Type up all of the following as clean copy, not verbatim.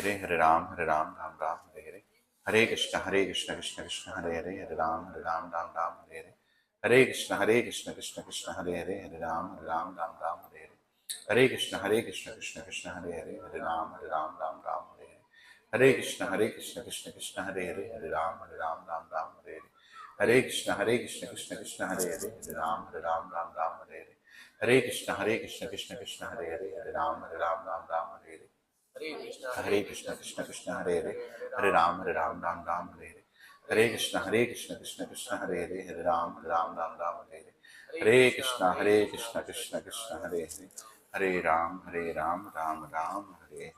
हरे हरे राम राम राम हरे हरे, हरे कृष्ण कृष्ण कृष्ण हरे हरे राम राम राम हरे कृष्ण कृष्ण हरे राम राम राम हरे कृष्ण कृष्ण हरे राम राम हरे कृष्ण कृष्ण हरे राम कृष्ण कृष्ण राम हरे कृष्ण कृष्ण हरे राम कृष्ण कृष्ण हरे राम हरे कृष्ण कृष्ण हरे राम हरे कृष्ण कृष्ण हरे राम राम हरे हरे।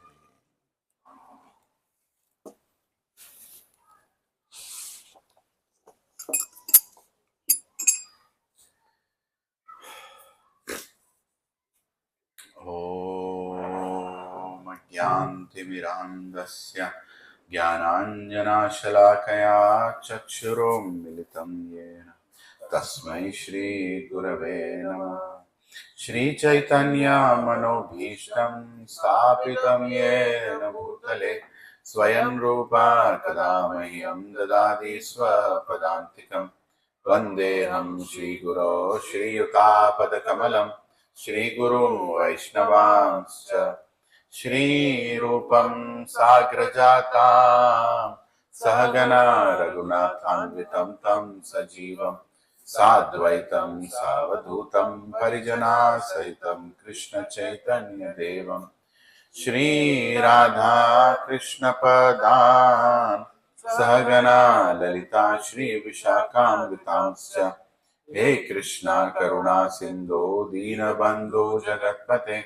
ॐ ज्ञानतिमिरान्धस्य ज्ञानाञ्जनाशलाकया चक्षुरुन्मिलितं येन तस्मै श्रीगुरवे नमः। श्रीचैतन्यमनोभीष्टं स्थापितं येन भूतले स्वयं रूपा कदा मह्यं ददाति स्वपदान्तिकं। वन्देऽहं श्रीगुरो श्रीयुतापदकमलं श्रीगुरुं वैष्णवांश्च श्रीरूपं साग्रजातां सहगना रघुनाथान्वितं तं सजीवं साद्वैतं सावधूतं परिजनासहितं कृष्णचैतन्यदेवं श्रीराधा कृष्णपदान् सहगना ललिता श्रीविशाखान्वितांश्च हे कृष्णा करुणा सिन्धो दीनबन्धो जगत्पते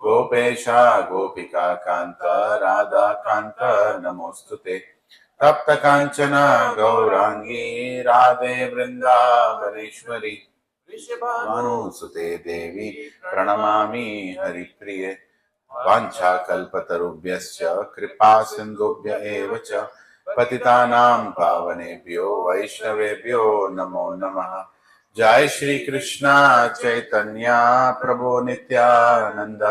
गोपेशा गोपिका कान्त राधा कान्त नमोऽस्तुते। तप्त कांचना गौरांगी राधे वृंदावनेश्वरी भानुसुते देवी प्रणमामि हरिप्रिये। वाञ्छाकल्पतरुभ्यश्च कृपा सिन्धुभ्य एव च पतितानां पावनेभ्यो वैष्णवेभ्यो नमो नमः। जय श्री कृष्ण चैतन्य प्रभु नित्यानंद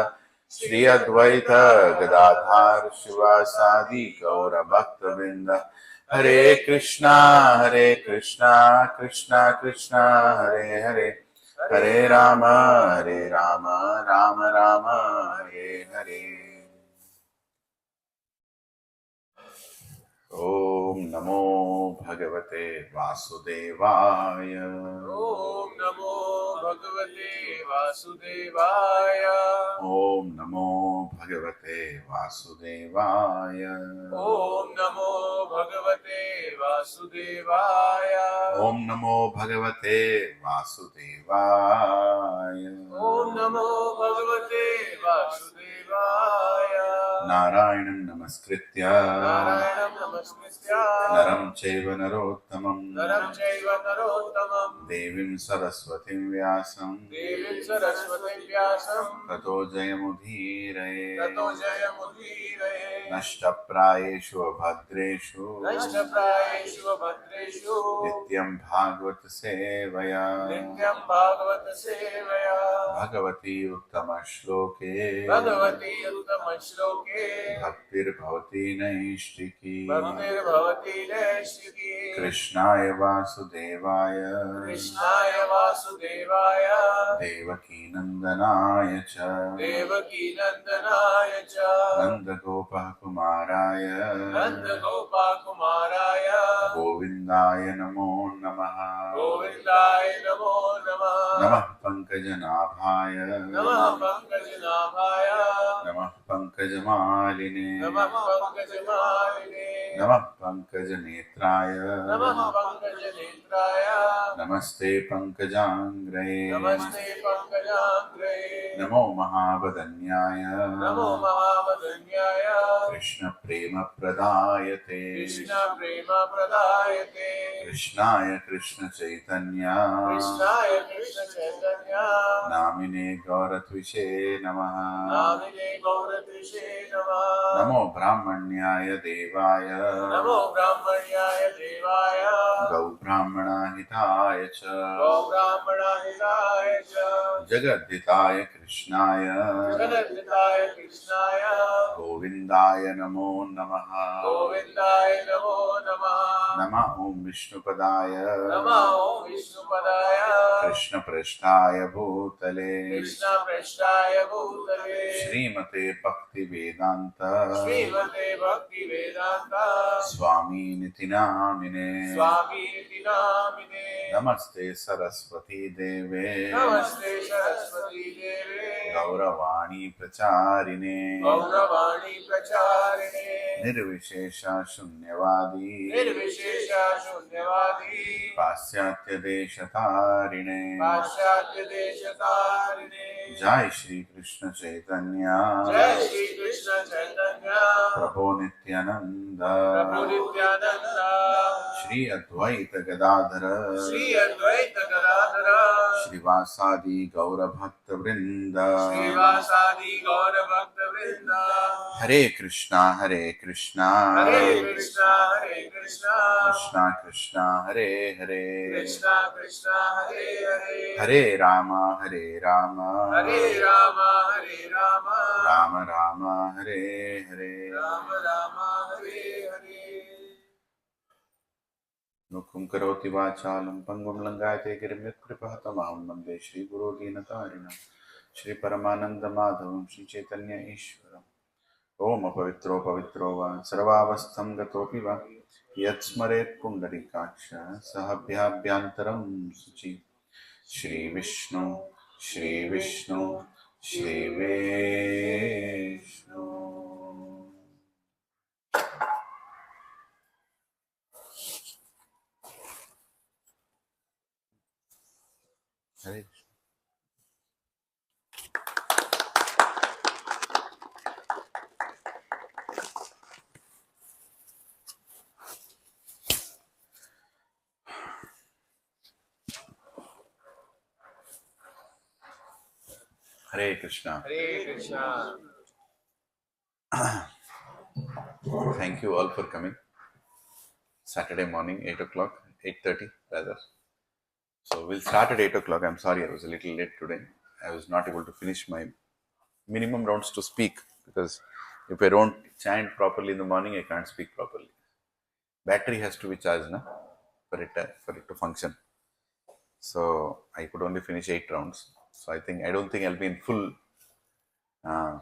श्री अद्वैत गदाधार शिवासादि गौर भक्तवृंद। हरे कृष्णा कृष्णा कृष्णा हरे हरे, हरे राम राम राम हरे हरे। ओम नमो भगवते वासुदेवाय। ओम नमो भगवते वासुदेवाय। ओम नमो भगवते वासुदेवाय। ओम नमो भगवते वासुदेवाय। ओम नमो भगवते वासुदेवाय। ओम नमो भगवते वासुदेवाय। नारायणं नमस्कृत्य नारायणं नमस्कृत्य नरं चैव नरोत्तमं देवीं सरस्वतीं व्यासं देवीं सरस्वतीं व्यासं ततो जयमुदीरये। जयमुदीरये। नष्टप्रायेषु भद्रेषु भद्रेषु नित्यं भागवत सेवया भगवती उत्तमश्लोके भक्तिर्भवति नैष्टिकी। कृष्णाय वासुदेवाय देवकी नंदनाय च नन्दगोपः कुमाराय गोविन्दाय नमो नमः। नमः पंकजनाभाय नमः पंकजमालिने नमः पंकजनेत्राय नमस्ते पंकजांग्रये नमो महावदन्याय कृष्ण प्रेम प्रदायते कृष्णाय कृष्ण चैतन्य नामिने गौरत्विषे नमः। नमो ब्राह्मण्याय देवाय नमो ब्राह्मण्याय देवाय गौब्राह्मणाहिताय च गोब्राह्मणाहिताय च जगद्धिताय कृष्णाय जगद्धिताय कृष्णाय गोविन्दाय नमो नमः गोविन्दाय नमो नमः नमः ॐ विष्णुपदाय नमः ॐ विष्णुपदाय कृष्णपृष्ठाय भूतले कृष्णपृष्ठाय भूतले श्रीमते भक्तिवेदान्त श्रीमते भक्तिवेदान्त स्वामीनिति नामिने स्वामीति नामिने नमस्ते सरस्वती देवे नमस्ते सरस्वती देवे गौरवाणी प्रचारिणे गौरवाणी प्रचारिणे निर्विशेष शून्यवादी निर्विशेष शून्यवादी पाश्चात्य देशतारिणे पाश्चात्य देशतारिणे जय श्री कृष्ण चैतन्य जय श्री कृष्ण चैतन्य प्रभो नित्यानंद प्रभु नित्यानंद श्री अद्वैत गदाधर श्री अद्वैत गदाधर श्रीवासादि गौर भक्त वृंद श्रीवासादि गौर भक्त वृंद हरे कृष्णा हरे कृष्णा हरे कृष्णा हरे कृष्णा कृष्णा कृष्णा हरे हरे कृष्णा कृष्णा हरे हरे हरे राम हरे राम हरे राम हरे राम राम राम हरे हरे राम राम हरे हरे मुखं करोति वाचालं पङ्गुं लङ्घयते गिरिं यत्कृपहतमहं वन्दे श्रीगुरो दीनतारिणं श्रीपरमानन्दमाधवं श्रीचैतन्य ईश्वरम् ॐ अपवित्रो पवित्रो वा सर्वावस्थं गतोऽपि वा यत्स्मरेत् पुण्डरीकाक्ष सहाभ्याभ्यान्तरं शुचि श्रीविष्णु श्रीविष्णु श्रीविष्णु हरे Hare Krishna. Hare Krishna Thank you all for coming. Saturday morning, 8 o'clock, 8:30 rather. So we'll start at 8 o'clock. I'm sorry, I was a little late today. I was not able to finish my minimum rounds to speak because if I don't chant properly in the morning, I can't speak properly. Battery has to be charged na, for it to function. So I could only finish 8 rounds. So I don't think I'll be in full uh,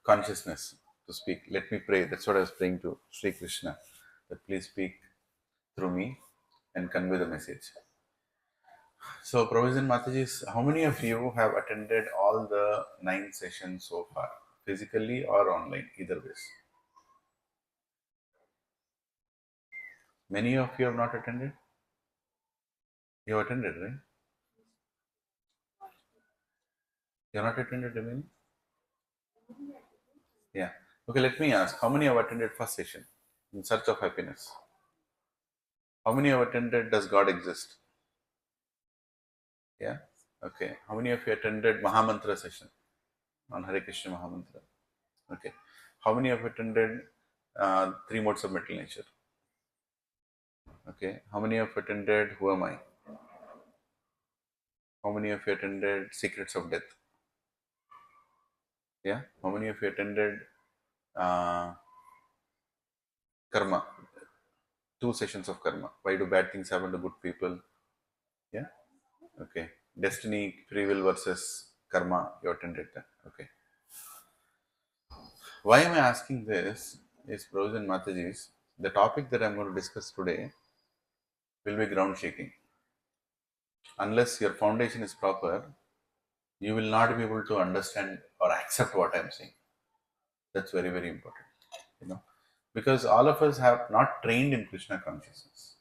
consciousness to speak. Let me pray. That's what I was praying to Sri Krishna, that please speak through me and convey the message. So, Provision Mataji, how many of you have attended all the 9 sessions so far, physically or online, either ways? Many of you have not attended? You have attended, right? You have not attended, Ramini? Yeah. Okay, let me ask, how many have attended first session, In Search of Happiness? How many have attended Does God Exist? Yeah. Okay. How many of you attended Mahamantra session on Hare Krishna Mahamantra? Okay. How many have attended 3 modes of mental nature? Okay. How many have attended Who Am I? How many of you attended Secrets of Death? Yeah. How many of you attended Karma? 2 sessions of Karma. Why do bad things happen to good people? Yeah. Okay. Destiny, free will versus Karma. You attended that. Okay. Why am I asking this? Is Pros and Mataji's. The topic that I'm going to discuss today will be ground shaking. Unless your foundation is proper, you will not be able to understand or accept what I'm saying. That's very, very important. Because all of us have not trained in Krishna consciousness,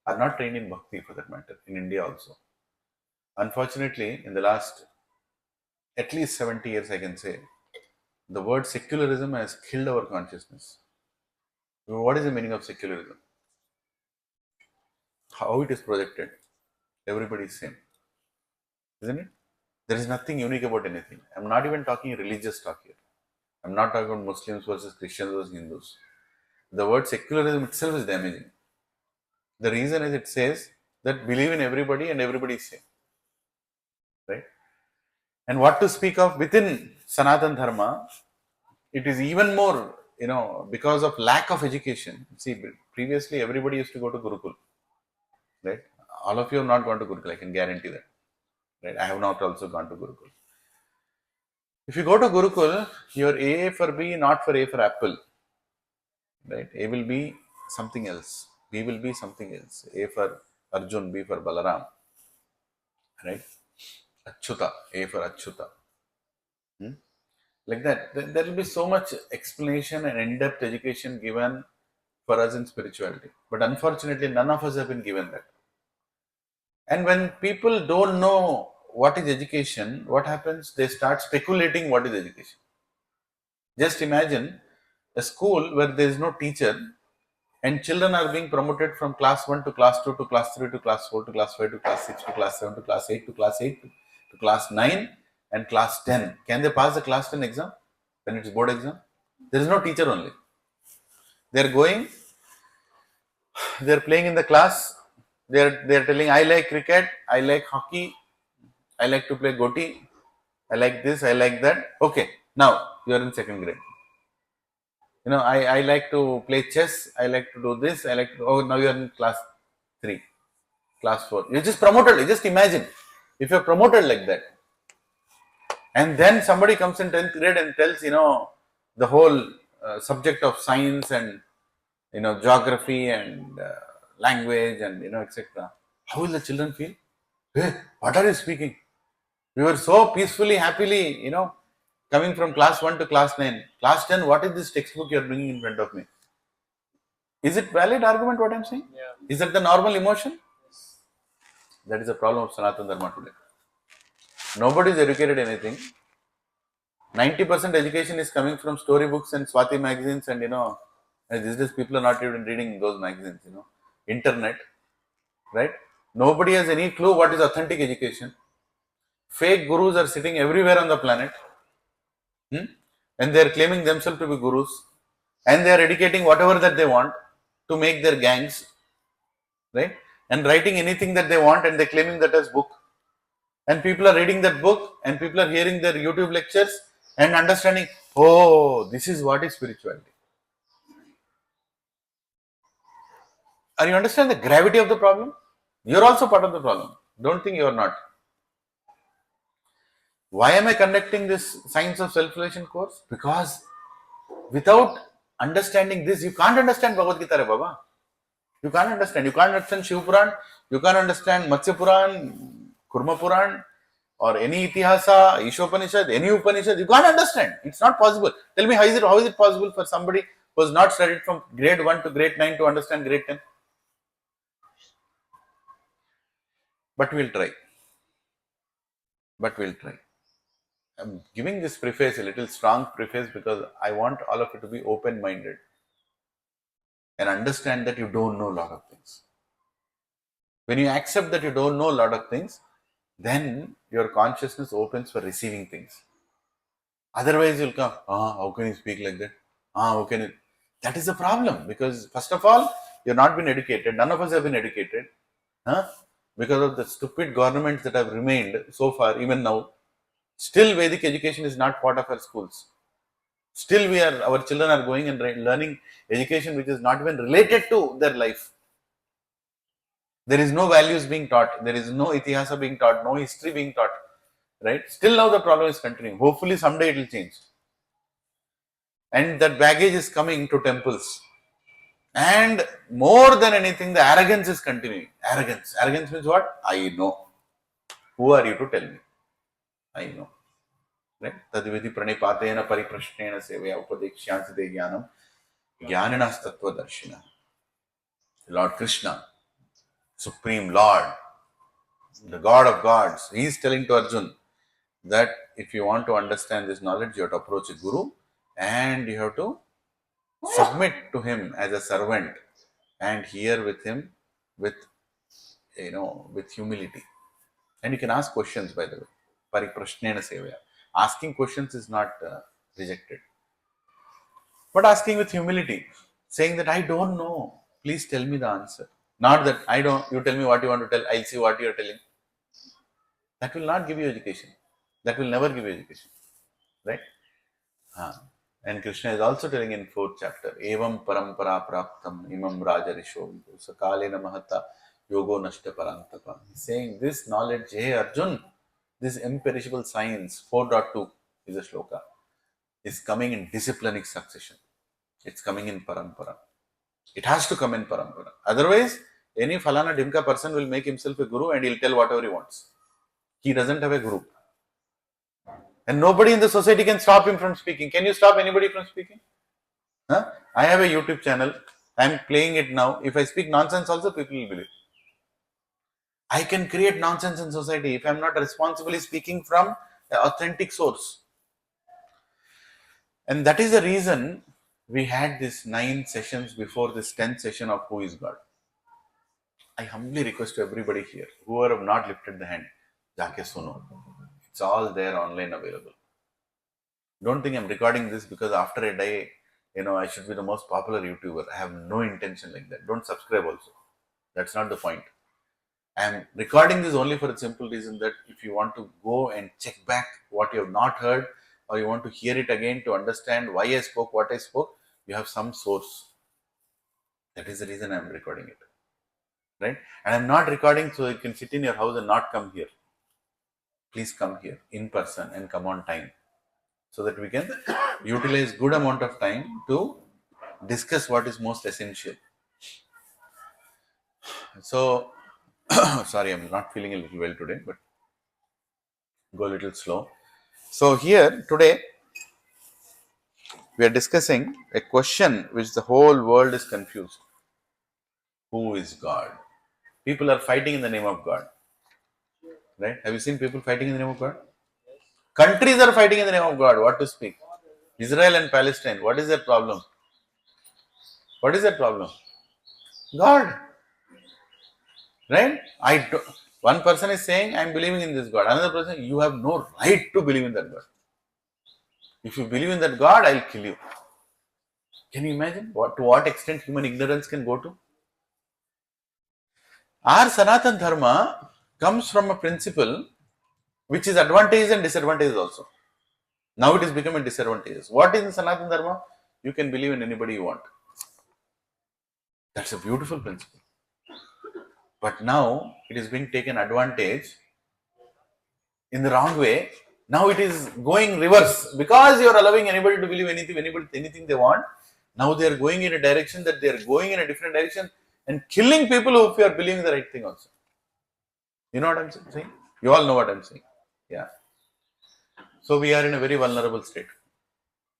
are not trained in bhakti for that matter, in India also. Unfortunately, in the last at least 70 years, I can say, the word secularism has killed our consciousness. What is the meaning of secularism? How it is projected? Everybody is same, isn't it? There is nothing unique about anything. I'm not even talking religious talk here. I'm not talking about Muslims versus Christians versus Hindus. The word secularism itself is damaging. The reason is it says that believe in everybody and everybody is same. Right? And what to speak of within Sanatan Dharma, it is even more, because of lack of education. See, previously everybody used to go to Gurukul, right? All of you have not gone to Gurukul, I can guarantee that, right? I have not also gone to Gurukul. If you go to Gurukul, your A for B, not for A for apple, right? A will be something else, B will be something else. A for Arjun, B for Balaram, right? Achyuta, A for Achyuta. Like that, there will be so much explanation and in-depth education given for us in spirituality. But unfortunately, none of us have been given that. And when people don't know what is education, what happens? They start speculating what is education. Just imagine a school where there is no teacher and children are being promoted from class 1 to class 2 to class 3 to class 4 to class 5 to class 6 to class 7 to class 8 to class 8 to class 9 and class 10. Can they pass the class 10 exam when it's board exam? There is no teacher only. They are going, they are playing in the class. They are telling, I like cricket, I like hockey, I like to play goti, I like this, I like that. Okay, now you are in second grade. I like to play chess, I like to do this, I like to, oh, now you are in class 3, class 4. You're just promoted. You just imagine if you're promoted like that. And then somebody comes in 10th grade and tells, the whole subject of science and, geography and language and, etc. How will the children feel? Hey, what are you speaking? We were so peacefully, happily, coming from class 1 to class 9. Class 10, what is this textbook you're bringing in front of me? Is it valid argument what I'm saying? Yeah. Is that the normal emotion? That is the problem of Sanatana Dharma today. Nobody is educated anything. 90% education is coming from storybooks and Swati magazines and, these days people are not even reading those magazines, internet, right? Nobody has any clue what is authentic education. Fake gurus are sitting everywhere on the planet. And they are claiming themselves to be gurus, and they are educating whatever that they want to make their gangs, right? And writing anything that they want, and they're claiming that as book. And people are reading that book, and people are hearing their YouTube lectures and understanding, oh, this is what is spirituality. Are you understand the gravity of the problem? You're also part of the problem. Don't think you're not. Why am I conducting this Science of Self-Realization course? Because without understanding this, you can't understand Bhagavad Gita, Re Baba. You can't understand. You can't understand Shiv Puran. You can't understand Matsya Puran, Kurma Puran, or any Itihasa, Ishopanishad, any Upanishad. You can't understand. It's not possible. Tell me, how is it possible for somebody who has not studied from grade 1 to grade 9 to understand grade 10? But we'll try. I'm giving this preface, a little strong preface, because I want all of you to be open-minded and understand that you don't know a lot of things. When you accept that you don't know a lot of things, then your consciousness opens for receiving things. Otherwise, you'll come, how can you speak like that? How can you? That is the problem, because first of all, you've not been educated. None of us have been educated. Because of the stupid governments that have remained so far, even now. Still, Vedic education is not part of our schools. Still, our children are going and learning education which is not even related to their life. There is no values being taught. There is no itihasa being taught, no history being taught. Right? Still now the problem is continuing. Hopefully someday it will change. And that baggage is coming to temples. And more than anything, the arrogance is continuing. Arrogance. Arrogance means what? I know. Who are you to tell me? I know. Right? Tadvidi pranipatena pariprashnena sevaya upadekshansite jnanam jnaninas tattva darshina. Lord Krishna, Supreme Lord, the God of gods, he is telling to Arjun that if you want to understand this knowledge, you have to approach a guru and you have to submit to him as a servant and hear with him with humility. And you can ask questions, by the way. Pariprashnena sevaya. Asking questions is not rejected, but asking with humility. saying that I don't know. Please tell me the answer. Not that I don't, you tell me what you want to tell, I'll see what you are telling. That will not give you education. That will never give you education. Right? And Krishna is also telling in 4th chapter, Evam parampara praptam imam raja risho sakalena mahata yogo nashta parantapa. He's saying this knowledge, hey Arjun, this imperishable science, 4.2 is a shloka, is coming in disciplinic succession. It's coming in parampara. It has to come in parampara. Otherwise, any falana dimka person will make himself a guru and he'll tell whatever he wants. He doesn't have a guru. And nobody in the society can stop him from speaking. Can you stop anybody from speaking? Huh? I have a YouTube channel. I'm playing it now. If I speak nonsense also, people will believe. I can create nonsense in society if I'm not responsibly speaking from an authentic source. And that is the reason we had these 9 sessions before this 10th session of Who is God. I humbly request to everybody here, whoever have not lifted the hand, Jaake Suno. It's all there online available. Don't think I'm recording this because after I die, I should be the most popular YouTuber. I have no intention like that. Don't subscribe also. That's not the point. I am recording this only for the simple reason that if you want to go and check back what you have not heard, or you want to hear it again to understand why I spoke what I spoke, you have some source. That is the reason I am recording it. Right? And I'm not recording so you can sit in your house and not come here. Please come here in person and come on time, so that we can utilize good amount of time to discuss what is most essential. So, sorry, I'm not feeling a little well today, but go a little slow. So here today we are discussing a question which the whole world is confused. Who is God? People are fighting in the name of God. Right? Have you seen people fighting in the name of God? Countries are fighting in the name of God. What to speak? Israel and Palestine. What is their problem? What is their problem? God. Right? One person is saying, I am believing in this God. Another person, you have no right to believe in that God. If you believe in that God, I'll kill you. Can you imagine to what extent human ignorance can go to? Our Sanatan Dharma comes from a principle which is advantages and disadvantages also. Now it is becoming disadvantages. What is in Sanatan Dharma? You can believe in anybody you want. That's a beautiful principle. But now it is being taken advantage in the wrong way. Now it is going reverse. Because you are allowing anybody to believe anything they want, now they are going in a direction that they are going in a different direction and killing people who are believing the right thing also. You know what I'm saying? You all know what I'm saying. Yeah. So we are in a very vulnerable state.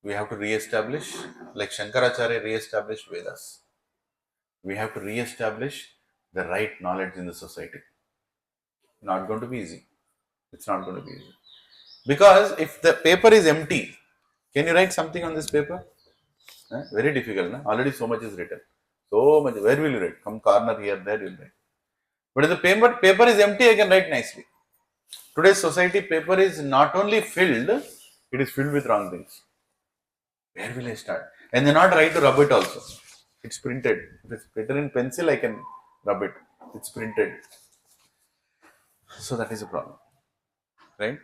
We have to re-establish, like Shankaracharya re-established Vedas. We have to re-establish the right knowledge in the society. Not going to be easy. It's not going to be easy. Because if the paper is empty, can you write something on this paper? Very difficult. No? Already so much is written. So much. Where will you write? Come corner here, there you will write. But if the paper is empty, I can write nicely. Today's society paper is not only filled, it is filled with wrong things. Where will I start? And they're not right to rub it also. It's printed. If it's written in pencil, I can rub it. It's printed. So that is a problem. Right?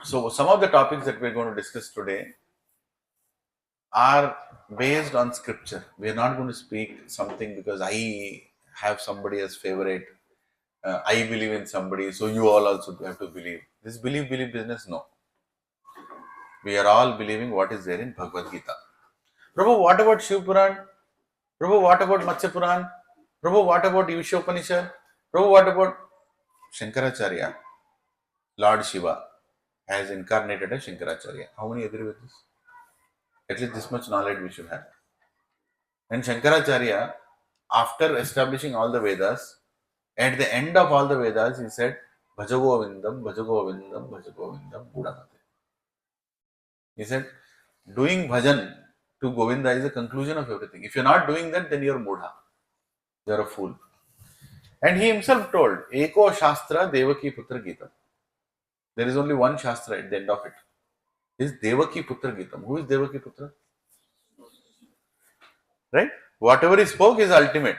So some of the topics that we're going to discuss today are based on scripture. We are not going to speak something because I have somebody as favorite. I believe in somebody, so you all also have to believe. This believe business, no. We are all believing what is there in Bhagavad Gita. Prabhu, what about Shiv Puran? Prabhu, what about Matsya Puran? Prabhu, what about Yusha Upanishad? Prabhu, what about Shankaracharya? Lord Shiva has incarnated as Shankaracharya. How many agree with this? At least this much knowledge we should have. And Shankaracharya, after establishing all the Vedas, at the end of all the Vedas, he said, Bhajagovindam, Bhajagovindam, Bhajagovindam, Budamate. He said, doing bhajan to Govinda is the conclusion of everything. If you're not doing that, then you're Mudha. You're a fool. And he himself told, Eko Shastra Devaki Putra Gita. There is only one Shastra at the end of it. It is Devaki Putra Gita. Who is Devaki Putra? right? Whatever he spoke is ultimate.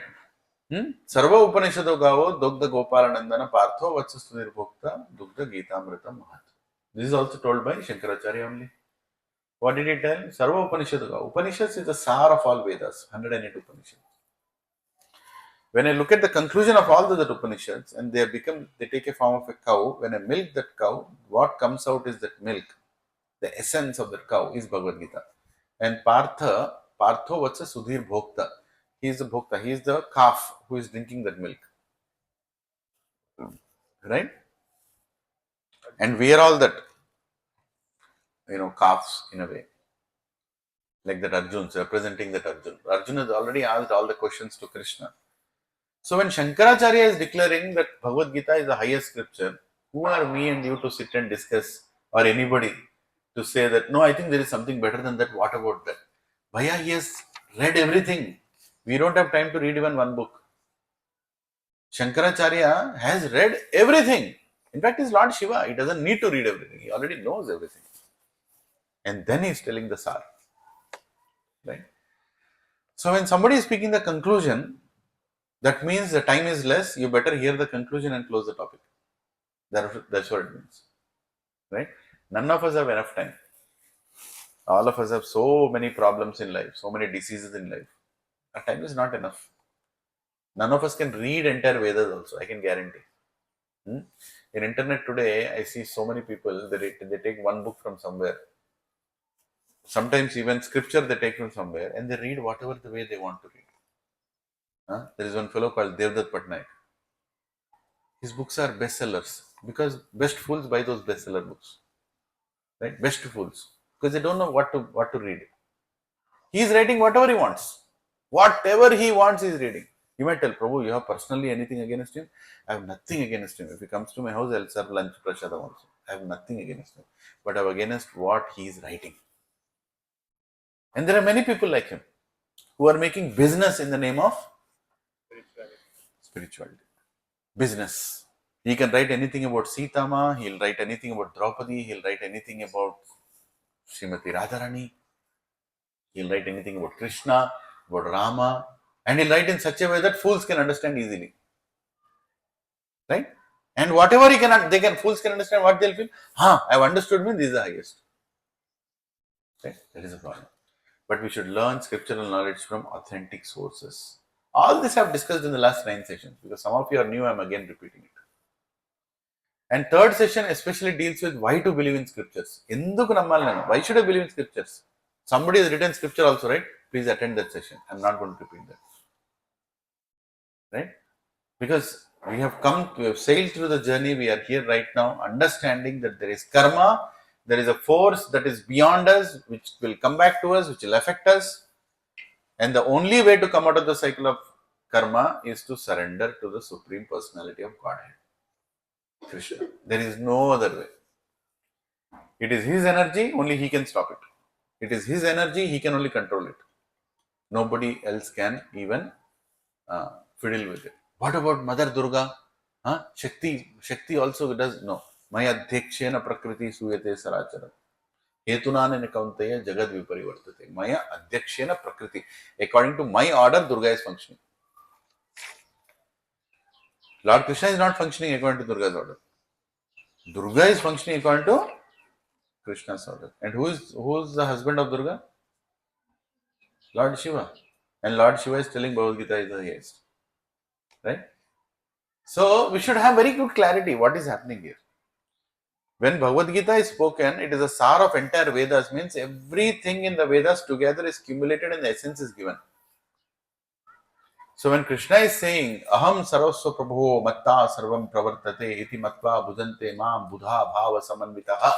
सर्व उपनिषदों गावो दुग्ध गोपालनंदन पार्थो वत्सस्तुतिर भोक्ता दुग्ध गीतामृतम महत्. This is also told by Shankaracharya only. What did he tell? Sarva Upanishad. Upanishads is the sar of all Vedas, 108 Upanishads. When I look at the conclusion of all the Upanishads, and they take a form of a cow. When I milk that cow, what comes out is that milk. The essence of that cow is Bhagavad Gita. And Partho Vatsa Sudhir Bhokta. He is the Bhokta. He is the calf who is drinking that milk. Right? And we are all that, calves in a way. Like that Arjun, representing that Arjun. Arjun has already asked all the questions to Krishna. So when Shankaracharya is declaring that Bhagavad Gita is the highest scripture, who are me and you to sit and discuss, or anybody to say that, no, I think there is something better than that, what about that? Bhaiya, he has read everything. We don't have time to read even one book. Shankaracharya has read everything. In fact, he's Lord Shiva. He doesn't need to read everything. He already knows everything. And then he's telling the Sar. Right? So when somebody is speaking the conclusion, that means the time is less. You better hear the conclusion and close the topic. That's what it means. Right? None of us have enough time. All of us have so many problems in life, so many diseases in life. Our time is not enough. None of us can read entire Vedas also, I can guarantee. In internet today, I see so many people, they take one book from somewhere. Sometimes even scripture they take from somewhere and they read whatever the way they want to read. There is one fellow called Devdutt Patnaik. His books are bestsellers because best fools buy those bestseller books. Right? Best fools. Because they don't know what to read. He is writing whatever he wants. Whatever he wants, he is reading. You might tell, Prabhu, you have personally anything against him? I have nothing against him. If he comes to my house, I'll serve lunch prashadam also. I have nothing against him. But I have against what he is writing. And there are many people like him who are making business in the name of spirituality. Business. He can write anything about Sitama, he'll write anything about Draupadi, he'll write anything about Srimati Radharani, he'll write anything about Krishna, about Rama, and he'll write in such a way that fools can understand easily. Right? And whatever fools can understand what they'll feel. I've understood me, this is the highest. Right? That is a problem. But we should learn scriptural knowledge from authentic sources. All this I've discussed in the last 9 sessions because some of you are new, I'm again repeating it. And third session especially deals with why to believe in scriptures. Why should I believe in scriptures? Somebody has written scripture also, right? Please attend that session. I'm not going to repeat that. Right? Because we have sailed through the journey, we are here right now, understanding that there is karma, there is a force that is beyond us, which will come back to us, which will affect us. And the only way to come out of the cycle of karma is to surrender to the Supreme Personality of Godhead, Krishna. There is no other way. It is his energy, only he can stop it. It is his energy, he can only control it. Nobody else can even fiddle with it. What about Mother Durga? Shakti also does no. Maya Adhyakshena Prakriti Suyate Sarachara. Hetunana Nikaunteya Jagad Viparivartate. Maya Adhyakshena Prakriti. According to my order, Durga is functioning. Lord Krishna is not functioning according to Durga's order. Durga is functioning according to Krishna's order. And who is the husband of Durga? Lord Shiva. And Lord Shiva is telling Bhagavad Gita is the highest. Right? So we should have very good clarity what is happening here. When Bhagavad Gita is spoken, it is a sar of entire Vedas, means everything in the Vedas together is cumulated and the essence is given. So when Krishna is saying, Aham sarvasva prabho matta sarvam pravartate iti matva bhujante mam buddha bhava samanvitaha.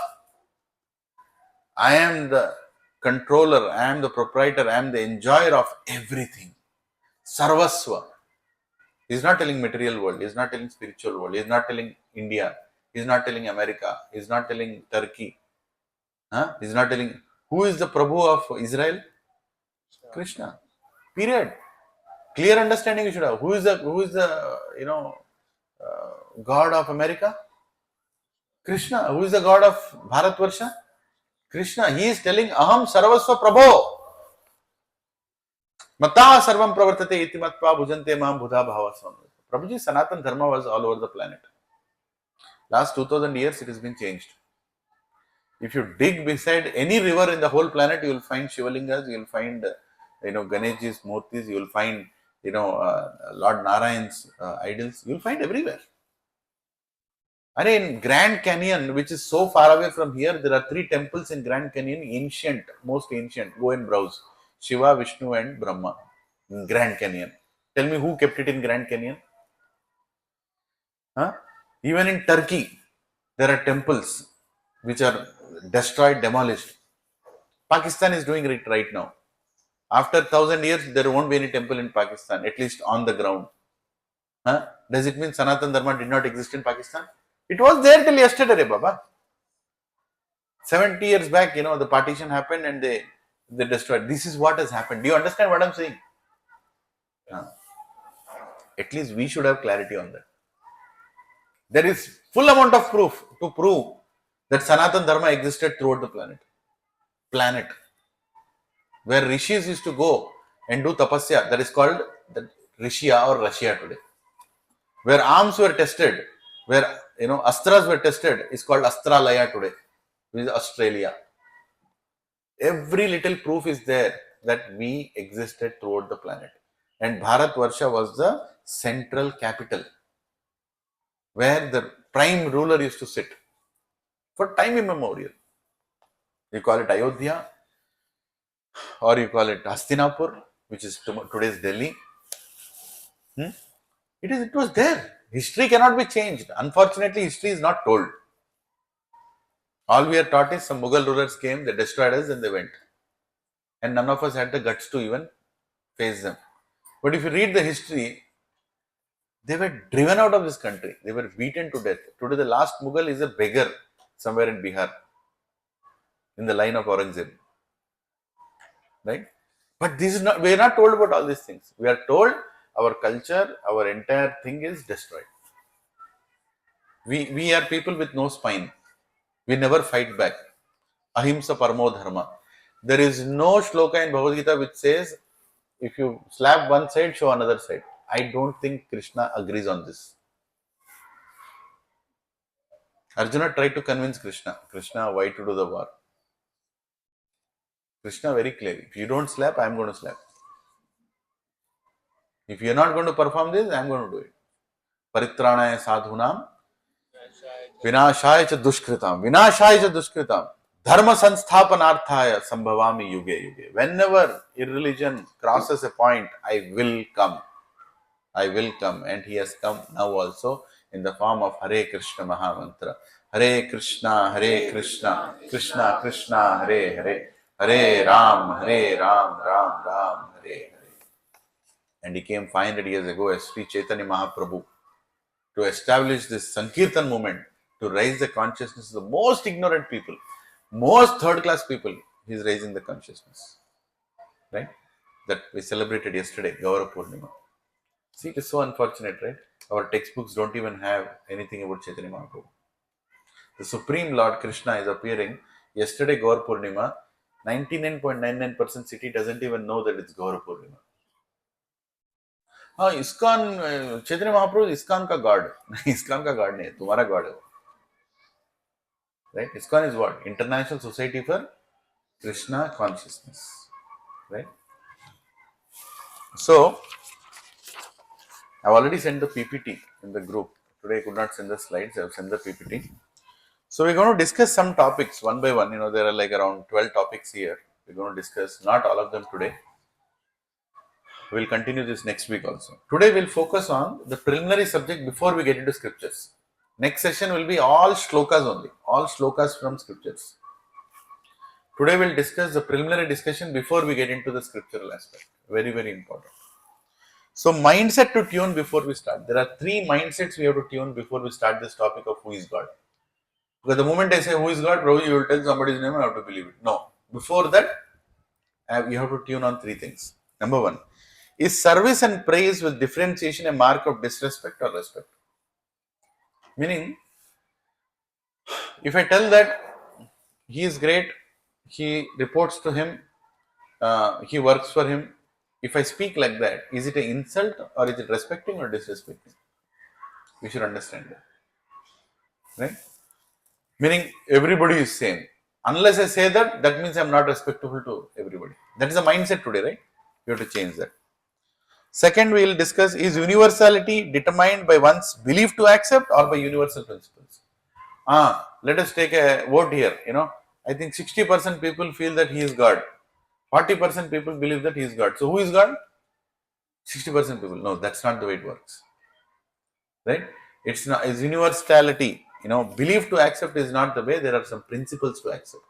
I am the controller, I am the proprietor, I am the enjoyer of everything. Sarvasva. He is not telling material world, he is not telling spiritual world, he is not telling India, he is not telling America, he is not telling Turkey. He is not telling who is the Prabhu of Israel? Krishna. Period. Clear understanding you should have. Who is the God of America? Krishna. Who is the God of Bharatvarsha? Krishna. He is telling Aham Sarvasva Prabho. Mata sarvam pravartate iti matva bhujante mam budha bhava swam. Prabhuji, Sanatan Dharma was all over the planet. Last 2000 years it has been changed. If you dig beside any river in the whole planet, you will find Shivalingas, you will find, Ganeshji's murtis, you will find, Lord Narayan's idols, you will find everywhere. And in Grand Canyon, which is so far away from here, there are 3 temples in Grand Canyon, ancient, most ancient. Go and browse. Shiva, Vishnu and Brahma in Grand Canyon. Tell me who kept it in Grand Canyon? Huh? Even in Turkey, there are temples which are destroyed, demolished. Pakistan is doing it right now. After 1000 years, there won't be any temple in Pakistan, at least on the ground. Huh? Does it mean Sanatan Dharma did not exist in Pakistan? It was there till yesterday, Baba. 70 years back, the partition happened and they destroyed. This is what has happened. Do you understand what I'm saying? At least we should have clarity on that. There is full amount of proof to prove that Sanatan Dharma existed throughout the planet. Where rishis used to go and do tapasya, that is called the Rishia or Russia today. Where arms were tested, where astras were tested, is called Astralaya today, which is Australia. Every little proof is there that we existed throughout the planet. And Bharat Varsha was the central capital where the prime ruler used to sit for time immemorial. You call it Ayodhya or you call it Hastinapur, which is today's Delhi. It was there. History cannot be changed. Unfortunately, history is not told. All we are taught is some Mughal rulers came, they destroyed us and they went. And none of us had the guts to even face them. But if you read the history, they were driven out of this country. They were beaten to death. Today, the last Mughal is a beggar somewhere in Bihar, in the line of Aurangzeb. Right? But this is not, we are not told about all these things. We are told our culture, our entire thing is destroyed. We are people with no spine. We never fight back. Ahimsa paramo dharma. There is no shloka in Bhagavad Gita which says, if you slap one side, show another side. I don't think Krishna agrees on this. Arjuna tried to convince Krishna, why to do the war? Krishna very clear, if you don't slap, I am going to slap. If you are not going to perform this, I am going to do it. Paritranaya sadhunam, vinashaya cha dushkritam, dharma sansthapanarthaya sambhavami yuge yuge. Whenever irreligion crosses a point, I will come. And he has come now also in the form of Hare Krishna Mahamantra. Hare Krishna, Krishna Krishna, Hare Hare, Hare Ram, Ram Ram, Hare Hare. And he came 500 years ago as Sri Chaitanya Mahaprabhu to establish this Sankirtan movement, to raise the consciousness of the most ignorant people, most third-class people. He is raising the consciousness. Right? That we celebrated yesterday, Gaura Purnima. See, it is so unfortunate, right? Our textbooks don't even have anything about Chaitanya Mahaprabhu. The Supreme Lord Krishna is appearing. Yesterday, Gaur Purnima, 99.99% city doesn't even know that it's Gaur Purnima. ISKCON, Chaitanya Mahaprabhu is ISKCON ka God. ISKCON ka God nahi, tumhara God hai. Right? ISKCON is what? International Society for Krishna Consciousness. Right? So, I've already sent the PPT in the group. Today I could not send the slides. I've sent the PPT. So we're going to discuss some topics one by one. There are like around 12 topics here. We're going to discuss not all of them today. We'll continue this next week also. Today we'll focus on the preliminary subject before we get into scriptures. Next session will be all shlokas only. All shlokas from scriptures. Today we'll discuss the preliminary discussion before we get into the scriptural aspect. Very, very important. So mindset to tune before we start. There are 3 mindsets we have to tune before we start this topic of who is God. Because the moment I say who is God, Prabhu, you will tell somebody's name and I have to believe it. No. Before that, you have to tune on 3 things. Number 1. Is service and praise with differentiation a mark of disrespect or respect? Meaning, if I tell that he is great, he reports to him, he works for him, If I speak like that, is it an insult or is it respecting or disrespecting? We should understand that, right? Meaning everybody is same. Unless I say that, that means I'm not respectful to everybody. That is the mindset today, right? You have to change that. Second, we will discuss, is universality determined by one's belief to accept or by universal principles? Let us take a vote here. I think 60% people feel that he is God. 40% people believe that he is God. So who is God? 60% people. No, that's not the way it works. Right? It's not. It's universality. Belief to accept is not the way. There are some principles to accept.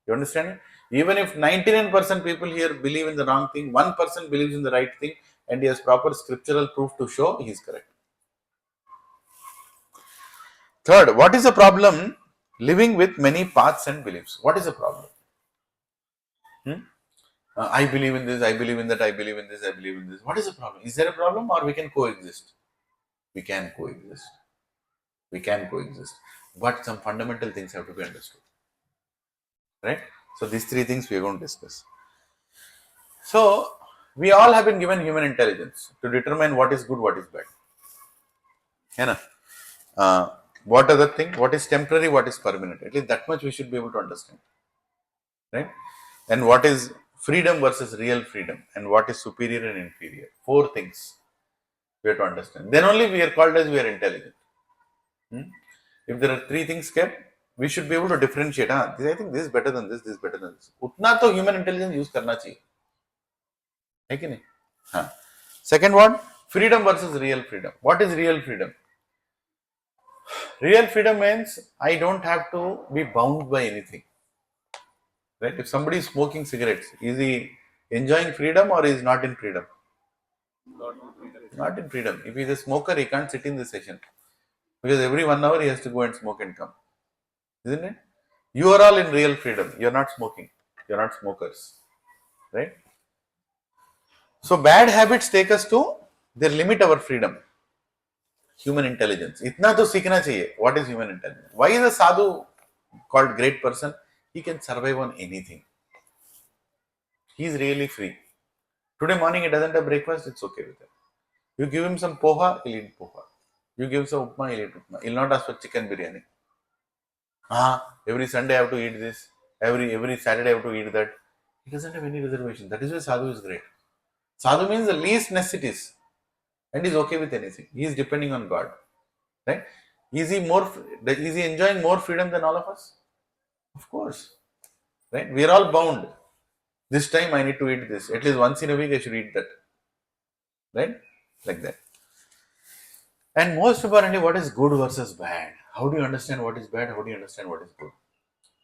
You understand? Even if 99% people here believe in the wrong thing, 1% believes in the right thing, and he has proper scriptural proof to show he is correct. Third, what is the problem? Living with many paths and beliefs. What is the problem? I believe in this, I believe in that, I believe in this, I believe in this. What is the problem? Is there a problem or we can coexist? We can coexist. We can coexist. But some fundamental things have to be understood. Right? So these three things we are going to discuss. So we all have been given human intelligence to determine what is good, what is bad. What other thing? What is temporary, what is permanent? At least that much we should be able to understand. Right? And what is freedom versus real freedom, and what is superior and inferior. 4 things we have to understand. Then only we are called as we are intelligent. If there are 3 things kept, we should be able to differentiate. I think this is better than this is better than this. Utna to human intelligence use karna chahiye. Hai ki nahi? Second one, freedom versus real freedom. What is real freedom? Real freedom means I don't have to be bound by anything. Right? If somebody is smoking cigarettes, is he enjoying freedom or is not in freedom? Not in freedom. If he is a smoker, he can't sit in the session because every 1 hour he has to go and smoke and come. Isn't it? You are all in real freedom. You are not smoking. You are not smokers. Right? So bad habits take us to, they limit our freedom. Human intelligence. Itna to seekhna chahiye. What is human intelligence? Why is a sadhu called great person? He can survive on anything. He is really free. Today morning he doesn't have breakfast, it's okay with him. You give him some poha, he'll eat poha. You give him some upma, he'll eat upma. He'll not ask for chicken biryani. Every Sunday I have to eat this. Every Saturday I have to eat that. He doesn't have any reservation. That is why sadhu is great. Sadhu means the least necessities. And he's okay with anything. He is depending on God. Right? Is he enjoying more freedom than all of us? Of course. Right? We are all bound. This time I need to eat this. At least once in a week I should eat that. Right? Like that. And most importantly, what is good versus bad? How do you understand what is bad? How do you understand what is good?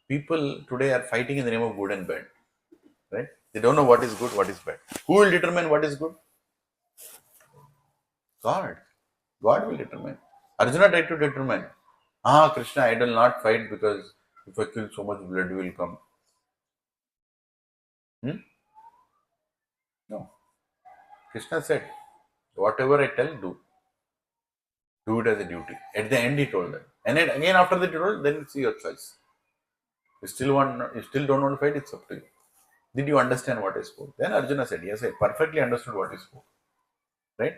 People today are fighting in the name of good and bad. Right? They don't know what is good, what is bad. Who will determine what is good? God. God will determine. Arjuna tried to determine. Krishna, I will not fight because if I kill so much blood will come. No. Krishna said, whatever I tell, do. Do it as a duty. At the end, he told that. And then again, after that, he told, then it's your choice. You still don't want to fight, it's up to you. Did you understand what I spoke? Then Arjuna said, yes, I perfectly understood what I spoke. Right?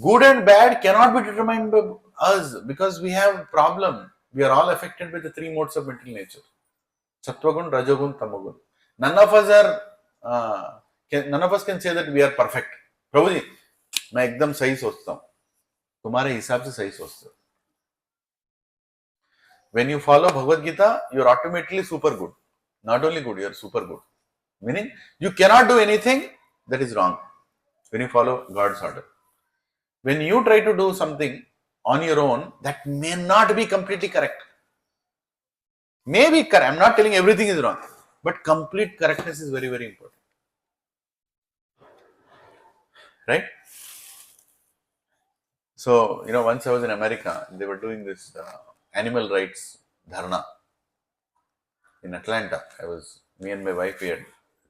Good and bad cannot be determined by us because we have a problem. We are all affected by the 3 modes of mental nature. Sattvagun, Rajogun, Tamagun. None of us can say that we are perfect. Prabhuji, मैं एकदम सही सोचता हूँ. तुम्हारे हिसाब से सही सोचते हो. When you follow Bhagavad Gita, you are automatically super good. Not only good, you are super good. Meaning, you cannot do anything that is wrong when you follow God's order. When you try to do something on your own, that may not be completely correct. May be correct. I'm not telling everything is wrong, but complete correctness is very, very important. Right? So, once I was in America, they were doing this animal rights dharna in Atlanta. Me and my wife, we had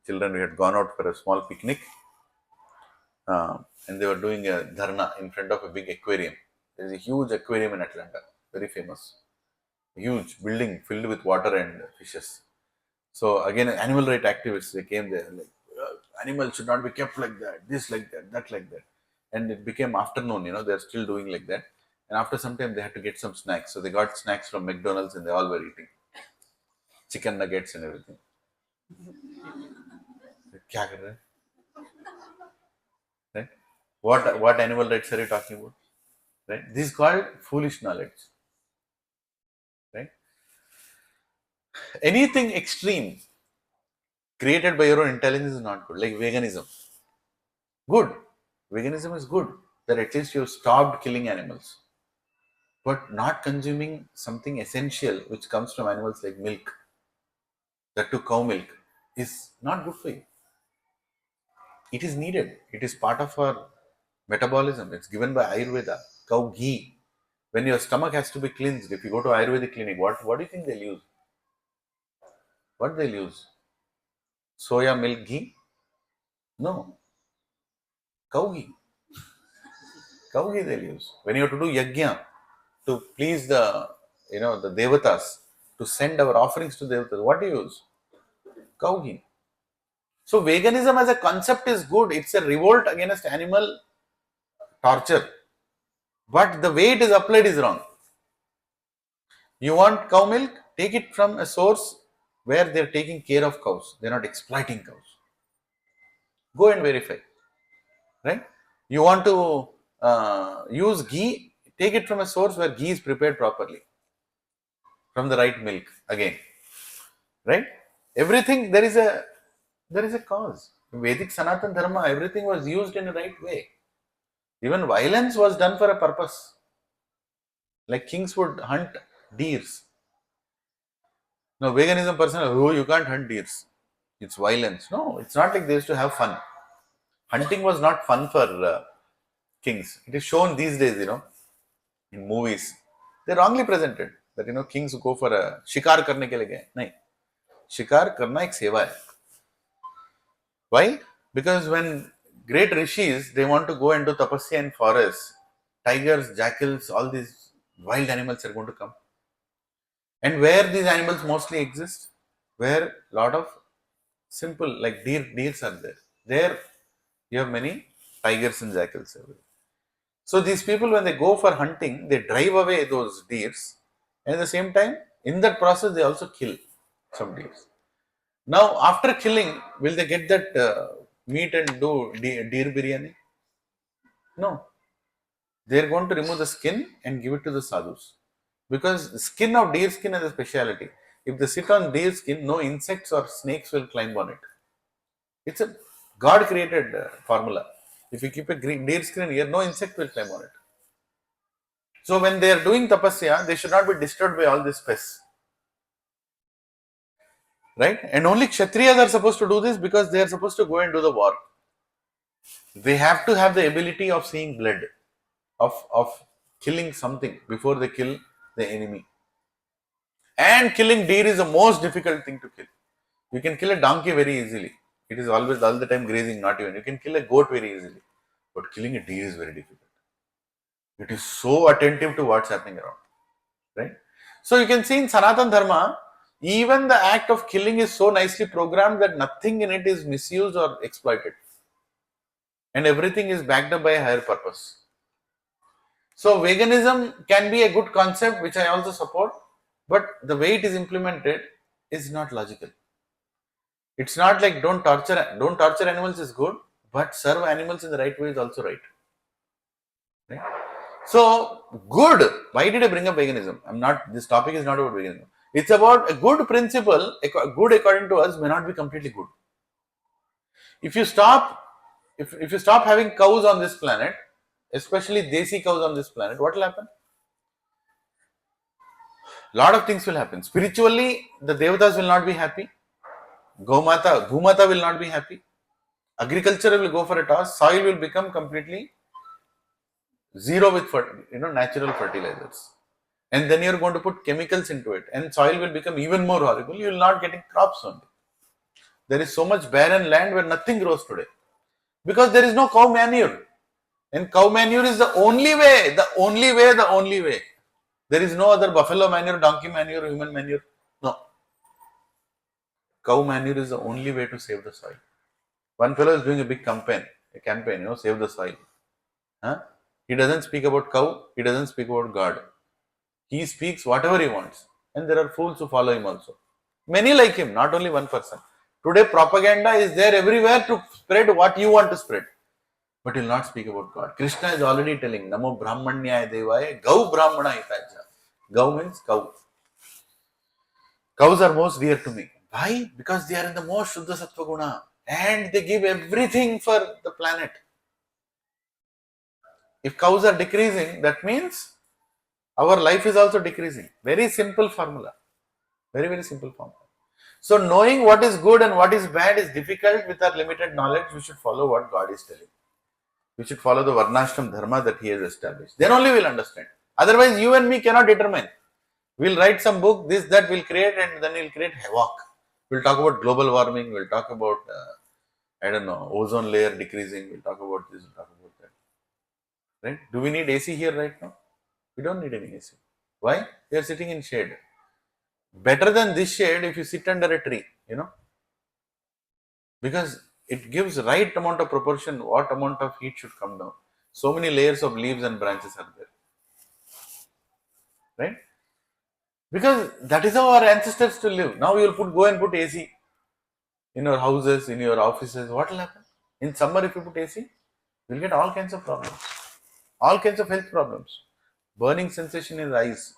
children, we had gone out for a small picnic, and they were doing a dharna in front of a big aquarium. There is a huge aquarium in Atlanta, very famous. Huge building filled with water and fishes. So again, animal rights activists, they came there like, animals should not be kept like that, this like that like that. And it became afternoon, they're still doing like that. And after some time, they had to get some snacks. So they got snacks from McDonald's and they all were eating chicken nuggets and everything. क्या कर रहे हैं? Right? What animal rights are you talking about? Right? This is called foolish knowledge. Right? Anything extreme created by your own intelligence is not good. Like veganism. Good. Veganism is good. That at least you stopped killing animals. But not consuming something essential which comes from animals like milk, that to cow milk, is not good for you. It is needed. It is part of our metabolism. It's given by Ayurveda. Cow ghee. When your stomach has to be cleansed, if you go to Ayurvedic clinic, what do you think they'll use? What they'll use? Soya milk ghee? No. Cow ghee. Cow ghee they'll use. When you have to do yajna to please the the devatas, to send our offerings to devatas, what do you use? Cow ghee. So veganism as a concept is good. It's a revolt against animal torture. But the way it is applied is wrong. You want cow milk? Take it from a source where they're taking care of cows. They're not exploiting cows. Go and verify. Right? You want to use ghee? Take it from a source where ghee is prepared properly. From the right milk again. Right? Everything, there is a cause. In Vedic Sanatan Dharma, everything was used in the right way. Even violence was done for a purpose. Like kings would hunt deers. Now, veganism person, oh, you can't hunt deers. It's violence. No, it's not like they used to have fun. Hunting was not fun for kings. It is shown these days, in movies. They're wrongly presented. That, kings who go for a shikar karne ke liye gaye. Nahin. Shikar karna ek seva hai. Why? Because when great rishis, they want to go and do tapasya in forests, tigers, jackals, all these wild animals are going to come. And where these animals mostly exist? Where a lot of simple, like deers are there. There you have many tigers and jackals. So these people, when they go for hunting, they drive away those deers, and at the same time, in that process, they also kill some deers. Now, after killing, will they get that meat and do deer biryani? No. They are going to remove the skin and give it to the sadhus. Because the skin of deer skin is a speciality. If they sit on deer skin, no insects or snakes will climb on it. It's a God created formula. If you keep a deer skin here, no insect will climb on it. So when they are doing tapasya, they should not be disturbed by all this pests. Right? And only Kshatriyas are supposed to do this because they are supposed to go and do the war. They have to have the ability of seeing blood, of killing something before they kill the enemy. And killing deer is the most difficult thing to kill. You can kill a donkey very easily. It is always all the time grazing, not even. You can kill a goat very easily. But killing a deer is very difficult. It is so attentive to what's happening around. Right? So you can see in Sanatan Dharma, even the act of killing is so nicely programmed that nothing in it is misused or exploited. And everything is backed up by a higher purpose. So veganism can be a good concept, which I also support, but the way it is implemented is not logical. It's not like don't torture animals is good, but serve animals in the right way is also right. Right? So good. Why did I bring up veganism? This topic is not about veganism. It's about a good principle. Good according to us may not be completely good. If you stop having cows on this planet, especially desi cows on this planet, what will happen? Lot of things will happen. Spiritually, the devatas will not be happy. Bhumata will not be happy. Agriculture will go for a toss. Soil will become completely zero with natural fertilizers. And then you're going to put chemicals into it, and soil will become even more horrible. You will not getting crops only. There is so much barren land where nothing grows today because there is no cow manure. And cow manure is the only way. There is no other buffalo manure, donkey manure, human manure. No. Cow manure is the only way to save the soil. One fellow is doing a big campaign, save the soil. Huh? He doesn't speak about cow, he doesn't speak about God. He speaks whatever he wants. And there are fools who follow him also. Many like him, not only one person. Today, propaganda is there everywhere to spread what you want to spread. But he'll not speak about God. Krishna is already telling, Namo Brahmanyaya Devaya, Gau Brahmana Hitaja. Gau means cow. Cows are most dear to me. Why? Because they are in the most Shuddha Sattva Guna. And they give everything for the planet. If cows are decreasing, that means our life is also decreasing. Very simple formula. Very, very simple formula. So knowing what is good and what is bad is difficult with our limited knowledge. We should follow what God is telling. We should follow the Varnashram Dharma that He has established. Then only we'll understand. Otherwise, you and me cannot determine. We'll write some book, this, that we'll create, and then we'll create havoc. We'll talk about global warming. We'll talk about, ozone layer decreasing. We'll talk about this, we'll talk about that. Right? Do we need AC here right now? We don't need any AC. Why? We are sitting in shade. Better than this shade if you sit under a tree, because it gives right amount of proportion, what amount of heat should come down. So many layers of leaves and branches are there. Right? Because that is how our ancestors to live. Now you will go and put AC in your houses, in your offices. What will happen? In summer, if you put AC, you will get all kinds of problems. All kinds of health problems. Burning sensation in the eyes,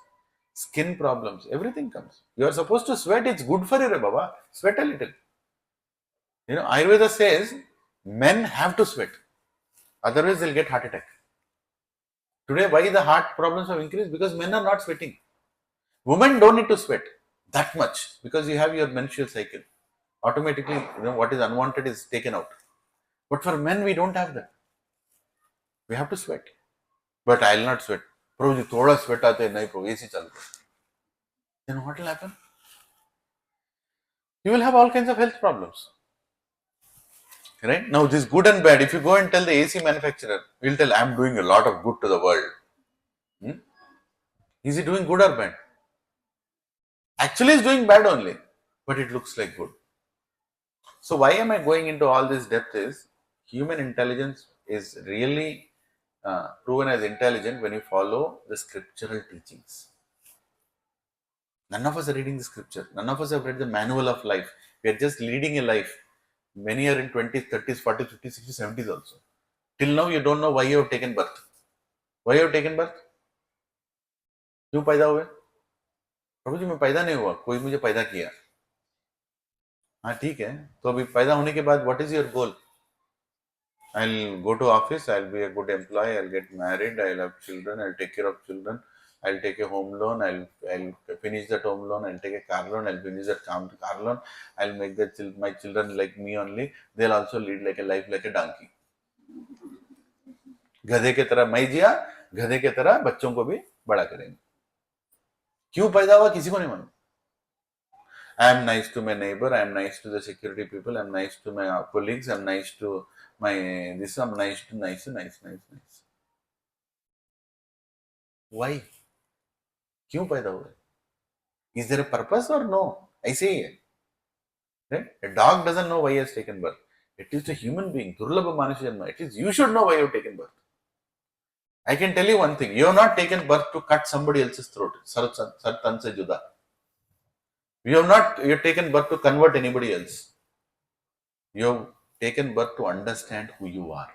skin problems, everything comes. You are supposed to sweat, it's good for you, Baba. Sweat a little. Ayurveda says men have to sweat. Otherwise, they'll get heart attack. Today, why the heart problems have increased? Because men are not sweating. Women don't need to sweat that much because you have your menstrual cycle. Automatically, what is unwanted is taken out. But for men, we don't have that. We have to sweat. But I'll not sweat. Prabhuji, thoda sweat aate hai, nahi Prabhu, AC chalta. Then what will happen? You will have all kinds of health problems. Right? Now, this good and bad, if you go and tell the AC manufacturer, he'll tell, I'm doing a lot of good to the world. Is he doing good or bad? Actually, he's doing bad only, but it looks like good. So, why am I going into all this depth is, human intelligence is really proven as intelligent when you follow the scriptural teachings. None of us are reading the scripture. None of us have read the manual of life. We are just leading a life. Many are in 20s, 30s, 40s, 50s, 60s, 70s also. Till now, you don't know why you have taken birth. Why you have taken birth? क्यों पैदा हुए? प्रभु जी मैं पैदा नहीं हुआ, कोई मुझे पैदा किया. हाँ ठीक है, तो अभी पैदा होने के बाद what is your goal? I'll go to office, I'll be a good employee, I'll get married, I'll have children, I'll take care of children, I'll take a home loan, I'll finish that home loan, I'll take a car loan, I'll finish that car loan, I'll make my children like me only, they'll also lead like a life like a donkey. गधे के तरह मैं जिया, गधे के तरह बच्चों को भी बड़ा करेंगे. क्यों पैदा हुआ किसी को नहीं मालूम. I am nice to my neighbor, I am nice to the security people, I am nice to my colleagues, I am nice to my this, I am nice. Why? क्यों पैदा हुए? Is there a purpose or no? ऐसे ही है. Right? A dog doesn't know why he has taken birth. It is a human being. Durlabha Manusya Janma. It is you should know why you have taken birth. I can tell you one thing. You have not taken birth to cut somebody else's throat. Sartan se juda. You have taken birth to convert anybody else. You have taken birth to understand who you are.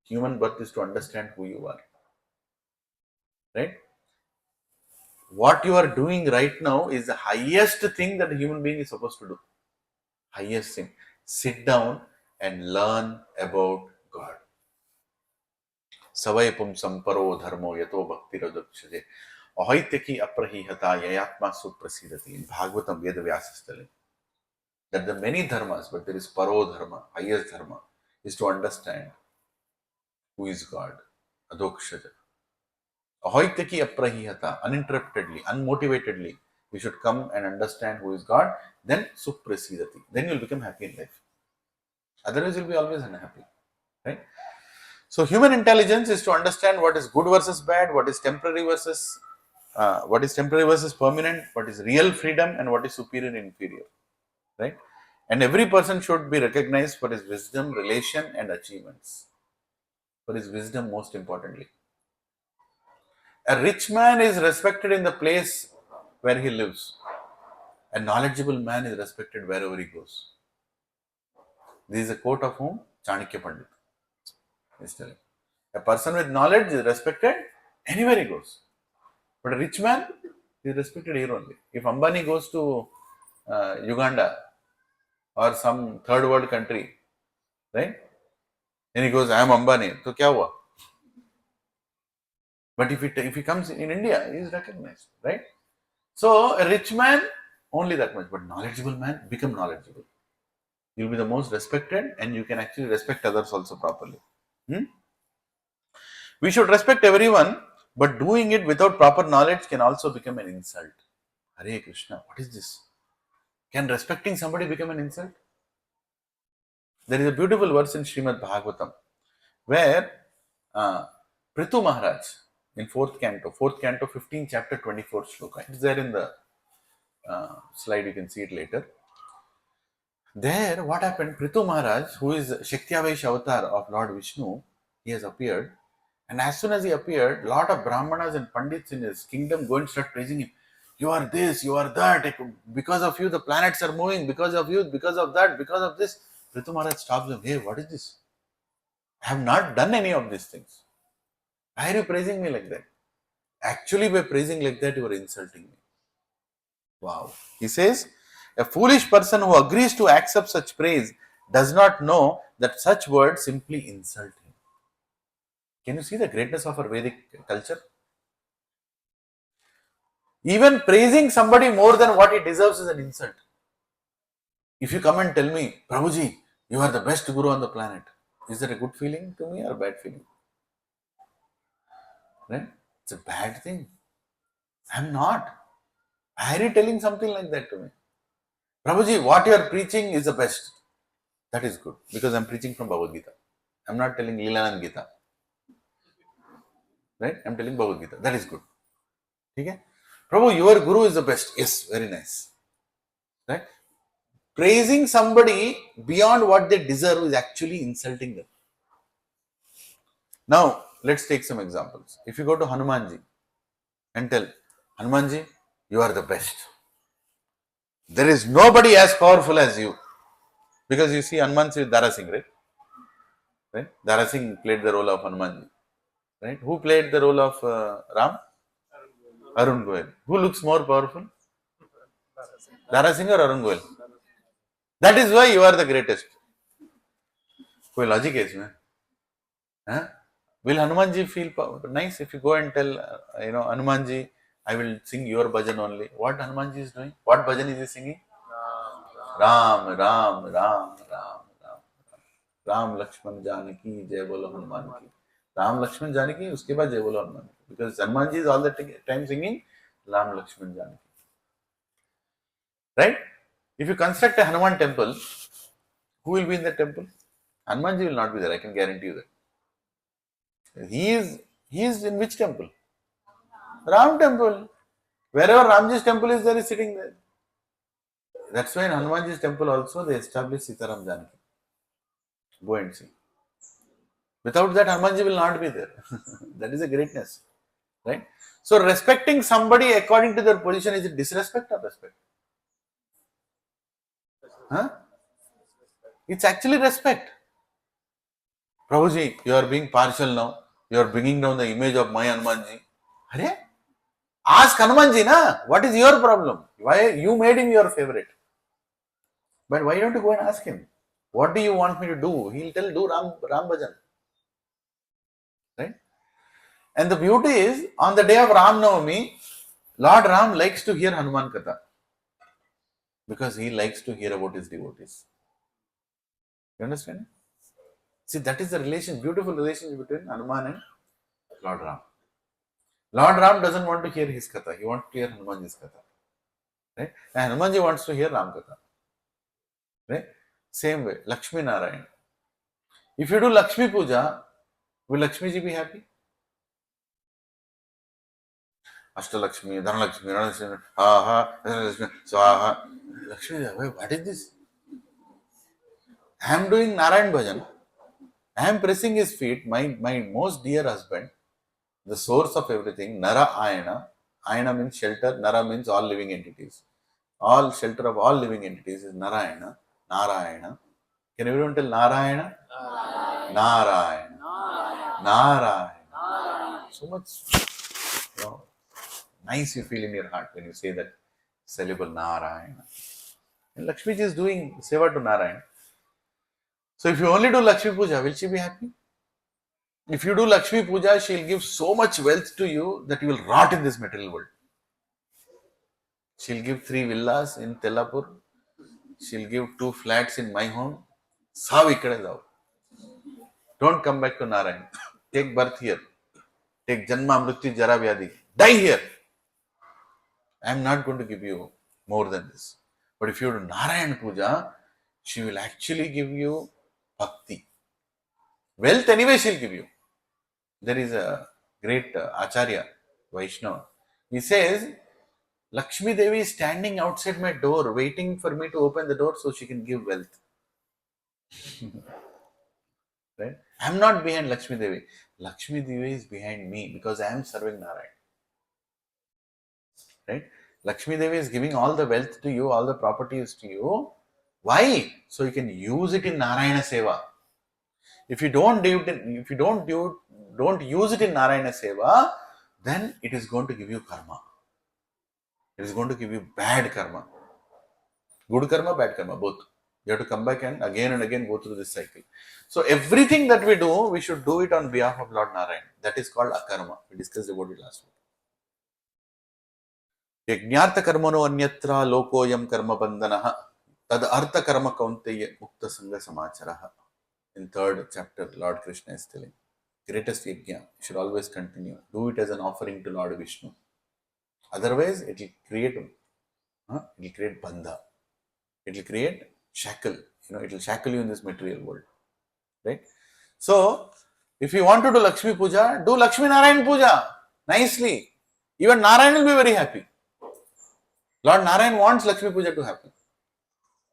Human birth is to understand who you are. Right? What you are doing right now is the highest thing that a human being is supposed to do. Highest thing. Sit down and learn about God. Savayapum samparo dharmo yato bhakti radakshade. Ahoityaki aprahihata yayatma suprasidati. In Bhagavatam Veda Vyasa is telling that there are many dharmas, but there is paro dharma, highest dharma, is to understand who is God. Adokshada. Ahoityaki aprahihata, uninterruptedly, unmotivatedly, we should come and understand who is God, then suprasidati. Then you will become happy in life. Otherwise, you will be always unhappy. Right? So, human intelligence is to understand what is good versus bad, what is temporary versus permanent, what is real freedom, and what is superior and inferior. Right? And every person should be recognized for his wisdom, relation, and achievements. For his wisdom, most importantly. A rich man is respected in the place where he lives. A knowledgeable man is respected wherever he goes. This is a quote of whom? Chanakya Pandit is telling. A person with knowledge is respected anywhere he goes. But a rich man is respected here only. If Ambani goes to Uganda or some third world country, right? And he goes, I am Ambani. So kya hua? But if he comes in India, he is recognized, right? So a rich man, only that much. But knowledgeable man, become knowledgeable. You'll be the most respected, and you can actually respect others also properly. We should respect everyone, but doing it without proper knowledge can also become an insult. Hare Krishna, what is this? Can respecting somebody become an insult? There is a beautiful verse in Srimad Bhagavatam where Prithu Maharaj in 4th canto, 15th chapter, 24th shloka. It's there in the slide, you can see it later. There, what happened? Prithu Maharaj, who is Shaktyavesh avatar of Lord Vishnu, he has appeared. And as soon as he appeared, lot of Brahmanas and Pandits in his kingdom go and start praising him. You are this, you are that. Because of you, the planets are moving. Because of you, because of that, because of this. Prithu Maharaj stops them. Hey, what is this? I have not done any of these things. Why are you praising me like that? Actually, by praising like that, you are insulting me. Wow. He says, a foolish person who agrees to accept such praise does not know that such words simply insult him. Can you see the greatness of our Vedic culture? Even praising somebody more than what he deserves is an insult. If you come and tell me, Prabhuji, you are the best guru on the planet, is that a good feeling to me or a bad feeling? Right? It's a bad thing. I'm not. Why are you telling something like that to me? Prabhuji, what you are preaching is the best. That is good because I'm preaching from Bhagavad Gita. I'm not telling Lilananda Gita. Right? I'm telling Bhagavad Gita. That is good. Okay? Prabhu, your guru is the best. Yes, very nice. Right? Praising somebody beyond what they deserve is actually insulting them. Now, let's take some examples. If you go to Hanumanji and tell, Hanumanji, you are the best. There is nobody as powerful as you. Because you see Hanumanji with Dara Singh, right? Right? Dara Singh played the role of Hanumanji. Right? Who played the role of Ram? Arun Goel. Who looks more powerful? Dara Singh or Arun Goel? That is why you are the greatest. कोई logic है इसमें? Huh? Will Hanumanji feel nice if you go and tell, Hanumanji, I will sing your bhajan only. What Hanumanji is doing? What bhajan is he singing? Ram, Ram, Ram, Ram, Ram. Ram, Lakshman, Janaki, Jai Bolo Hanuman ki. Ram, Lakshman, Janaki, uske baad Jai Bolo Hanuman ki. Because Hanumanji is all the time singing Ram, Lakshman, Janaki. Right? If you construct a Hanuman temple, who will be in the temple? Hanumanji will not be there, I can guarantee you that. He is in which temple? Ram temple. Wherever Ramji's temple is there, is sitting there. That's why in Hanumanji's temple also they established Sitaram Janaki. Go and see. Without that, Hanumanji will not be there. That is a greatness. Right? So respecting somebody according to their position, is it disrespect or respect? Huh? It's actually respect. Prabhuji, you are being partial now. You are bringing down the image of my Hanumanji. Hare? Ask Hanumanji, na? What is your problem? Why you made him your favorite? But why don't you go and ask him? What do you want me to do? He'll tell, do Ram Bhajan. Right? And the beauty is, on the day of Ram Navami, Lord Ram likes to hear Hanuman Katha. Because he likes to hear about his devotees. You understand? See, that is the beautiful relationship between Hanuman and Lord Ram. Lord Ram doesn't want to hear his Katha. He wants to hear Hanumanji's Katha. Right? And Hanumanji wants to hear Ram Katha. Right? Same way, Lakshmi Narayan. If you do Lakshmi Puja, will Lakshmi ji be happy? Ashtalakshmi, Dhanalakshmi, Ranalakshmi, Aha, Lakshmi, Swaha. Lakshmi, what is this? I am doing Narayan Bhajan. I am pressing his feet, my most dear husband, the source of everything, Nara Ayana. Ayana means shelter, Nara means all living entities. All shelter of all living entities is Narayana. Narayana. Can everyone tell Narayana? Narayana. Narayana. So much, nice you feel in your heart when you say that syllable Narayana. And Lakshmi ji is doing seva to Narayana. So if you only do Lakshmi Puja, will she be happy? If you do Lakshmi Puja, she'll give so much wealth to you that you will rot in this material world. She'll give 3 villas in Tellapur. She'll give 2 flats in my home. Sav ikkade jao. Don't come back to Narayan. Take birth here. Take Janma Mrityu Jara Vyadi. Die here. I am not going to give you more than this. But if you do Narayan Puja, she will actually give you bhakti. Wealth anyway she'll give you. There is a great Acharya, Vaishnava. He says, Lakshmi Devi is standing outside my door waiting for me to open the door so she can give wealth. Right? I am not behind Lakshmi Devi. Lakshmi Devi is behind me because I am serving Narayan. Right? Lakshmi Devi is giving all the wealth to you, all the properties to you. Why? So you can use it in Narayana Seva. If you don't use it in Narayana Seva, then it is going to give you karma. It is going to give you bad karma. Good karma, bad karma, both. You have to come back and again go through this cycle. So everything that we do, we should do it on behalf of Lord Narayan. That is called akarma. We discussed about it last week. Yajnartha karmano anyatra lokoyam karma bandhanaha tad artha karma kaunteya mukta sangha samacharaha. In 3rd chapter, Lord Krishna is telling, greatest yajna should always continue. Do it as an offering to Lord Vishnu. Otherwise, it will create bandha. It will create shackle. It will shackle you in this material world. Right? So, if you want to do Lakshmi Puja, do Lakshmi Narayan Puja nicely. Even Narayan will be very happy. Lord Narayan wants Lakshmi Puja to happen.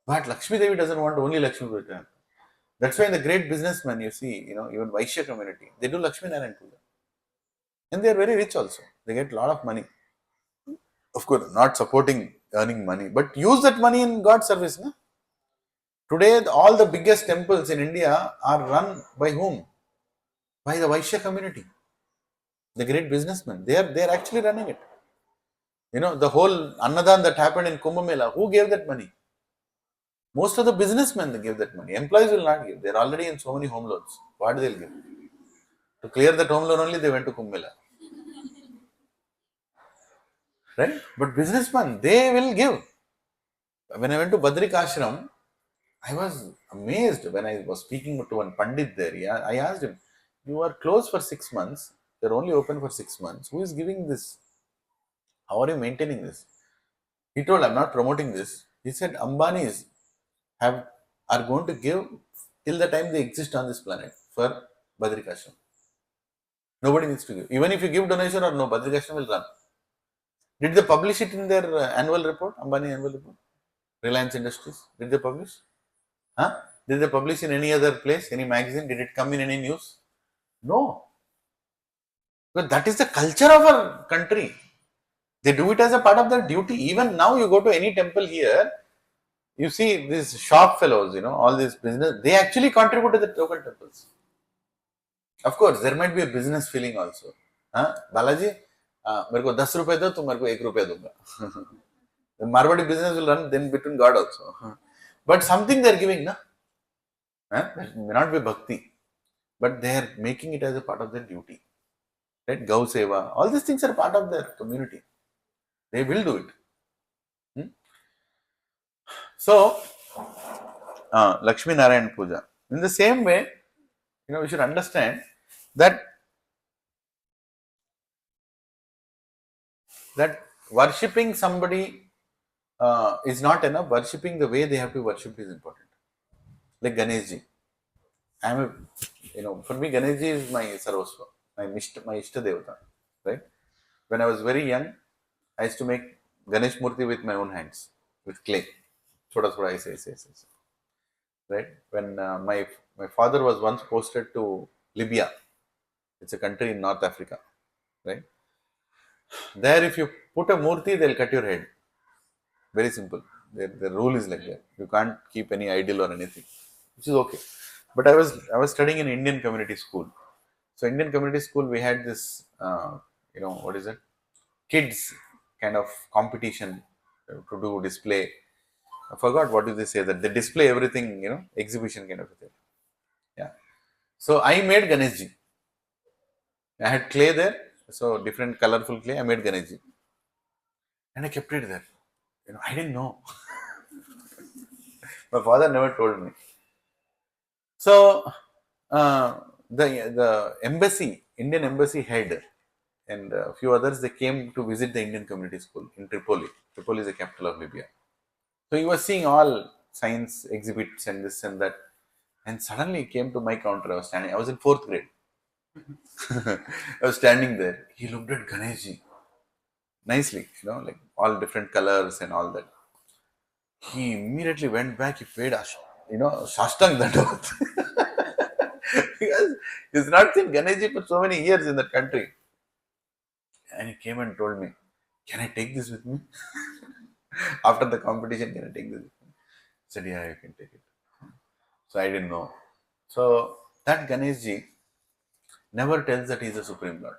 But Lakshmi Devi doesn't want only Lakshmi Puja to happen. That's why the great businessmen, you see, even Vaishya community, they do Lakshmi Narayan Puja. And they are very rich also. They get a lot of money. Of course, not supporting earning money, but use that money in God's service. No? Today, all the biggest temples in India are run by whom? By the Vaishya community. The great businessmen. They are actually running it. The whole Annadan that happened in Kumbh Mela, who gave that money? Most of the businessmen, they give that money. Employees will not give. They are already in so many home loans. What they'll give? To clear that home loan only, they went to Kumbh Mela. Right? But businessmen, they will give. When I went to Badrik Ashram, I was amazed when I was speaking to one Pandit there. Yeah, I asked him, you are closed for 6 months. You're only open for 6 months. Who is giving this? How are you maintaining this? He told, I'm not promoting this. He said, Ambanis are going to give till the time they exist on this planet for Badrik Ashram. Nobody needs to give. Even if you give donation or no, Badrik Ashram will run. Did they publish it in their annual report, Ambani annual report? Reliance Industries, did they publish? Huh? Did they publish in any other place, any magazine? Did it come in any news? No. But that is the culture of our country. They do it as a part of their duty. Even now, you go to any temple here, you see these shop fellows, all this business, they actually contribute to the local temples. Of course, there might be a business feeling also. Huh? Balaji, मेरे को 10 रुपए दो तो मेरे को 1 रुपया दूंगा. The Marwadi business will run then between God also. But something they are giving, na? It may not be bhakti, but they are making it as a part of their duty. Right? Gau Seva, all these things are part of their community. They will do it. So, Lakshmi Narayan Puja. In the same way, we should understand that worshipping somebody is not enough. Worshipping the way they have to worship is important. Like Ganeshji. For me, Ganeshji is my sarvasva, my Ishta Devata. Right? When I was very young, I used to make Ganesh Murti with my own hands, with clay. Thoda thoda, I say. right? When my father was once posted to Libya, it's a country in North Africa, right? There, if you put a murti, they'll cut your head. Very simple. The rule is like that. You can't keep any idol or anything, which is okay. But I was studying in Indian community school. So Indian community school, we had this, what is it? Kids kind of competition to do display. I forgot what do they say that they display everything, exhibition kind of a thing. Yeah. So I made Ganeshji. I had clay there, so different colorful clay. I made Ganeshji, and I kept it there. I didn't know. My father never told me. So the embassy, Indian embassy head, and a few others, they came to visit the Indian community school in Tripoli. Tripoli is the capital of Libya. So he was seeing all science exhibits and this and that. And suddenly he came to my counter. I was standing. I was in fourth grade. I was standing there. He looked at Ganeshji nicely, like all different colors and all that. He immediately went back. He paid us, Shashtang Dandavat. Because he's not seen Ganeshji for so many years in that country. And he came and told me, "Can I take this with me?" After the competition, can I take this with me? I said, "Yeah, you can take it." So I didn't know. So that Ganeshji never tells that he is the Supreme Lord.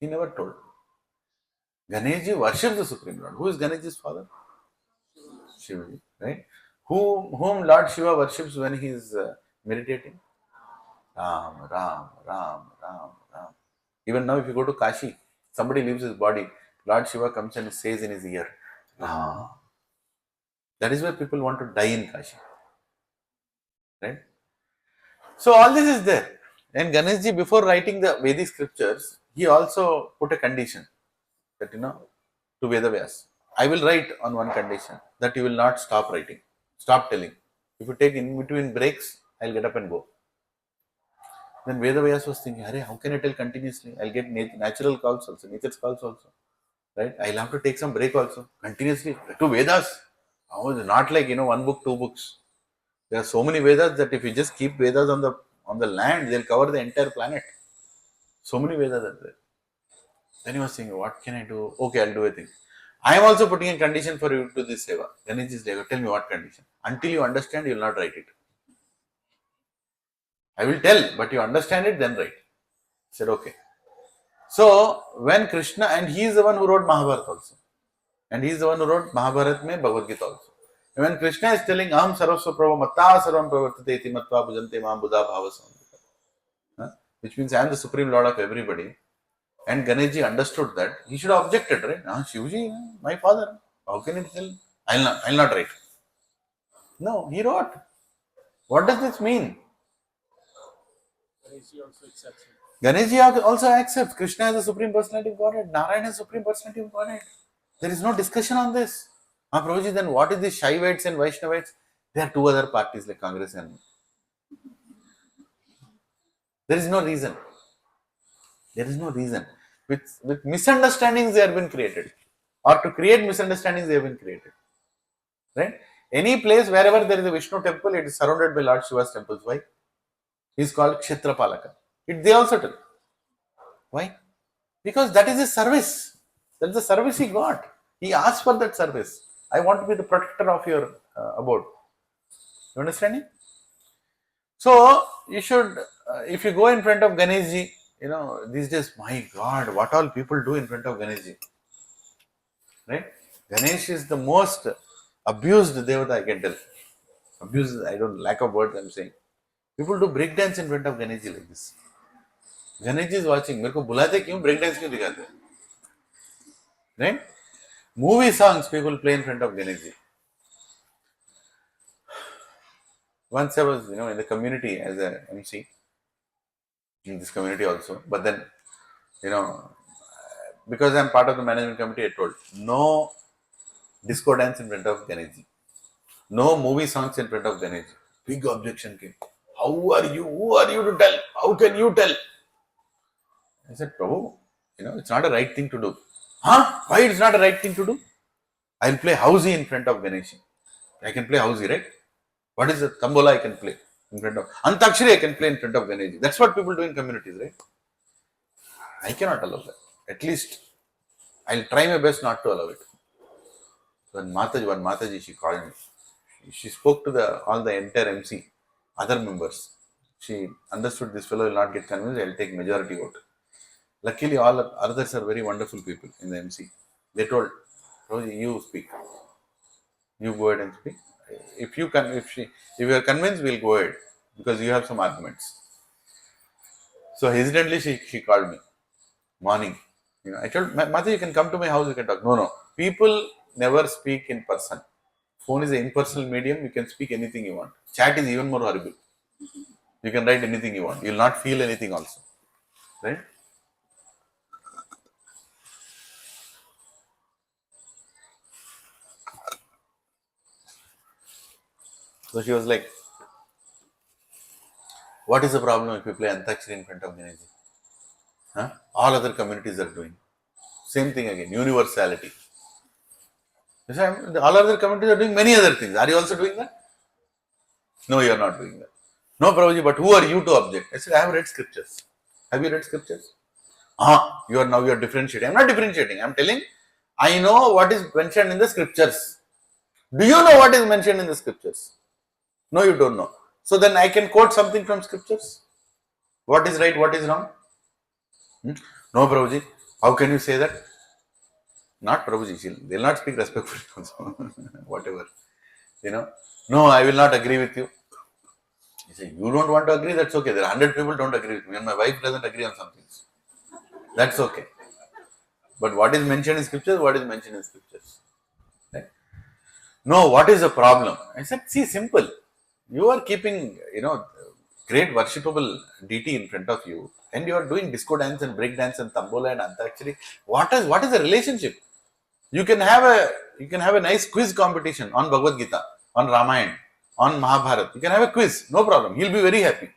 He never told. Ganeshji worships the Supreme Lord. Who is Ganeshji's father? Shivaji, right? Whom Lord Shiva worships when he is meditating? Ram, Ram, Ram, Ram, Ram. Even now, if you go to Kashi, somebody leaves his body, Lord Shiva comes and says in his ear, Ram. That is why people want to die in Kashi. Right? So all this is there. And Ganeshji, before writing the Vedic scriptures, he also put a condition that, to Vedavyas. I will write on one condition, that you will not stop writing, stop telling. If you take in between breaks, I'll get up and go. Then Vedavyas was thinking, how can I tell continuously? I'll get natural calls also, nature's calls also. Right? I'll have to take some break also, continuously. To Vedas. Not like, one book, two books. There are so many Vedas that if you just keep Vedas on the land, they'll cover the entire planet. So many Vedas are there. Then he was saying, what can I do? Okay, I'll do a thing. I am also putting a condition for you to this seva. Ganeshji's seva. Tell me what condition. Until you understand, you will not write it. I will tell, but you understand it, then write. I said, okay. So, when Krishna, and he is the one who wrote Mahabharata also. And he is the one who wrote Mahabharata mein Bhagavad Gita also. And when Krishna is telling, Aham sarvasva prabha matta sarvam pravartate iti matva bhujante mam buddha bhava samvita. Which means I am the supreme lord of everybody. And Ganeshji understood that. He should have objected, right? Shivaji, my father. How can he tell? I'll not write. No, he wrote. What does this mean? Ganeshji also accepts Krishna as the Supreme Personality of Godhead, Narayana is the Supreme Personality of Godhead. There is no discussion on this. Prabhuji, then what is the Shaivites and Vaishnavites? There are two other parties like Congress and. There is no reason. There is no reason. With misunderstandings, they have been created. Or to create misunderstandings, they have been created. Right? Any place wherever there is a Vishnu temple, it is surrounded by Lord Shiva's temples. Why? He is called Kshetrapalaka. They also tell. Why? Because that is his service. That's the service he got. He asked for that service. I want to be the protector of your abode. You understanding? So, you should, if you go in front of Ganeshji, these days, my God, what all people do in front of Ganeshji. Right? Ganesh is the most abused devata, I can tell. Abused, I don't, lack of words I'm saying. People do break dance in front of Ganeshji like this. Ganeshji is watching. मेरे को बुलाते क्यों? Break dance क्यों दिखाते? Right? Movie songs people play in front of Ganeshji. Once I was, in the community as a MC, in this community also, but then, because I'm part of the management committee, I told, no disco dance in front of Ganeshji. No movie songs in front of Ganeshji. Big objection came. How are you? Who are you to tell? How can you tell? I said, Prabhu, it's not a right thing to do. Why it's not a right thing to do? I'll play housey in front of Ganesh. I can play housey, right? What is the tambola I can play in front of? Antakshari I can play in front of Ganesh. That's what people do in communities, right? I cannot allow that. At least I'll try my best not to allow it. When one Mataji, she called me. She spoke to all the entire MC, other members. She understood this fellow will not get convinced. I'll take majority vote. Luckily, all others are very wonderful people in the MC. They told, Rosie, you speak. You go ahead and speak. If you are convinced, we'll go ahead because you have some arguments. So hesitantly, she called me morning. I told Mata, you can come to my house. You can talk. No. People never speak in person. Phone is an impersonal medium. You can speak anything you want. Chat is even more horrible. You can write anything you want. You'll not feel anything also, right? So she was like, what is the problem if you play Antakshari in front of Ganesh? Huh? All other communities are doing. Same thing again, universality. All other communities are doing many other things. Are you also doing that? No, you are not doing that. No, Prabhuji, but who are you to object? I said, I have read scriptures. Have you read scriptures? You are differentiating. I'm not differentiating. I'm telling, I know what is mentioned in the scriptures. Do you know what is mentioned in the scriptures? No, you don't know. So then I can quote something from scriptures. What is right, what is wrong? No, Prabhuji. How can you say that? Not Prabhuji. They'll not speak respectfully also. Whatever. No, I will not agree with you. He said, you don't want to agree, that's okay. There are 100 people don't agree with me and my wife doesn't agree on some things. That's okay. But what is mentioned in scriptures, what is mentioned in scriptures? Right? No, what is the problem? I said, see, simple. You are keeping, great worshipable deity in front of you and you are doing disco dance and break dance and tambola and antakshari. What is the relationship? You can have a nice quiz competition on Bhagavad Gita, on Ramayana, on Mahabharata. You can have a quiz, no problem. He'll be very happy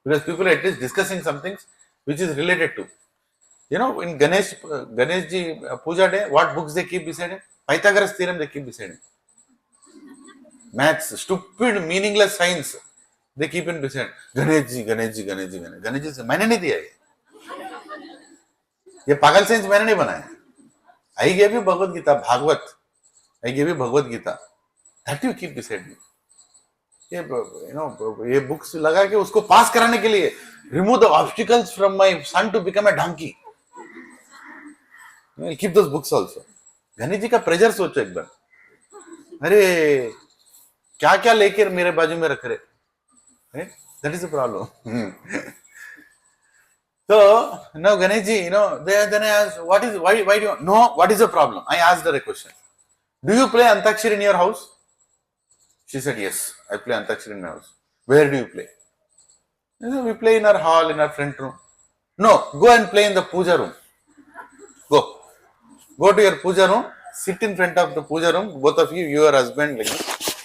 because people are at least discussing some things which is related to. In Ganesh ji Puja day, what books they keep beside him? Pythagoras theorem they keep beside him. Maths, stupid, meaningless science, they keep in beside. Ganesh ji. Ganesh ji मैंने नहीं दिया ये पागल science मैंने नहीं बनाया. I gave you Bhagavad Gita, Bhagavad. I gave you Bhagavad Gita. That you keep beside me. ये books लगा के उसको पास कराने के लिए remove the obstacles from my son to become a donkey. I'll keep those books also. Ganesh ji का pleasure सोचो एक बार. अरे क्या क्या लेकर मेरे बाजू में रख रहे. Right? That is the problem. So now Ganesh ji, then I asked, why do you want? No, what is the problem? I asked her a question. Do you play Antakshari in your house? She said, yes, I play Antakshari in my house. Where do you play? I said, we play in our hall, in our front room. No, go and play in the puja room. Go to your puja room, sit in front of the puja room, both of you, your husband, like this,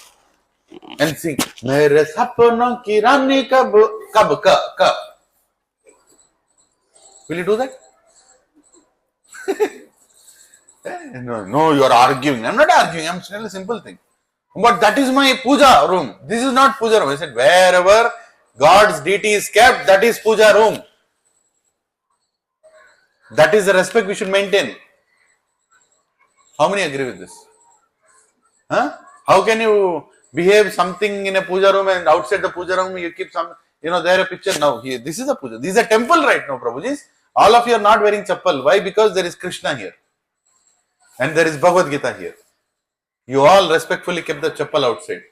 and sing. Mere sapno ki rani kab. Will you do that? No, you are arguing. I'm not arguing. I'm telling a simple thing. But that is my puja room. This is not puja room. I said, wherever God's deity is kept, that is puja room. That is the respect we should maintain. How many agree with this? How can you behave something in a puja room and outside the puja room you keep some, there a picture now. Here, this is a puja. This is a temple right now, Prabhuji. All of you are not wearing chappal. Why? Because there is Krishna here. And there is Bhagavad Gita here. You all respectfully kept the chappal outside.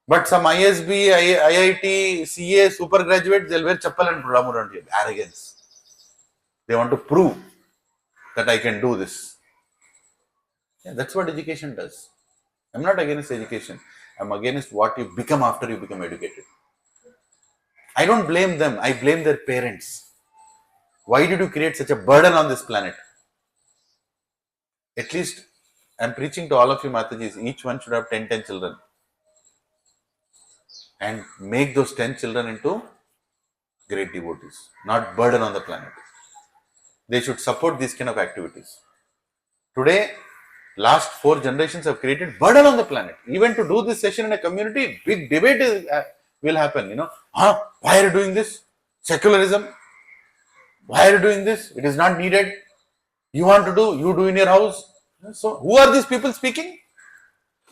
But some ISB, IIT, CA, super graduates, they'll wear chappal and roam around here. Arrogance. They want to prove that I can do this. Yeah, that's what education does. I'm not against education. I'm against what you become after you become educated. I don't blame them. I blame their parents. Why did you create such a burden on this planet? At least I'm preaching to all of you Matajis, each one should have 10 children. And make those 10 children into great devotees, not burden on the planet. They should support these kind of activities. Today, Last 4 generations have created burden on the planet. Even to do this session in a community, big debate will happen. Why are you doing this? Secularism. Why are you doing this? It is not needed. You want to do, you do in your house. So, who are these people speaking?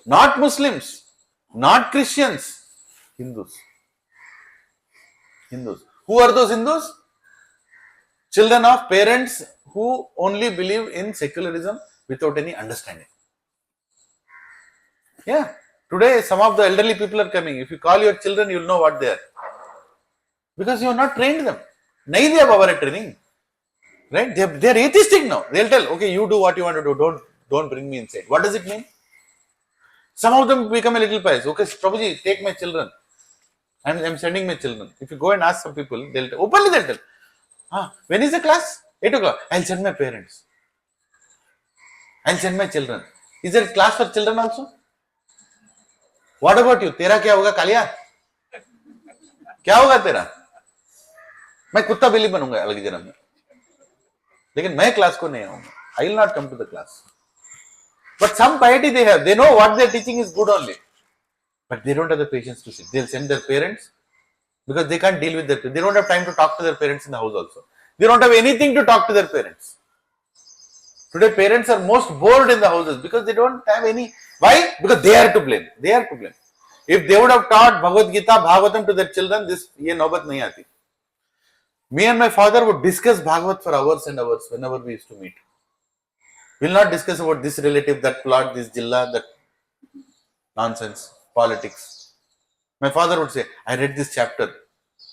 Not Muslims, not Christians, Hindus. Hindus. Who are those Hindus? Children of parents who only believe in secularism without any understanding. Yeah. Today, some of the elderly people are coming. If you call your children, you'll know what they are. Because you have not trained them. Nahi diya baba training. Right? They are atheistic now. They'll tell, okay, you do what you want to do. Don't bring me inside. What does it mean? Some of them become a little pious. Okay, Prabhuji, take my children. I'm sending my children. If you go and ask some people, they'll tell. When is the class? 8 o'clock. I'll send my parents. I'll send my children. Is there a class for children also? What about you? तेरा क्या होगा कालिया? क्या होगा तेरा? मैं कुत्ता बिल्ली बनूंगा अगले जन्म में. लेकिन मैं क्लास को नहीं आऊंगा. I will not come to the class. But some piety they have. They know what they are teaching is good only. But they don't have the patience to sit. They'll send their parents because they can't deal with their. They don't have time to talk to their parents in the house also. They don't have anything to talk to their parents. Today, parents are most bored in the houses because they don't have any. Why? Because they are to blame. They are to blame. If they would have taught Bhagavad Gita, Bhagavatam to their children, ye naubat nahi aati. Me and my father would discuss Bhagavat for hours and hours whenever we used to meet. We'll not discuss about this relative, that plot, this jilla, that nonsense, politics. My father would say, I read this chapter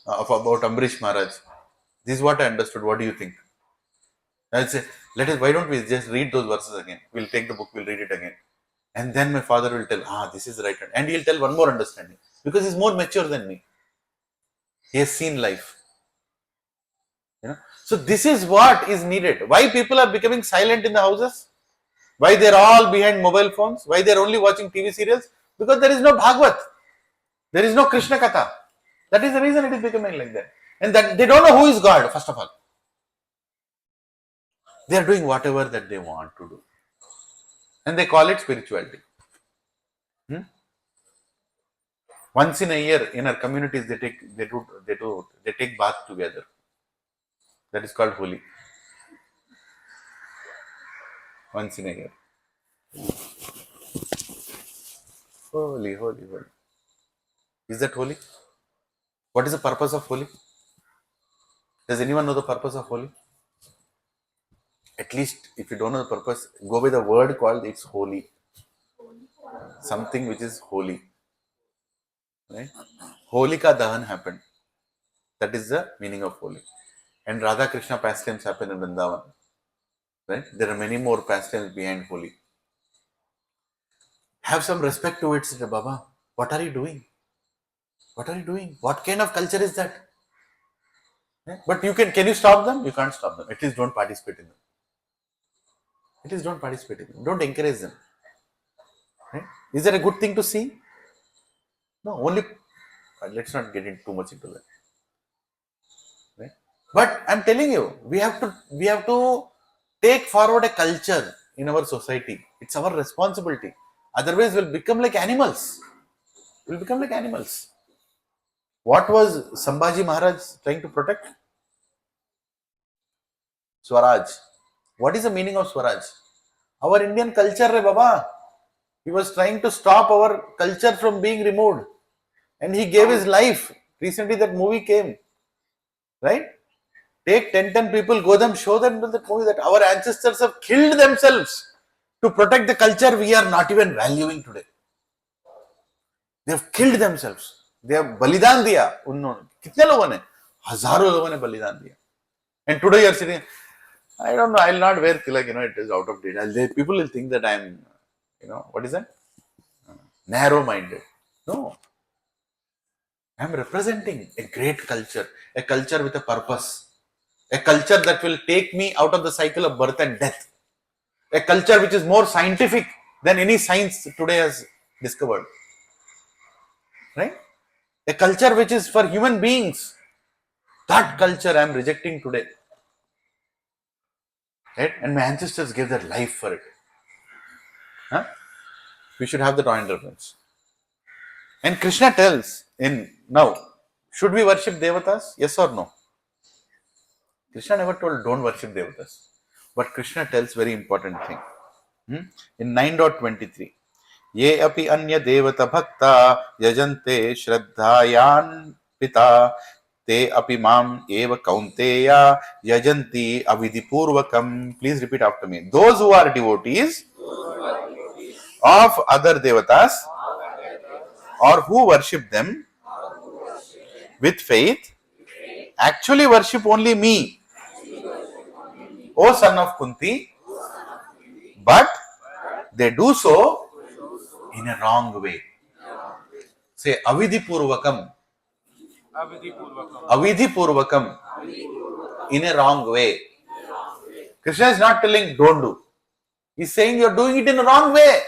about Ambrish Maharaj. This is what I understood. What do you think? I'll say, why don't we just read those verses again? We'll take the book, we'll read it again. And then my father will tell, this is right. And he'll tell one more understanding. Because he's more mature than me. He has seen life. So this is what is needed. Why people are becoming silent in the houses? Why they're all behind mobile phones? Why they're only watching TV serials? Because there is no Bhagavad. There is no Krishna Katha. That is the reason it is becoming like that. And that they don't know who is God, first of all. They are doing whatever that they want to do. And they call it spirituality. Once in a year in our communities they take bath together. That is called Holi. Once in a year. Holy. Is that holy? What is the purpose of Holi? Does anyone know the purpose of Holi? At least if you don't know the purpose, go by the word called it's holy. Something which is holy. Right? Holika Dahan happened. That is the meaning of Holi. And Radha Krishna pastimes happen in Vrindavan. Right? There are many more pastimes behind Holi. Have some respect to it, Sri Baba. What are you doing? What are you doing? What kind of culture is that? But can you stop them? You can't stop them. At least don't participate in them. At least don't participate in them. Don't encourage them. Right? Is that a good thing to see? No, only let's not get too much into that. Right? But I'm telling you, we have to take forward a culture in our society. It's our responsibility. Otherwise, we'll become like animals. We'll become like animals. What was Sambhaji Maharaj trying to protect? Swaraj. What is the meaning of Swaraj? Our Indian culture, Baba. He was trying to stop our culture from being removed. And he gave his life. Recently that movie came. Right? Take 10 people, go them, show them in that movie that our ancestors have killed themselves to protect the culture we are not even valuing today. They have killed themselves. They have balidan diya. Kitne logon ne? Hazaron logon ne balidan diya. And today you are sitting, I don't know, I will not wear tilak, it is out of date. People will think that I am, what is that? Narrow-minded. No. I am representing a great culture, a culture with a purpose, a culture that will take me out of the cycle of birth and death, a culture which is more scientific than any science today has discovered. Right? A culture which is for human beings. That culture I am rejecting today. Right? And my ancestors gave their life for it. Huh? We should have the joint reverence. And Krishna tells in now, should we worship devatas? Yes or no? Krishna never told don't worship devatas. But Krishna tells very important thing. In 9.23, ये अपि अन्य देवता भक्ता यजन्ते श्रद्धायान् पिता ते अपि माम एव कौन्तेया यजन्ति अविधिपूर्वकम. Please repeat after me. Those who are devotees of other devatas or who worship them with faith actually worship only me, O son of Kunti, but they do so in a wrong way. Say avidhipurvakam. Avidhipurvakam. In a wrong way. Krishna is not telling don't do. He's saying you're doing it in a wrong way.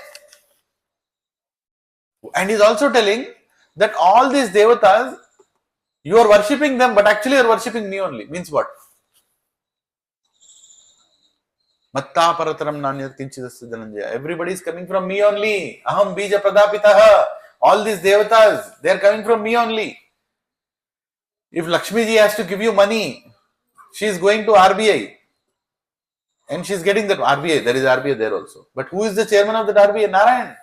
And he's also telling that all these devatas, you are worshipping them, but actually you are worshipping me only. Means what? Matta parataram nanyat kinchidasya dhananjaya. Everybody is coming from me only. Aham bija pradapitaha. All these devatas, they are coming from me only. If Lakshmi ji has to give you money, she is going to RBI. And she is getting that RBI. There is RBI there also. But who is the chairman of that RBI? Narayan.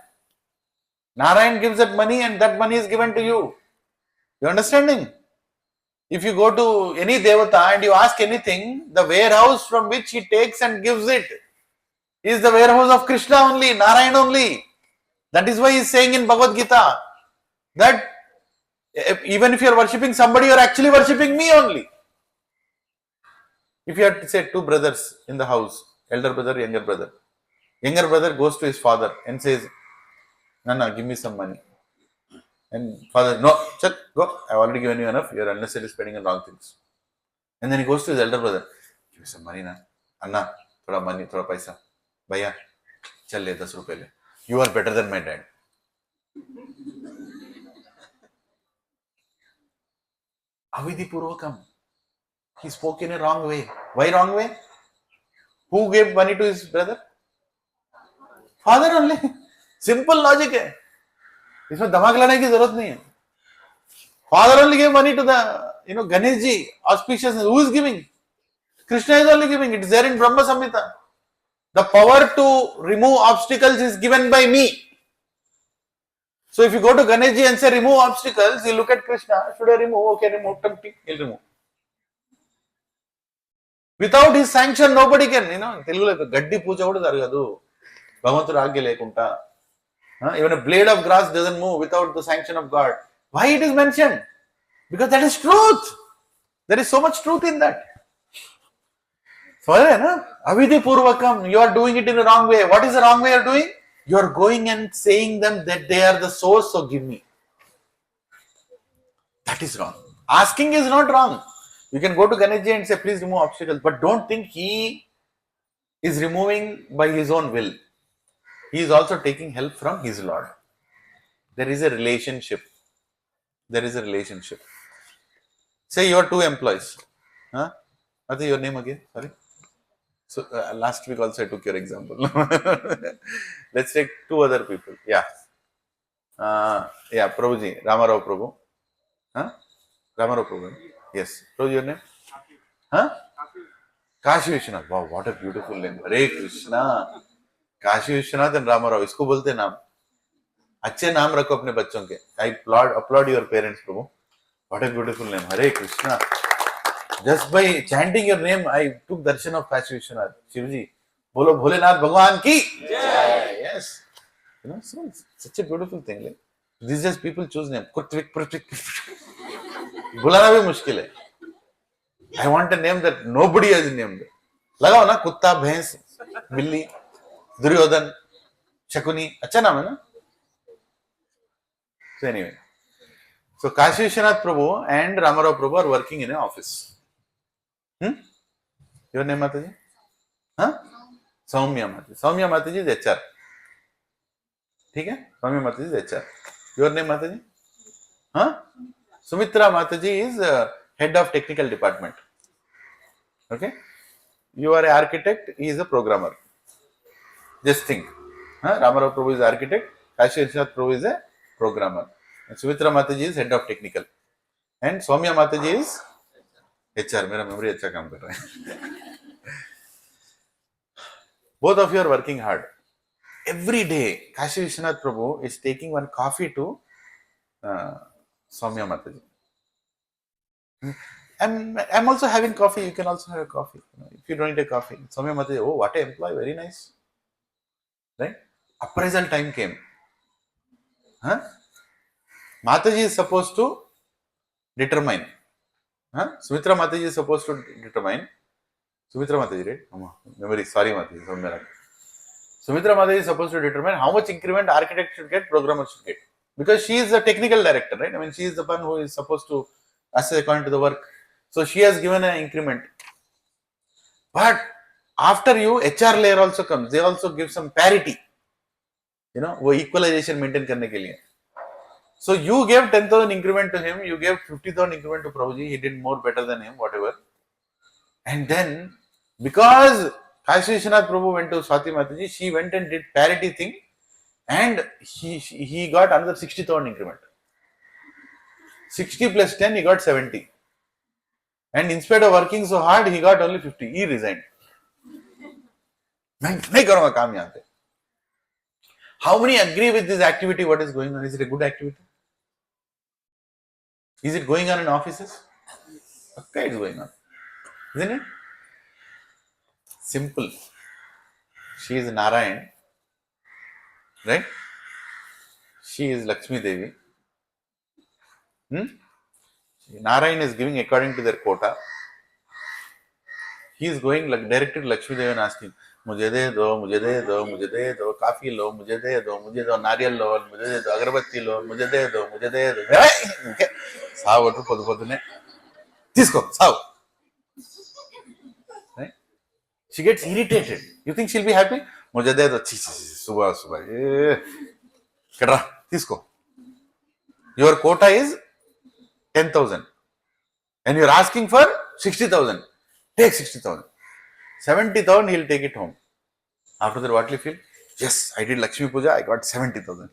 Narayan gives that money and that money is given to you. You understanding? If you go to any devata and you ask anything, the warehouse from which he takes and gives it is the warehouse of Krishna only, Narayan only. That is why he is saying in Bhagavad Gita that even if you are worshipping somebody, you are actually worshipping me only. If you have to say two brothers in the house, elder brother, younger brother. Younger brother goes to his father and says, Nana, give me some money. And father, no, check, go. I've already given you enough. You're unnecessarily spending on wrong things. And then he goes to his elder brother. Give me some money, na. Anna, thoda money, thoda paisa. Bhaiya, chal le 10 rupees le. You are better than my dad. Avidhipurvakam. He spoke in a wrong way. Why wrong way? Who gave money to his brother? Father only. Simple logic है. इसमें दिमाग लगाने की जरूरत नहीं है. Father only gave money to the Ganesh ji, auspicious. Who is giving? Krishna is only giving. It is there in Brahma Samhita. The power to remove obstacles is given by me. So if you go to Ganesh ji and say remove obstacles, you look at Krishna. Should I remove? Okay, remove. He'll remove. Without his sanction, nobody can. Telugu gaddi puja kuda jaragadu. Bhagavanturu agya lekunta. Even a blade of grass doesn't move without the sanction of God. Why it is mentioned? Because that is truth. There is so much truth in that. So, avidhipurvakam, you are doing it in the wrong way. What is the wrong way you are doing? You are going and saying them that they are the source, so give me. That is wrong. Asking is not wrong. You can go to Ganesh ji and say, please remove obstacles. But don't think he is removing by his own will. He is also taking help from his Lord. There is a relationship. There is a relationship. Say you are two employees. What's your name again? Sorry. So last week also I took your example. Let's take two other people. Yeah. Prabhuji. Ramarao Prabhu. Ramarao Prabhu. Yes. Prabhu, your name? Kashi Vishwanath. Wow, what a beautiful name. Hare Krishna. Kashi Vishwanath and Ramarao इसको बोलते नाम. अच्छे नाम रखो अपने बच्चों के. I applaud your parents, Prabhu. What a beautiful name. Hare Krishna. Just by chanting your name, I took darshan of Kashi Vishwanath. Shivji, bolo Bholenath Bhagwan ki. Yes. So it's such a beautiful thing. Like, these just people choose name. बुलाना भी मुश्किल है. I want a name that nobody has named. लगाओ ना कुत्ता भैंस बिल्ली दुर्योधन शकुनी अच्छा नाम है ना. So anyway, so Kashi Vishwanath Prabhu and Ramarao Prabhu are working in an office. Your name Mataji? Soumya Mataji. Soumya Mataji is HR. ठीक है? Soumya Mataji is HR. Your name Mataji? Sumitra Mataji is head of technical department. Okay? You are an architect, he is a programmer. Just think. Ramarao Prabhu is architect, Kashi Vishwanath Prabhu is a programmer. And Sumitra Mataji is head of technical. And Soumya Mataji is HR. मेरा memory अच्छा काम कर रहा है. Both of you are working hard. Every day, Kashi Vishwanath Prabhu is taking one coffee to Soumya Mataji. I'm also having coffee. You can also have a coffee. If you don't need a coffee, Soumya Mataji, oh, what an employee, very nice. Right? Appraisal time came. Mataji is supposed to determine. Sumitra Mataji is supposed to determine. Sumitra Mataji, right? Memory, sorry Mataji. Sumitra Mataji is supposed to determine how much increment architect should get, programmer should get. Because she is the technical director, right? I mean, she is the one who is supposed to assess according to the work. So she has given an increment. But after you, HR layer also comes. They also give some parity. वो equalization maintain करने के लिए. So you gave 10,000 increment to him, you gave 50,000 increment to Prabhuji, he did more better than him, whatever. And then, because Kashi Vishwanath Prabhu went to Swati Mataji, she went and did parity thing, and he got another 60,000 increment. 60 plus 10, he got 70. And instead of working so hard, he got only 50. He resigned. नहीं करूँगा काम यहाँ पे. How many agree with this activity? What is going on? Is it a good activity? Is it going on in offices? Okay, it's going on. Isn't it? Simple. She is Narayan. Right? She is Lakshmi Devi. Narayan is giving according to their quota. He is going directly to Lakshmi Devi and asking, मुझे दे दो, मुझे दे दो, मुझे दे दो, काफी लो, मुझे दे दो, मुझे दो, नारियल लो, मुझे दे दो, अगरबत्ती लो, मुझे दे दो, मुझे दे दो. साव वोटर పొద్దు పొద్దునే తీసుకో సావ్. Right? She gets irritated. You think she'll be happy? मुझे दे दो, सुबह सुबह कटरा తీసుకో. Your quota is 10,000 and you're asking for 60,000. Take 60,000. 70,000 he'll take it home. After that, what will you feel? Yes, I did Lakshmi Puja, I got 70,000.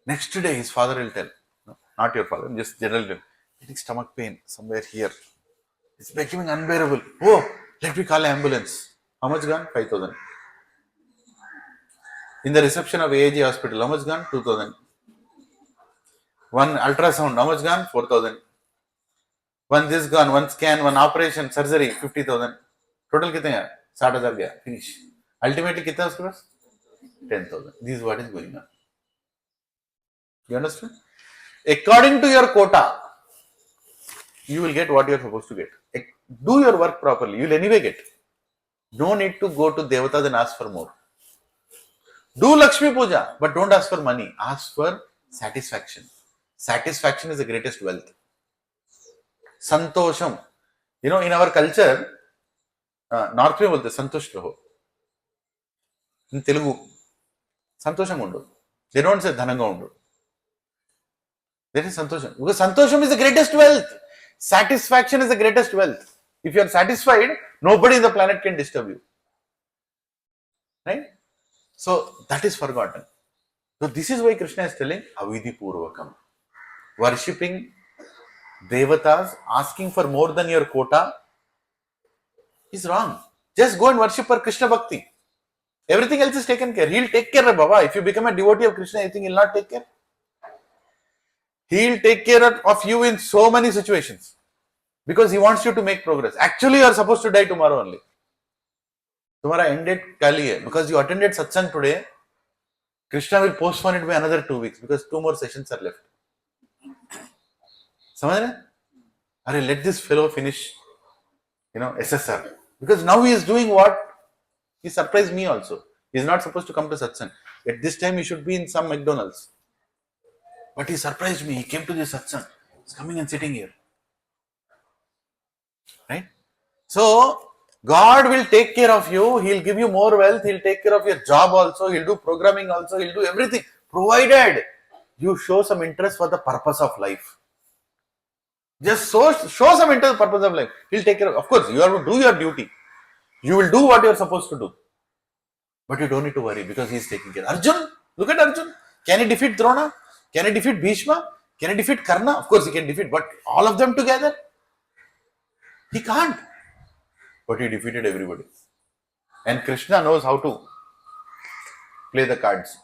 Next day, his father will tell, no, not your father, just general, getting stomach pain somewhere here. It's becoming unbearable. Oh, let me call an ambulance. How much gone? 5,000. In the reception of AAG hospital, how much gone? 2,000. One ultrasound, how much gone? 4,000. One this gone, one scan, one operation, surgery, 50,000. Total कितने हैं? 60,000 गया. Finish. Ultimately कितना उसके पास? 10,000. This is what is going on. You understand? According to your quota, you will get what you are supposed to get. Do your work properly. You will anyway get. No need to go to Devatas and ask for more. Do Lakshmi Puja, but don't ask for money. Ask for satisfaction. Satisfaction is the greatest wealth. Santosham. In our culture, North में बोलते संतुष्ट रहो. In Telugu, संतोषम उंडो. They don't say धनंगा उंडो. That is santosham. Because santosham is the greatest wealth. Satisfaction is the greatest wealth. If you are satisfied, nobody on the planet can disturb you. Right? So that is forgotten. So this is why Krishna is telling Avidhi Purvakam. Worshipping Devatas, asking for more than your quota is wrong. Just go and worship for Krishna Bhakti. Everything else is taken care. He'll take care of Baba. If you become a devotee of Krishna, you think he'll not take care? He'll take care of you in so many situations. Because he wants you to make progress. Actually, you are supposed to die tomorrow only. Tomorrow ended Kali. Because you attended satsang today, Krishna will postpone it by another 2 weeks because 2 more sessions are left. समझ रहे? अरे let this fellow finish, SSR. Because now he is doing what? He surprised me also. He is not supposed to come to satsang. At this time he should be in some McDonald's. But he surprised me. He came to this satsang. He's coming and sitting here. Right? So, God will take care of you. He'll give you more wealth. He'll take care of your job also. He'll do programming also. He'll do everything. Provided you show some interest for the purpose of life. Just show some interest in the purpose of life. He'll take care of. Of course, you have to do your duty. You will do what you are supposed to do. But you don't need to worry because he's taking care. Arjun, look at Arjun. Can he defeat Drona? Can he defeat Bhishma? Can he defeat Karna? Of course he can defeat, but all of them together? He can't. But he defeated everybody. And Krishna knows how to play the cards.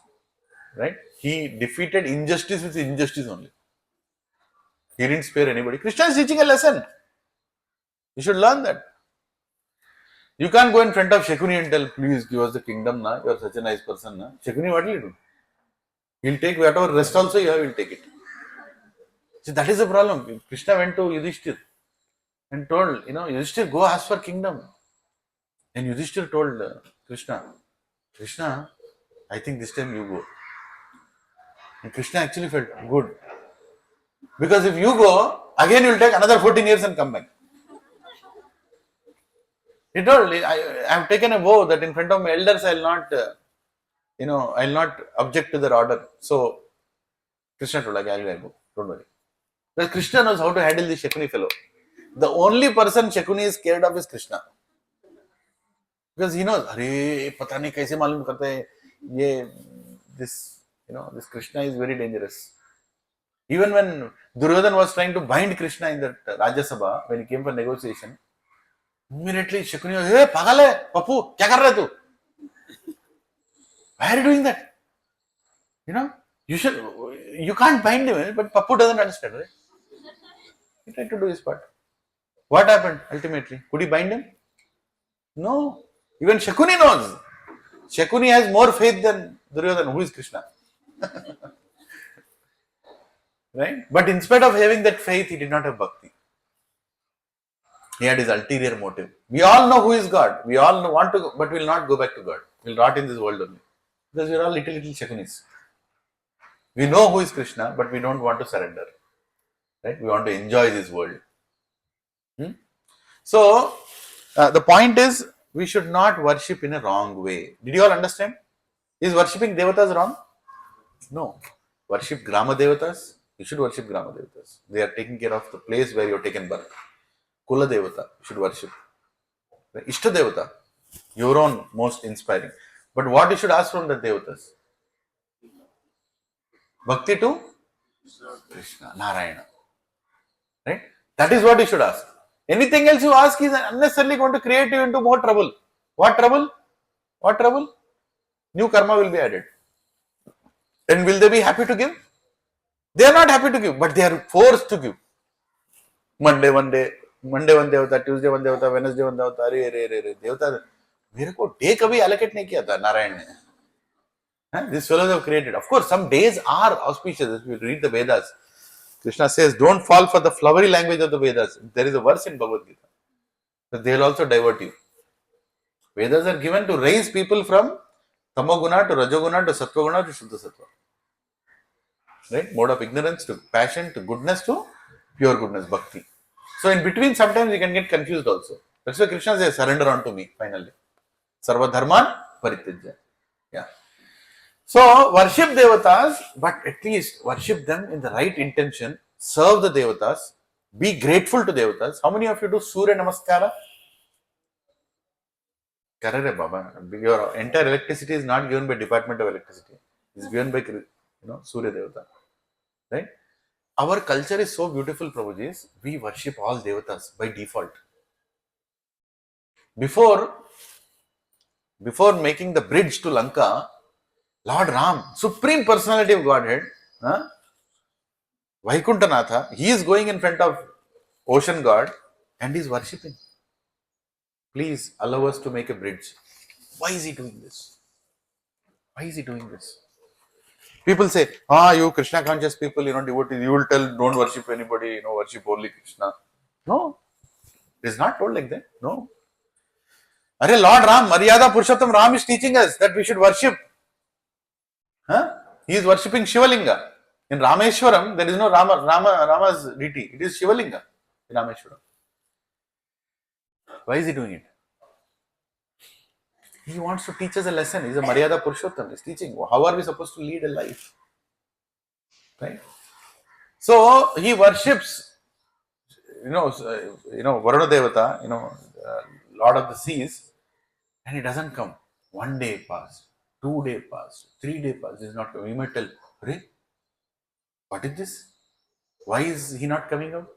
Right? He defeated injustice with injustice only. He didn't spare anybody. Krishna is teaching a lesson. You should learn that. You can't go in front of Shakuni and tell, please give us the kingdom now. You are such a nice person. Na. Shakuni, what will you do? He'll take whatever rest also you have, he'll take it. See, that is the problem. Krishna went to Yudhishthir and told, Yudhishthir, go ask for kingdom. And Yudhishthir told Krishna, I think this time you go. And Krishna actually felt good. Because if you go, again you'll take another 14 years and come back. He told, I have taken a vow that in front of my elders I'll not object to their order. So Krishna told, I'll go. Don't worry. Because Krishna knows how to handle the Shakuni fellow. The only person Shakuni is scared of is Krishna. Because he knows, pata nahi kaise malum karta hai, this Krishna is very dangerous. Even when Duryodhana was trying to bind Krishna in that Rajya Sabha, when he came for negotiation, immediately Shakuni was, hey, pagal hai, Papu, kya kar raha hai tu? Why are you doing that? You can't bind him, but Papu doesn't understand, right? He tried to do his part. What happened ultimately? Could he bind him? No. Even Shakuni knows. Shakuni has more faith than Duryodhana, who is Krishna. Right? But in spite of having that faith, he did not have bhakti. He had his ulterior motive. We all know who is God. We all want to go, but we will not go back to God. We will rot in this world only. Because we are all little Shakunis. We know who is Krishna, but we don't want to surrender. Right? We want to enjoy this world. So, the point is, we should not worship in a wrong way. Did you all understand? Is worshipping devatas wrong? No. Worship Grama devatas. You should worship Grama devatas. They are taking care of the place where you have taken birth. Kula devata, you should worship. Ishta devata, your own most inspiring. But what you should ask from the devatas? Bhakti to Krishna, Narayana. Right? That is what you should ask. Anything else you ask is unnecessarily going to create you into more trouble. What trouble? What trouble? New karma will be added. And will they be happy to give? They are not happy to give, but they are forced to give. Monday one devata, Tuesday one devata, Wednesday one devata, अरे devata, मेरे को day कभी allocate नहीं किया था नारायण ने. These fellows have created. Of course, some days are auspicious. If you read the Vedas, Krishna says, don't fall for the flowery language of the Vedas. There is a verse in Bhagavad Gita. But they will also divert you. Vedas are given to raise people from Tamoguna to Rajoguna to Satvaguna to Shuddha Sattva. Right? Mode of ignorance to passion to goodness to pure goodness, bhakti. So in between, sometimes you can get confused also. That's why Krishna says, surrender unto me, finally. Sarva dharman parityajya. Yeah. So worship devatas, but at least worship them in the right intention. Serve the devatas. Be grateful to devatas. How many of you do Surya Namaskara? Karare Baba. Your entire electricity is not given by Department of Electricity. It's given by Surya Devata. Right? Our culture is so beautiful, Prabhuji. We worship all devatas by default. Before making the bridge to Lanka, Lord Ram, Supreme Personality of Godhead, Vaikuntanatha, he is going in front of Ocean God and he is worshipping. Please allow us to make a bridge. Why is he doing this? Why is he doing this? People say, you Krishna conscious people, devotees, you will tell, don't worship anybody, worship only Krishna. No, it is not told like that. No. Lord Ram, Maryada Purushottam Ram is teaching us that we should worship. He is worshipping Shivalinga. In Rameshwaram, there is no Rama's deity. It is Shivalinga in Rameshwaram. Why is he doing it? He wants to teach us a lesson. He is a Maryada Purushottam. He is teaching how are we supposed to lead a life. Right? So he worships, Varuna Devata, Lord of the seas, and he doesn't come. 1 day passed, 2 day passed, 3 day passed. He's not coming. You might tell, Hare, what is this? Why is he not coming out?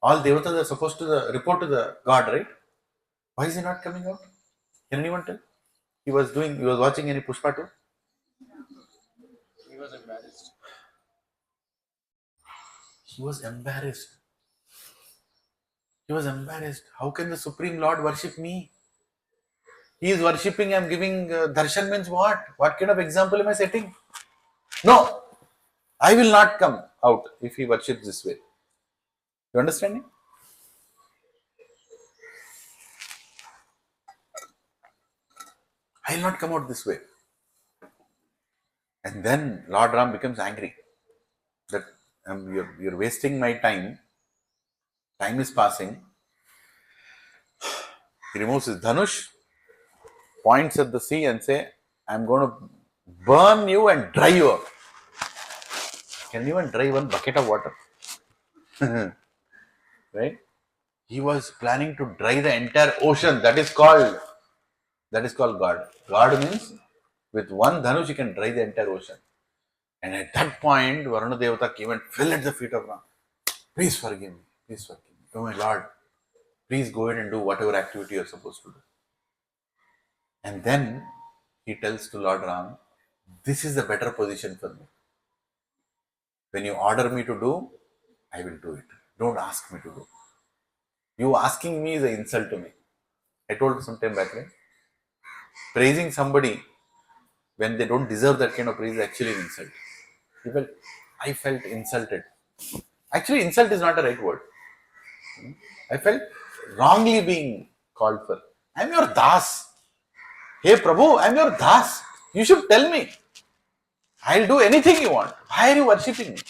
All devatas are supposed to report to the god, right? Why is he not coming out? Can anyone tell? He was watching any Pushpa 2? He was embarrassed. He was embarrassed. He was embarrassed. How can the Supreme Lord worship me? He is worshipping, I am giving darshan means what? What kind of example am I setting? No, I will not come out if he worships this way. You understand me? I will not come out this way. And then Lord Ram becomes angry that you're wasting my time. Time is passing. He removes his dhanush, points at the sea and say, I'm going to burn you and dry you up. Can you even dry one bucket of water? Right? He was planning to dry the entire ocean. That is called God. God means with one dhanush you can dry the entire ocean. And at that point, Varuna Devata came and fell at the feet of Ram. Please forgive me. Please forgive me. Oh my Lord, please go ahead and do whatever activity you're supposed to do. And then he tells to Lord Ram, this is the better position for me. When you order me to do, I will do it. Don't ask me to do. You asking me is an insult to me. I told some time back, right? Praising somebody when they don't deserve that kind of praise is actually an insult. I felt insulted. Actually, insult is not a right word. I felt wrongly being called for. I'm your das. Hey Prabhu, I'm your das. You should tell me. I'll do anything you want. Why are you worshipping me?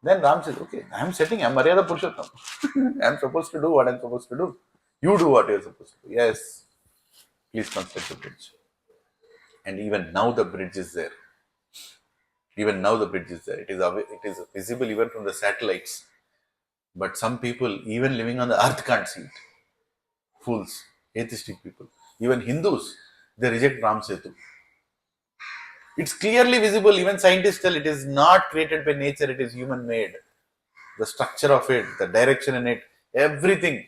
Then Ram says, okay, I'm Maryada Purushottam. I'm supposed to do what I'm supposed to do. You do what you're supposed to do. Yes. Please construct the bridge. And even now the bridge is there. Even now the bridge is there. It is visible even from the satellites. But some people, even living on the earth, can't see it. Fools, atheistic people. Even Hindus, they reject Ram Setu. It's clearly visible. Even scientists tell it is not created by nature, it is human made. The structure of it, the direction in it, everything.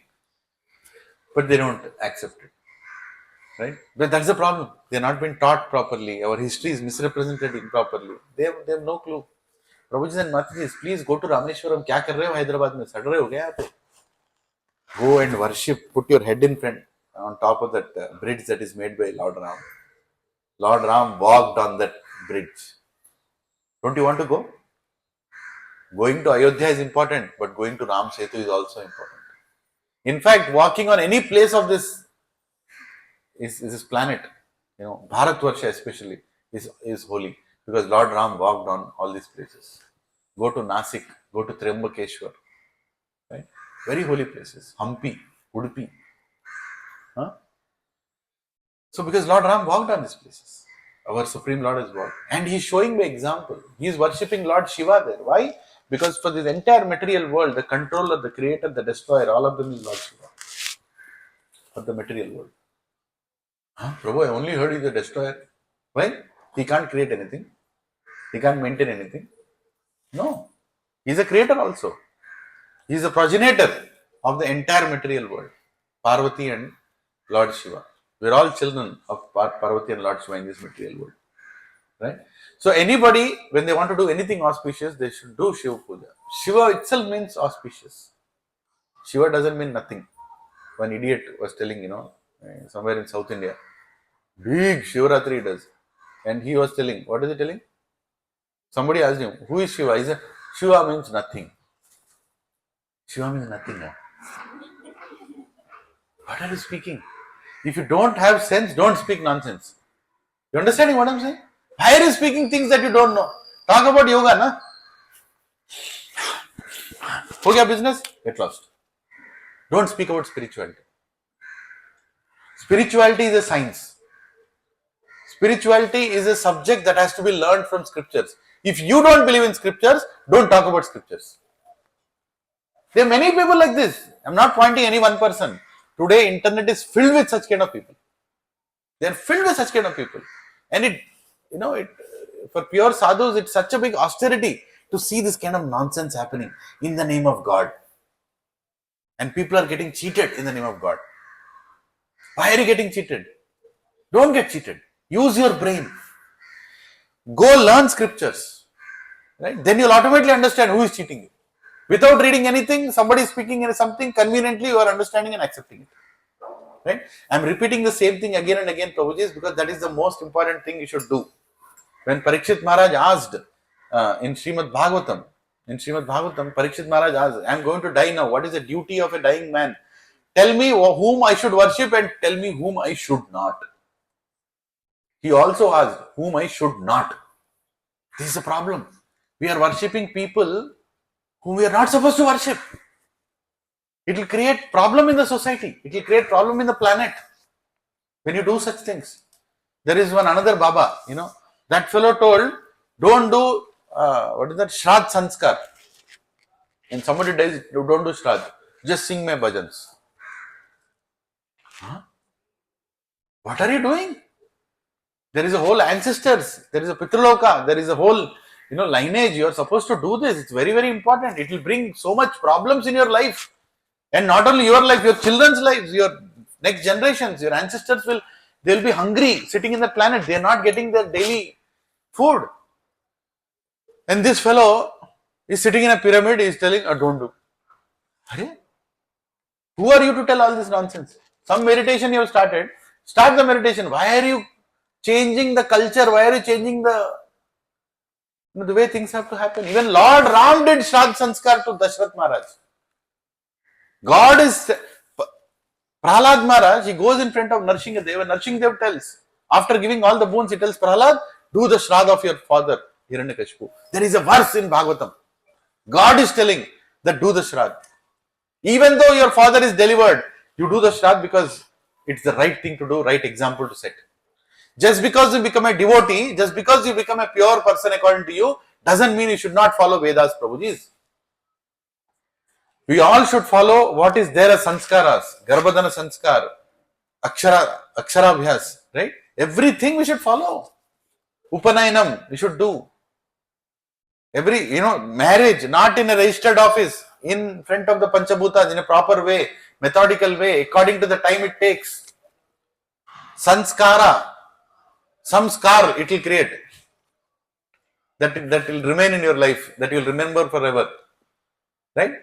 But they don't accept it. Right? But that's the problem. They're not been taught properly. Our history is misrepresented improperly. They have no clue. Prabhuji and Mataji, please go to Rameshwaram. क्या कर रहे हो हैदराबाद में? सड़ रहे हो क्या आप? Go and worship. Put your head in front on top of that bridge that is made by Lord Ram. Lord Ram walked on that bridge. Don't you want to go? Going to Ayodhya is important, but going to Ram Setu is also important. In fact, walking on any place of this planet, Bharatvarsha especially is holy because Lord Ram walked on all these places. Go to Nasik, go to Triambakeshwar, right? Very holy places. Hampi, Udupi. Huh? So because Lord Ram walked on these places, our Supreme Lord has walked. And he's showing by example. He is worshipping Lord Shiva there. Why? Because for this entire material world, the controller, the creator, the destroyer, all of them is Lord Shiva. For the material world. Prabhu, I only heard he's a destroyer. Why? He can't create anything. He can't maintain anything. No. He's a creator also. He's a progenitor of the entire material world. Parvati and Lord Shiva. We're all children of Parvati and Lord Shiva in this material world. Right? So anybody, when they want to do anything auspicious, they should do Shiva Puja. Shiva itself means auspicious. Shiva doesn't mean nothing. One idiot was telling, somewhere in South India, big Shivratri does. And he was telling, what is he telling? Somebody asked him, who is Shiva? He said, Shiva means nothing. Shiva means nothing. What are you speaking? If you don't have sense, don't speak nonsense. You understanding what I'm saying? Why are you speaking things that you don't know? Talk about yoga, na? Ho gaya business? Get lost. Don't speak about spirituality. Spirituality is a science. Spirituality is a subject that has to be learned from scriptures. If you don't believe in scriptures, don't talk about scriptures. There are many people like this. I'm not pointing any one person. Today, internet is filled with such kind of people. They are filled with such kind of people. And it, for pure sadhus, it's such a big austerity to see this kind of nonsense happening in the name of God. And people are getting cheated in the name of God. Why are you getting cheated? Don't get cheated. Use your brain. Go learn scriptures. Right? Then you'll automatically understand who is cheating you. Without reading anything, somebody is speaking something, conveniently you are understanding and accepting it. Right? I'm repeating the same thing again and again, Prabhuji, because that is the most important thing you should do. When Parikshit Maharaj asked in Srimad Bhagavatam, Parikshit Maharaj asked, I'm going to die now. What is the duty of a dying man? Tell me whom I should worship and tell me whom I should not. He also asked whom I should not. This is a problem. We are worshipping people whom we are not supposed to worship. It will create problem in the society. It will create problem in the planet when you do such things. There is another Baba, that fellow told, don't do, Shraddh Sanskar. And somebody dies, don't do Shraddh. Just sing my bhajans. Huh? What are you doing? There is a whole ancestors, there is a Pitraloka, there is a whole, lineage. You are supposed to do this. It's very, very important. It will bring so much problems in your life. And not only your life, your children's lives, your next generations, your ancestors they'll be hungry sitting in the planet. They're not getting their daily food. And this fellow is sitting in a pyramid, is telling, don't do. Who are you to tell all this nonsense? Some meditation you have started. Start the meditation. Why are you changing the culture? Why are you changing the way things have to happen? Even Lord Ram did Shraddh Sanskar to Dashrath Maharaj. God is Prahlad Maharaj, he goes in front of Narsinghadev and Narsinghadev tells, after giving all the boons, he tells Prahlad, do the Shraddha of your father, Hiranyakashipu. There is a verse in Bhagavatam. God is telling that do the Shraddha. Even though your father is delivered, you do the Shraddha because it's the right thing to do, right example to set. Just because you become a devotee, just because you become a pure person according to you, doesn't mean you should not follow Vedas, Prabhuji. We all should follow what is there as sanskaras, Garbhadana sanskar, Aksharabhyas, right? Everything we should follow. Upanayanam, we should do. Marriage, not in a registered office, in front of the Panchabhutas, in a proper way, methodical way, according to the time it takes. Samskar, it will create. That will remain in your life, that you will remember forever. Right?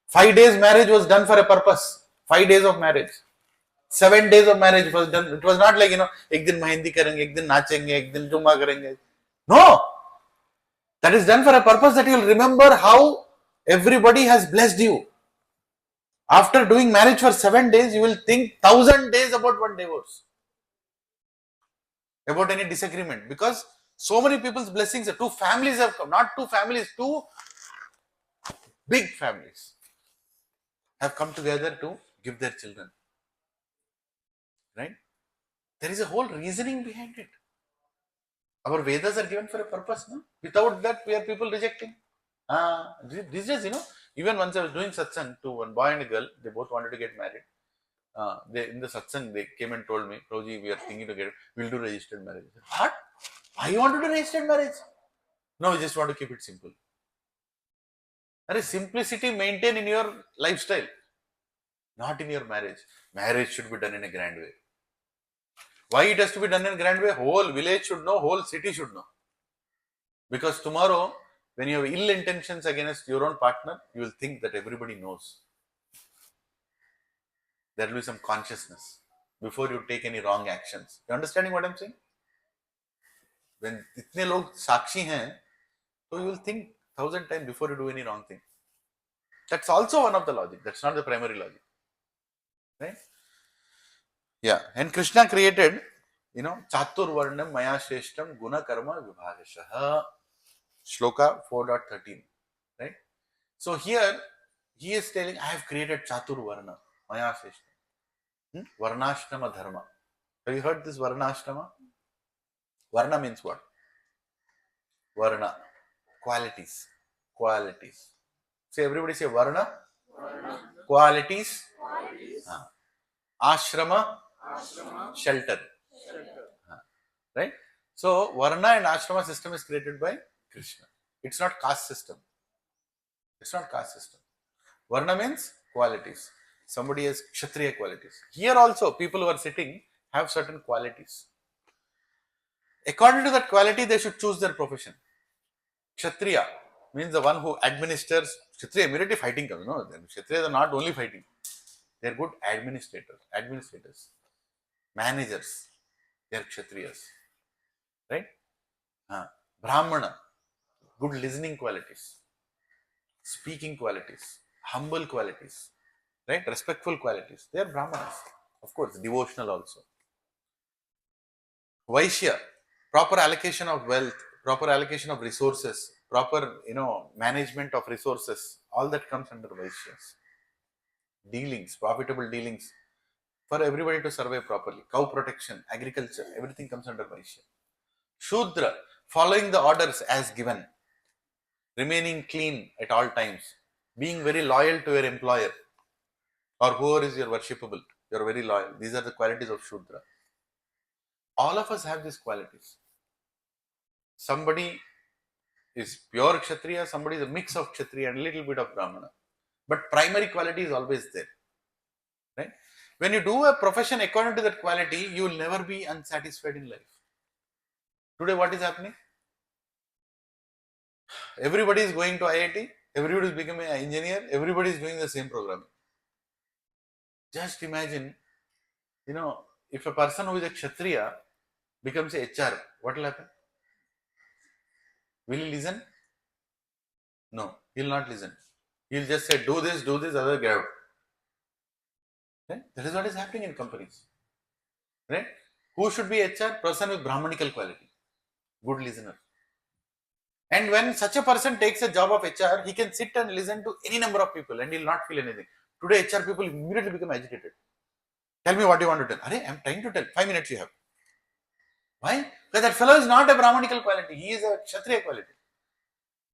5 days marriage was done for a purpose. 5 days of marriage. 7 days of marriage was done. It was not like, ek din mehendi karenge, ek din nachenge, ek din jumma karenge. No. That is done for a purpose that you will remember how everybody has blessed you. After doing marriage for 7 days, you will think 1,000 days about one divorce. About any disagreement. Because so many people's blessings, 2 families have come. Not 2 families, 2 big families have come together to give their children. Right? There is a whole reasoning behind it. Our Vedas are given for a purpose, no? Without that, we are people rejecting. These days, even once I was doing satsang to one boy and a girl, they both wanted to get married. In the satsang, they came and told me, Prabhuji, we are thinking to we'll do registered marriage. What? Why you want to do registered marriage? No, we just want to keep it simple. There is simplicity maintained in your lifestyle, not in your marriage. Marriage should be done in a grand way. Why it has to be done in a grand way? Whole village should know, whole city should know. Because tomorrow, when you have ill intentions against your own partner, you will think that everybody knows. There will be some consciousness before you take any wrong actions. You understanding what I'm saying? When itne log sakshi hain, so you will think 1,000 times before you do any wrong thing. That's also one of the logic. That's not the primary logic. Right? Yeah. And Krishna created, Chatur Varnam Maya Shreshtam Guna Karma Vibhagashaha. Shloka 4.13. Right? So here, he is telling, I have created Chatur Varna Maya Shreshtam. Varnashrama Dharma. Have you heard this Varnashrama? Varna means what? Varna. Qualities. Qualities. So everybody say Varna. Qualities. Ashrama. Shelter. So Varna and Ashrama system is created by Krishna. It's not caste system. It's not caste system. Varna means qualities. Somebody has Kshatriya qualities. Here also, people who are sitting have certain qualities. According to that quality, they should choose their profession. Kshatriya means the one who administers. Kshatriya immediately fighting comes. No, Kshatriyas are not only fighting. They are good administrators, managers. They are Kshatriyas. Right? Brahmana, good listening qualities, speaking qualities, humble qualities, right? Respectful qualities. They are Brahmanas. Of course, devotional also. Vaishya, proper allocation of wealth, proper allocation of resources, proper, management of resources, all that comes under Vaishyas. Dealings, profitable dealings for everybody to survive properly. Cow protection, agriculture, everything comes under Vaishya. Shudra, following the orders as given, remaining clean at all times, being very loyal to your employer or whoever is your worshipable, you're very loyal. These are the qualities of Shudra. All of us have these qualities. Somebody is pure Kshatriya, somebody is a mix of Kshatriya and a little bit of Brahmana. But primary quality is always there. Right? When you do a profession according to that quality, you will never be unsatisfied in life. Today, what is happening? Everybody is going to IIT, everybody is becoming an engineer, everybody is doing the same programming. Just imagine, if a person who is a Kshatriya becomes a HR, what will happen? Will he listen? No, he will not listen. He will just say, do this, other get out. Right? That is what is happening in companies. Right? Who should be HR? Person with Brahmanical quality, good listener. And when such a person takes a job of HR, he can sit and listen to any number of people and he will not feel anything. Today, HR people immediately become agitated. Tell me what you want to tell. Arey, I am trying to tell. 5 minutes you have. Why? Because that fellow is not a Brahmanical quality. He is a Kshatriya quality.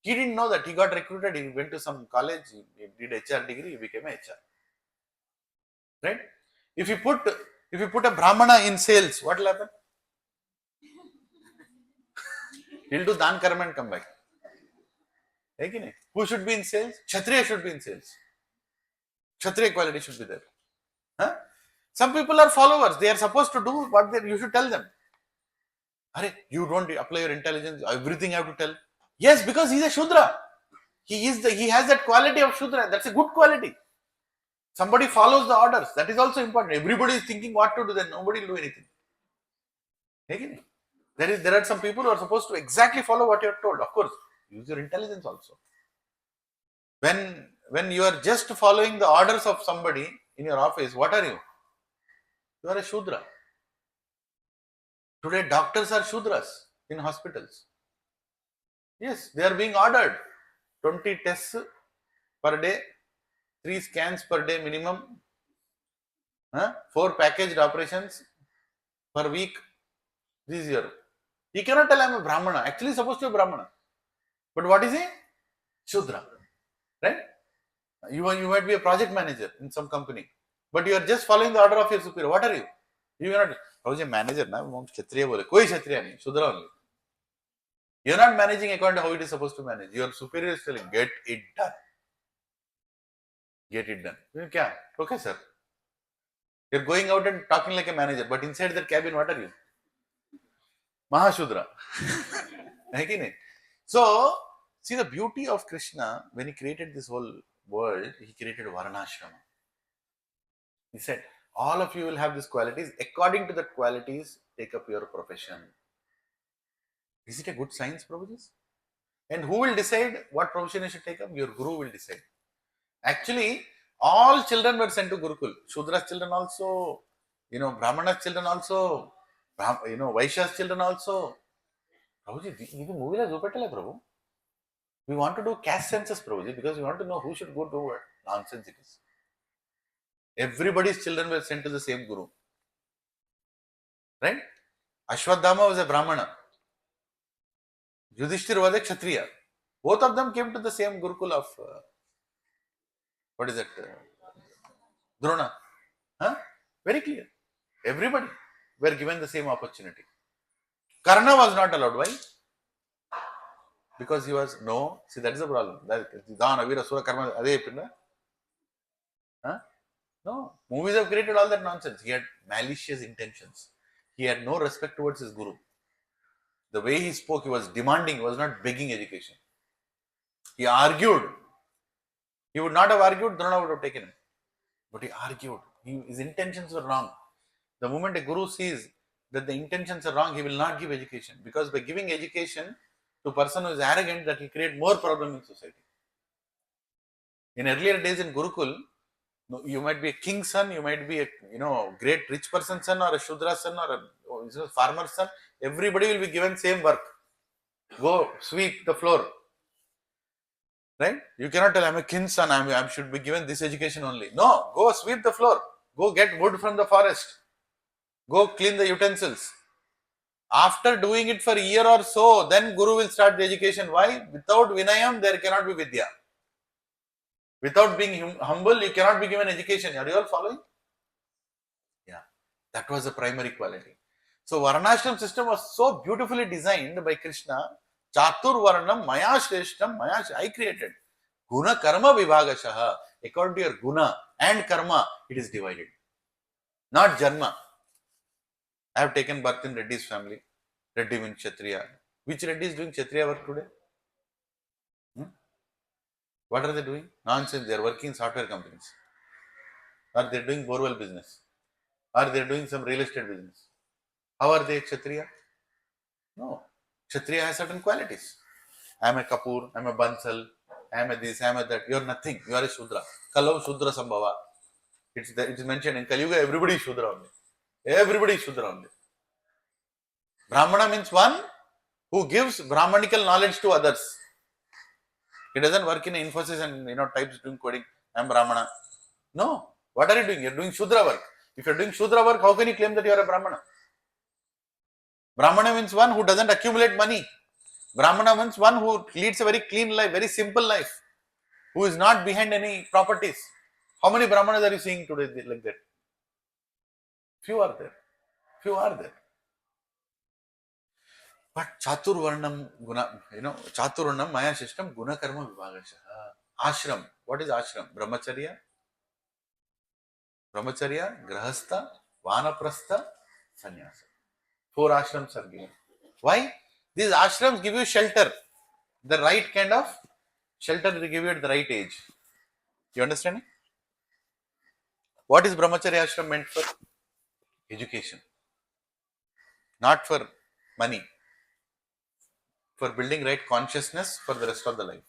He didn't know that. He got recruited. He went to some college. He did HR degree. He became a HR. Right? If you put a Brahmana in sales, what will happen? He'll do Dan Karma and come back. Who should be in sales? Kshatriya should be in sales. Kshatriya quality should be there. Huh? Some people are followers. They are supposed to do what you should tell them. Arey, you don't apply your intelligence. Everything you have to tell. Yes, because he's a Shudra. He has that quality of Shudra. That's a good quality. Somebody follows the orders. That is also important. Everybody is thinking what to do, then nobody will do anything. There are some people who are supposed to exactly follow what you are told. Of course, use your intelligence also. When you are just following the orders of somebody in your office, what are you? You are a Shudra. Today, doctors are Shudras in hospitals. Yes, they are being ordered. 20 tests per day, 3 scans per day minimum, 4 packaged operations per week. This year. He cannot tell I am a Brahmana. Actually, supposed to be a Brahmana. But what is he? Shudra. Right? You might be a project manager in some company. But you are just following the order of your superior. What are you? You are not. I was a manager. Na, Kshatriya bole. Koi Kshatriya nahi. Shudra only. You are not managing according to how it is supposed to manage. Your superior is telling, get it done. Get it done. Kya? Okay, sir. You are going out and talking like a manager. But inside that cabin, what are you? Mahashudra. So, see the beauty of Krishna, when he created this whole world, he created Varnashrama. He said, all of you will have these qualities. According to the qualities, take up your profession. Is it a good science, Prabhuji? And who will decide what profession you should take up? Your guru will decide. Actually, all children were sent to Gurukul. Shudra's children also, Brahmana's children also, Vaishya's children also. Prabhuji, this movie is Prabhu. We want to do caste census, Prabhuji, because we want to know who should go to what nonsense it is. Everybody's children were sent to the same guru. Right? Ashwadhama was a Brahmana. Yudhishthir was a Kshatriya. Both of them came to the same Gurukul of, Drona. Very clear. Everybody were given the same opportunity. Karna was not allowed. Why? Because he was no. See, that is the problem. Dana Veera Sura Karma. Huh? No. Movies have created all that nonsense. He had malicious intentions. He had no respect towards his guru. The way he spoke, he was demanding, he was not begging education. He argued. He would not have argued, Drona would have taken him. But he argued. His intentions were wrong. The moment a guru sees that the intentions are wrong, he will not give education. Because by giving education to a person who is arrogant, that will create more problem in society. In earlier days in Gurukul, you might be a king's son, you might be a great rich person's son, or a Shudra son, or a farmer's son. Everybody will be given same work. Go sweep the floor. Right? You cannot tell I'm a king's son, I should be given this education only. No, go sweep the floor. Go get wood from the forest. Go clean the utensils. After doing it for a year or so, then Guru will start the education. Why? Without Vinayam, there cannot be Vidya. Without being humble, you cannot be given education. Are you all following? Yeah. That was the primary quality. So Varnashram system was so beautifully designed by Krishna. Chatur Varnam Maya Shreshtam Maya I created. Guna Karma Vibhagashaha. According to your Guna and Karma, it is divided. Not Janma. I have taken birth in Reddy's family. Reddy means Kshatriya. Which Reddy is doing Kshatriya work today? What are they doing? Nonsense. They are working in software companies. Or they are doing borewell business. Or they are doing some real estate business. How are they Kshatriya? No. Kshatriya has certain qualities. I am a Kapoor, I am a Bansal, I am a this, I am a that. You are nothing. You are a Shudra. Kalau Shudra Sambhava. It is mentioned in Kali Yuga, everybody is Shudra only. Everybody is Shudra only. Brahmana means one who gives Brahmanical knowledge to others. He doesn't work in Infosys and types doing coding. I am Brahmana. No. What are you doing? You are doing Shudra work. If you are doing Shudra work, how can you claim that you are a Brahmana? Brahmana means one who doesn't accumulate money. Brahmana means one who leads a very clean life, very simple life, who is not behind any properties. How many Brahmanas are you seeing today like that? Few are there. Few are there. But Chatur Varnam Guna, Chatur Varnam Maya system Guna Karma Vibhagashaha. Ashram. What is ashram? Brahmacharya, Grahastha, Vanaprastha, Sannyasa. 4 ashrams are given. Why? These ashrams give you shelter. The right kind of shelter they give you at the right age. You understand? What is Brahmacharya ashram meant for? Education. Not for money. For building right consciousness for the rest of the life.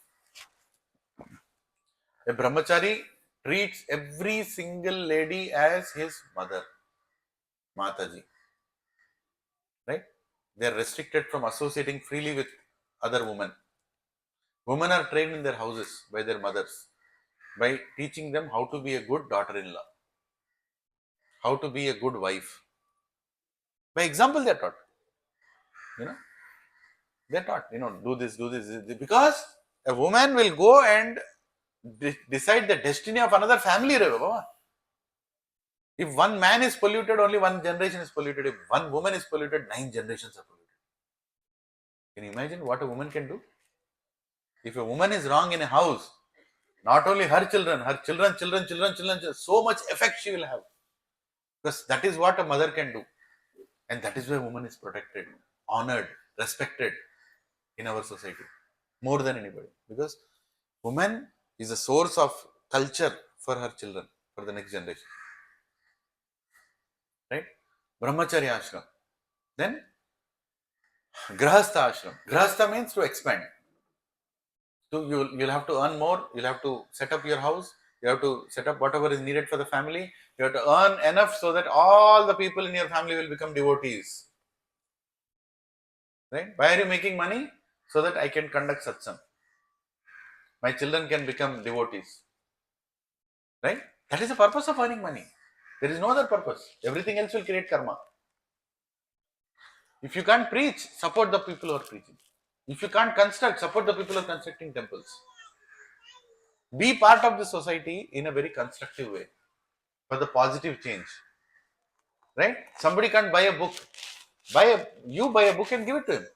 A brahmachari treats every single lady as his mother, Mataji. Right? They are restricted from associating freely with other women. Women are trained in their houses by their mothers by teaching them how to be a good daughter-in-law, how to be a good wife. By example, they are taught. They are taught, do this, because a woman will go and decide the destiny of another family. If one man is polluted, only one generation is polluted. If one woman is polluted, 9 generations are polluted. Can you imagine what a woman can do? If a woman is wrong in a house, not only her children, so much effect she will have. Because that is what a mother can do. And that is why woman is protected, honored, respected in our society more than anybody. Because woman is a source of culture for her children, for the next generation. Right? Brahmacharya ashram. Then Grahastha ashram. Grahastha means to expand. So you'll have to earn more, you'll have to set up your house, you have to set up whatever is needed for the family, you have to earn enough so that all the people in your family will become devotees. Right? Why are you making money? So that I can conduct satsang. My children can become devotees. Right? That is the purpose of earning money. There is no other purpose. Everything else will create karma. If you can't preach, support the people who are preaching. If you can't construct, support the people who are constructing temples. Be part of the society in a very constructive way for the positive change. Right? Somebody can't buy a book You buy a book and give it to him.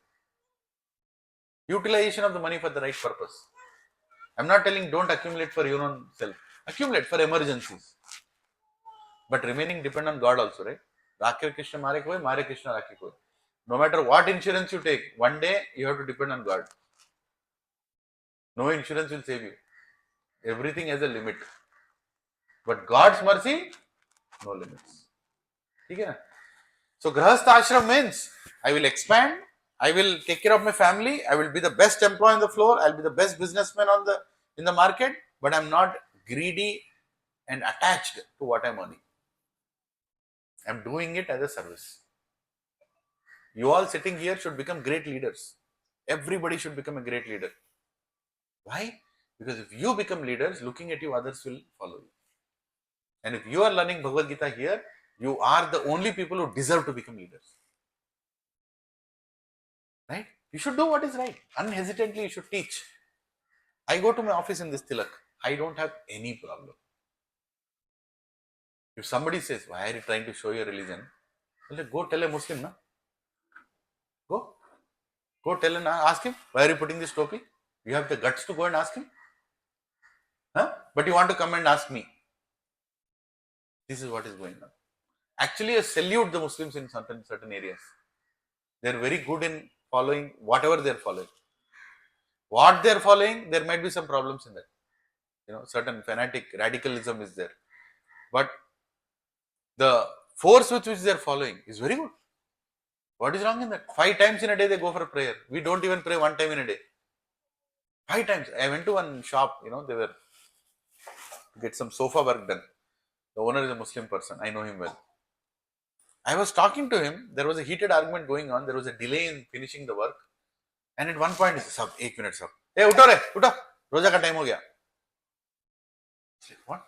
Utilization of the money for the right purpose. I'm not telling don't accumulate for your own self. Accumulate for emergencies. But remaining dependent on God also, right? Rakhe Krishna Mare Koi, Mare Krishna Rakhe Koi. No matter what insurance you take, one day you have to depend on God. No insurance will save you. Everything has a limit. But God's mercy, no limits. Okay? So Grahastha Ashram means I will expand, I will take care of my family, I will be the best employee on the floor, I'll be the best businessman in the market, but I'm not greedy and attached to what I'm earning. I'm doing it as a service. You all sitting here should become great leaders. Everybody should become a great leader. Why? Because if you become leaders, looking at you, others will follow you. And if you are learning Bhagavad Gita here, you are the only people who deserve to become leaders. Right? You should do what is right. Unhesitantly, you should teach. I go to my office in this Tilak. I don't have any problem. If somebody says, why are you trying to show your religion? Well, go tell a Muslim, na? Go tell him, ask him, why are you putting this topi? You have the guts to go and ask him? Huh? But you want to come and ask me. This is what is going on. Actually, I salute the Muslims in certain areas. They are very good in following whatever they are following. What they are following, there might be some problems in that. Certain fanatic radicalism is there. But the force with which they are following is very good. What is wrong in that? 5 times in a day they go for a prayer. We don't even pray 1 time in a day. 5 times. I went to one shop, they were to get some sofa work done. The owner is a Muslim person. I know him well. I was talking to him. There was a heated argument going on. There was a delay in finishing the work. And at one point, he said, 1 minute, sir. Hey, uto. Roja ka time ho gaya. What?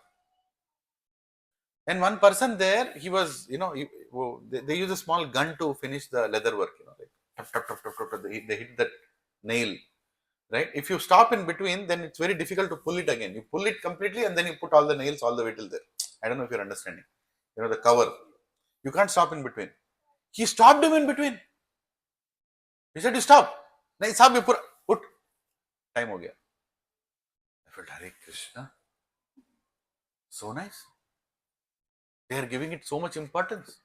And one person there, he was, they use a small gun to finish the leather work, like, they hit that nail, right? If you stop in between, then it's very difficult to pull it again. You pull it completely and then you put all the nails all the way till there. I don't know if you're understanding. The cover. You can't stop in between. He stopped him in between. He said, you stop. Nahi, sahab, you put. Time ho gaya. I felt, Hare Krishna. So nice. They are giving it so much importance.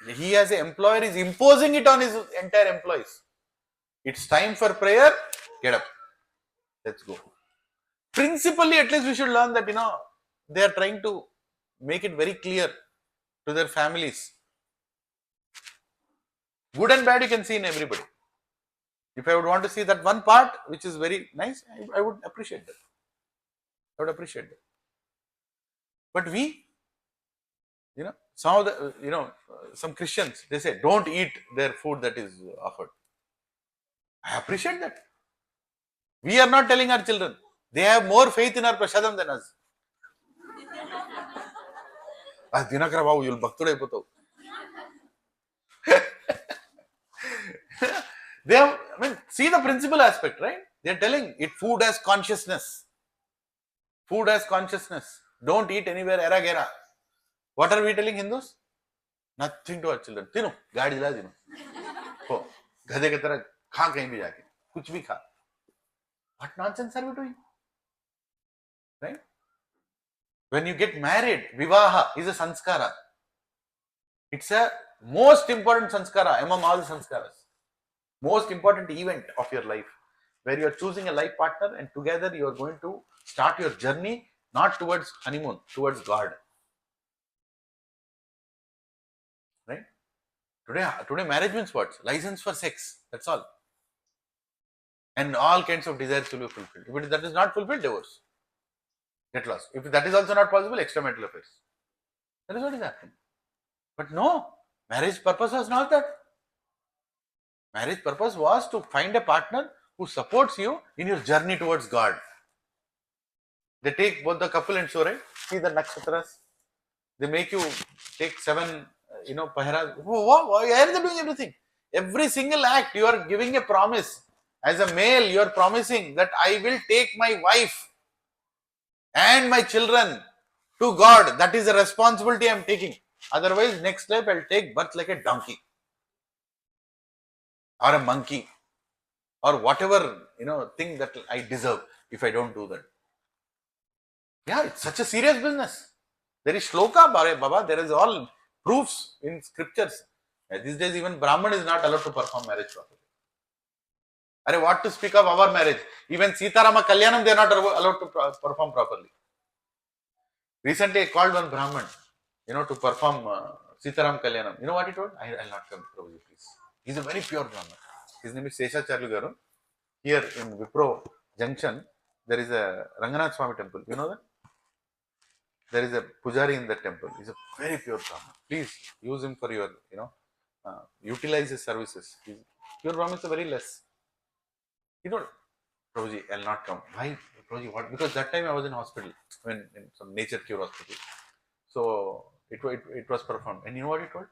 He as an employer is imposing it on his entire employees. It's time for prayer. Get up. Let's go. Principally, at least we should learn that, they are trying to make it very clear to their families. Good and bad you can see in everybody. If I would want to see that one part which is very nice, I would appreciate that. But we, some of the, some Christians, they say, don't eat their food that is offered. I appreciate that. We are not telling our children. They have more faith in our prasadam than us. Dinakara Babu, you'll bhaktude puto. They have, see the principal aspect, right? They are telling it food has consciousness. Food has consciousness. Don't eat anywhere era gera. What are we telling Hindus? Nothing to our children. Tino, gaadi la dino. Ho, gadhe ke tarah kha kahin bhi jaake. Kuch bhi kha. What nonsense are we doing? Right? When you get married, vivaha is a sanskara. It's a most important sanskara among all the sanskaras. Most important event of your life, where you are choosing a life partner and together you are going to start your journey, not towards honeymoon, towards God. Right? Today marriage means what? License for sex. That's all. And all kinds of desires will be fulfilled. If that is not fulfilled, divorce. Get lost. If that is also not possible, extramarital affairs. That is what is happening. But no, marriage purpose was not that. Marriage purpose was to find a partner who supports you in your journey towards God. They take both the couple and show, right? See the nakshatras. They make you take 7, paharas. Why are they doing everything? Every single act, you are giving a promise. As a male, you are promising that I will take my wife and my children to God. That is a responsibility I am taking. Otherwise, next life I will take birth like a donkey. or a monkey or whatever, thing that I deserve if I don't do that. Yeah, it's such a serious business. There is shloka, Baba, there is all proofs in scriptures. These days, even Brahman is not allowed to perform marriage properly. What to speak of our marriage? Even Sitarama Kalyanam, they are not allowed to perform properly. Recently, I called one Brahman, to perform Sitaram Kalyanam. You know what he told? I'll not come, Prabhuji, please. He's a very pure Brahman. His name is Seshacharya Garu. Here in Wipro Junction, there is a Ranganath Swami temple. You know that? There is a pujari in that temple. He's a very pure Brahman. Please use him for your, utilize his services. Pure Brahmins are very less. Prabhuji, I'll not come. Why, Prabhuji? What? Because that time I was in hospital, in some nature cure hospital. So it was performed. And you know what he told?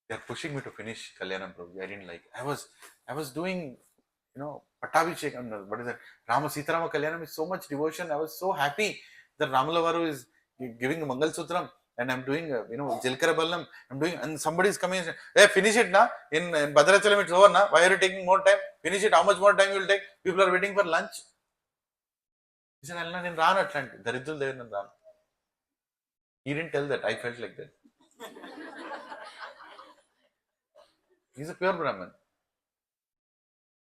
They are pushing me to finish Kalyanam, Prabhuji. I didn't like. I was doing, Pattabhishekam. What is that? Rama Sitarama Kalyanam is so much devotion. I was so happy that Ramalavaru is giving a Mangal Sutram and I'm doing, Jilkara Ballam. I'm doing, and somebody is coming and saying, hey, finish it now. In Bhadrachalam, it's over now. Why are you taking more time? Finish it. How much more time you will take? People are waiting for lunch. He said, I'll not in Ran Atlantic. Daridul there in Ran. He didn't tell that. I felt like that. He's a pure Brahman.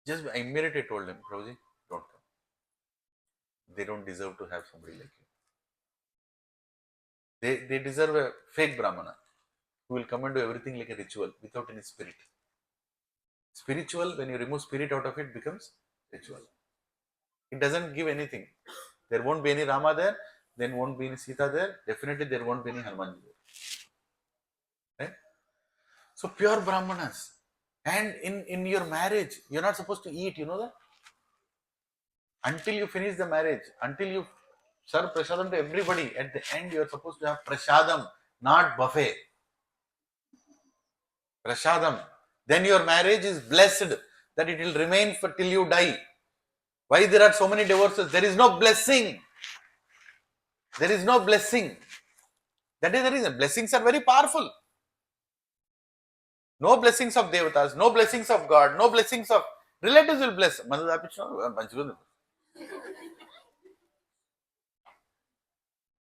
Just immediately told him, Prabhuji, don't come. They don't deserve to have somebody like you. They deserve a fake Brahmana who will come and do everything like a ritual without any spirit. Spiritual, when you remove spirit out of it, becomes ritual. It doesn't give anything. There won't be any Rama there, then won't be any Sita there, definitely there won't be any Hanuman there. Right? So pure Brahmanas. And in your marriage, you're not supposed to eat, you know that? Until you finish the marriage, until you serve prasadam to everybody, at the end you're supposed to have prasadam, not buffet. Prasadam. Then your marriage is blessed, that it will remain for till you die. Why there are so many divorces? There is no blessing. There is no blessing. That is the reason. Blessings are very powerful. No blessings of devatas, no blessings of God, no blessings of relatives will bless.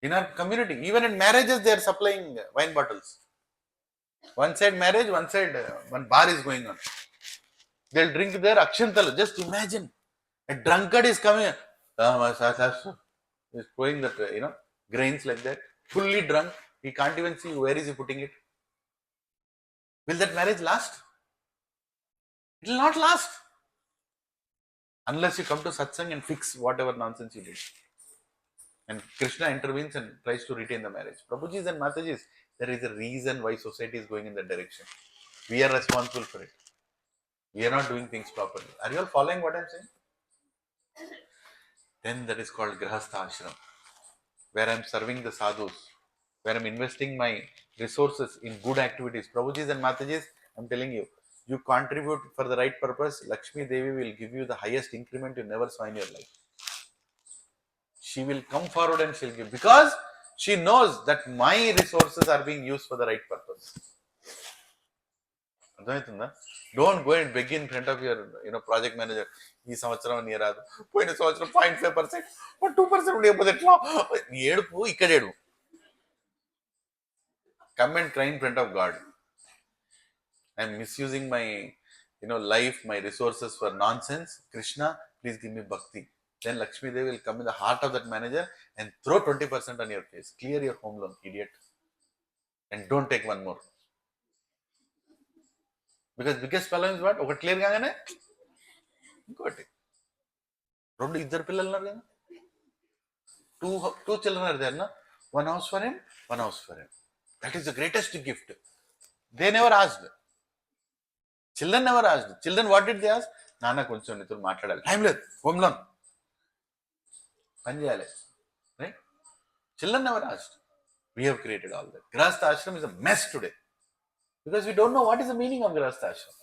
In our community, even in marriages, they are supplying wine bottles. One side marriage, one side one bar is going on. They'll drink their akshantal. Just imagine a drunkard is coming. He's throwing that grains like that, fully drunk. He can't even see where is he putting it. Will that marriage last? It will not last unless you come to satsang and fix whatever nonsense you did. And Krishna intervenes and tries to retain the marriage. Prabhujis and Matajis, there is a reason why society is going in that direction. We are responsible for it. We are not doing things properly. Are you all following what I'm saying? Then that is called Grahastha Ashram, where I'm serving the sadhus, where I'm investing my resources in good activities. Prabhujis and Matajis, I'm telling you, you contribute for the right purpose, Lakshmi Devi will give you the highest increment you never saw in your life. She will come forward and she'll give, because she knows that my resources are being used for the right purpose. Don't go and beg in front of your project manager. ఈ సంవత్సరం నీ రాదు, పోయిన సంవత్సరం 0.5%, 2% ఉండకపోతే ఎట్లా, నీ ఏడుపు ఇక్కడ ఏడు. Come and cry in front of God. I'm misusing my life, my resources for nonsense. Krishna, please give me bhakti. Then Lakshmi Devi will come in the heart of that manager and throw 20% on your face. Clear your home loan, idiot. And don't take one more. Because biggest problem is what? ఒకటి clear కాగానే ఇంకోటి. రెండు ఇద్దరు పిల్లలు ఉన్నారు కదా, two children are there, no? One house for him, one house for him. That is the greatest gift. They never asked. Children never asked. Children, what did they ask? నాన్న కొంచెం నీతో మాట్లాడాలి, టైం లేదు, హోమ్ లోన్ పని చేయాలి. Right? Children never asked. We have created all that. Grahastha Ashram is a mess today because we don't know what is the meaning of Grahastha Ashram.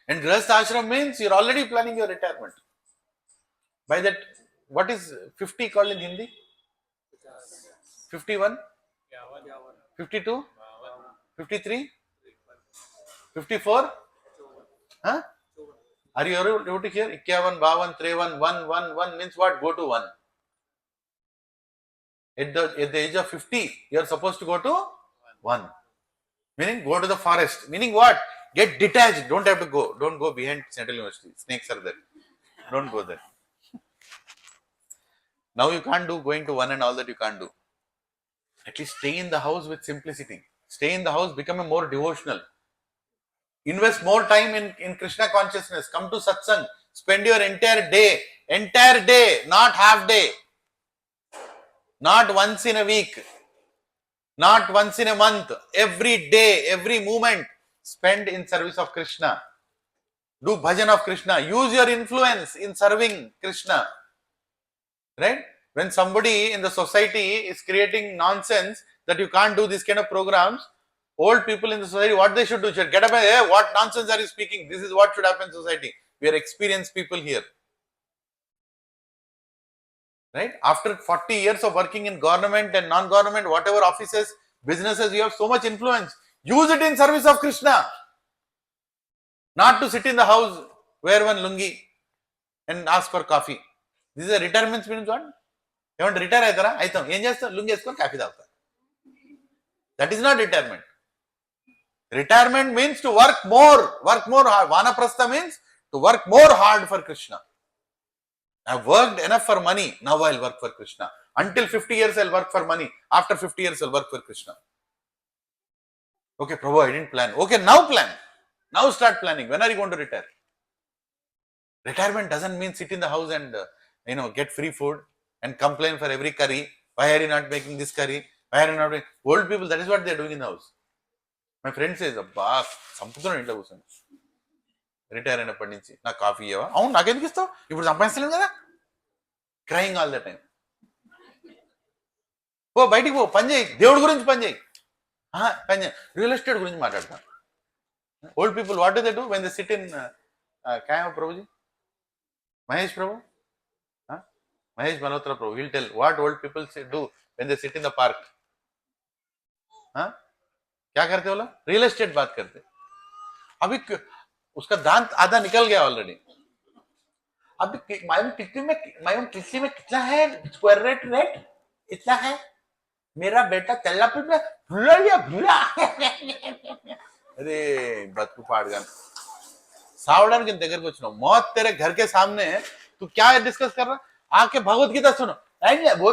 And Grahastha Ashram means you're already planning your retirement. By that, what is 50 called in Hindi? 51? 52? 53? 54? Huh? Are you able to hear? Ikyavan, Bhavan, Trevan, 1, 1, 1 means what? Go to 1. At the age of 50, you are supposed to go to 1. Meaning go to the forest. Meaning what? Get detached. Don't have to go. Don't go behind Central University. Snakes are there. Don't go there. Now you can't do going to 1 and all that you can't do. At least stay in the house with simplicity. Stay in the house, become a more devotional. Invest more time in Krishna consciousness. Come to satsang. Spend your entire day, not half day. Not once in a week. Not once in a month. Every day, every moment, spend in service of Krishna. Do bhajan of Krishna. Use your influence in serving Krishna. Right? When somebody in the society is creating nonsense that you can't do this kind of programs, old people in the society, what they should do? Should get up and, hey, what nonsense are you speaking? This is what should happen in society. We are experienced people here. Right? After 40 years of working in government and non-government, whatever offices, businesses, you have so much influence. Use it in service of Krishna. Not to sit in the house, wear one lungi and ask for coffee. This is a retirement means what? You want to retire aitara? Aitam. Em chestam? Lungi eskoni coffee tagta. That is not retirement. Retirement means to work more hard. Vanaprastha means to work more hard for Krishna. I have worked enough for money. Now I'll work for Krishna. Until 50 years I'll work for money. After 50 years I'll work for Krishna. Okay, Prabhu, I didn't plan. Okay, now plan. Now start planning. When are you going to retire? Retirement doesn't mean sit in the house and get free food and complain for every curry. Why are you not making this curry? Why are you not making... Old people, that is what they are doing in the house. My friend says, Abba, sampudram inta kusoni. Retire అయినప్పటి నుంచి నాకు coffee ఇవ్వవా? అవును నాకెందుకు ఇస్తావు? ఇప్పుడు సంపాదించలేను కదా? Crying all the time. ఓ బయటికి పో, పని చేయి, దేవుడి గురించి పని చేయి. పని చేయి, రియల్ ఎస్టేట్ గురించి మాట్లాడతాను. Old people, what do they do when they sit in Kaya Prabhuji? Mahesh Prabhu? Mahesh Malhotra Prabhu, he'll tell what old people do when they sit in the park. क्या करते हो लोग? Real estate बात करते. अभी उसका दांत आधा निकल गया ऑलरेडी. अभी मायूम कितनी में कितना है स्क्वायर रेट इतना है. मेरा बेटा तेलापी में भूला लिया भूला. अरे बतकू पाड़ गया. सावधान के దగ్గర कुछ ना. मौत तेरे घर के सामने है. तू क्या डिस्कस कर रहा? आके भगवत गीता सुनो. नहीं वो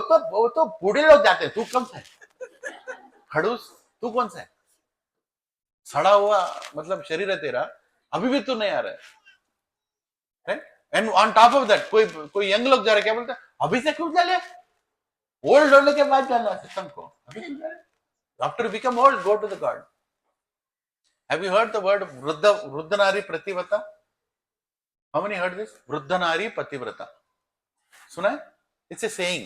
तो बूढ़े लोग जाते हैं. तू कौन सा है? खड़ूस. तू कौन सा है? सड़ा हुआ मतलब शरीर है तेरा. अभी भी तू नहीं आ रहा है. And on top of that कोई यंग लोग जा रहे क्या बोलते हैं? अभी से क्यों चले? ओल्ड होने के बाद जाना सिस्टम को. अभी क्यों जा रहे? After become old go to the god. Have you heard the word Vruddhanari Pativrata? How many heard this? Vruddhanari Pativrata. सुना है? It's a saying.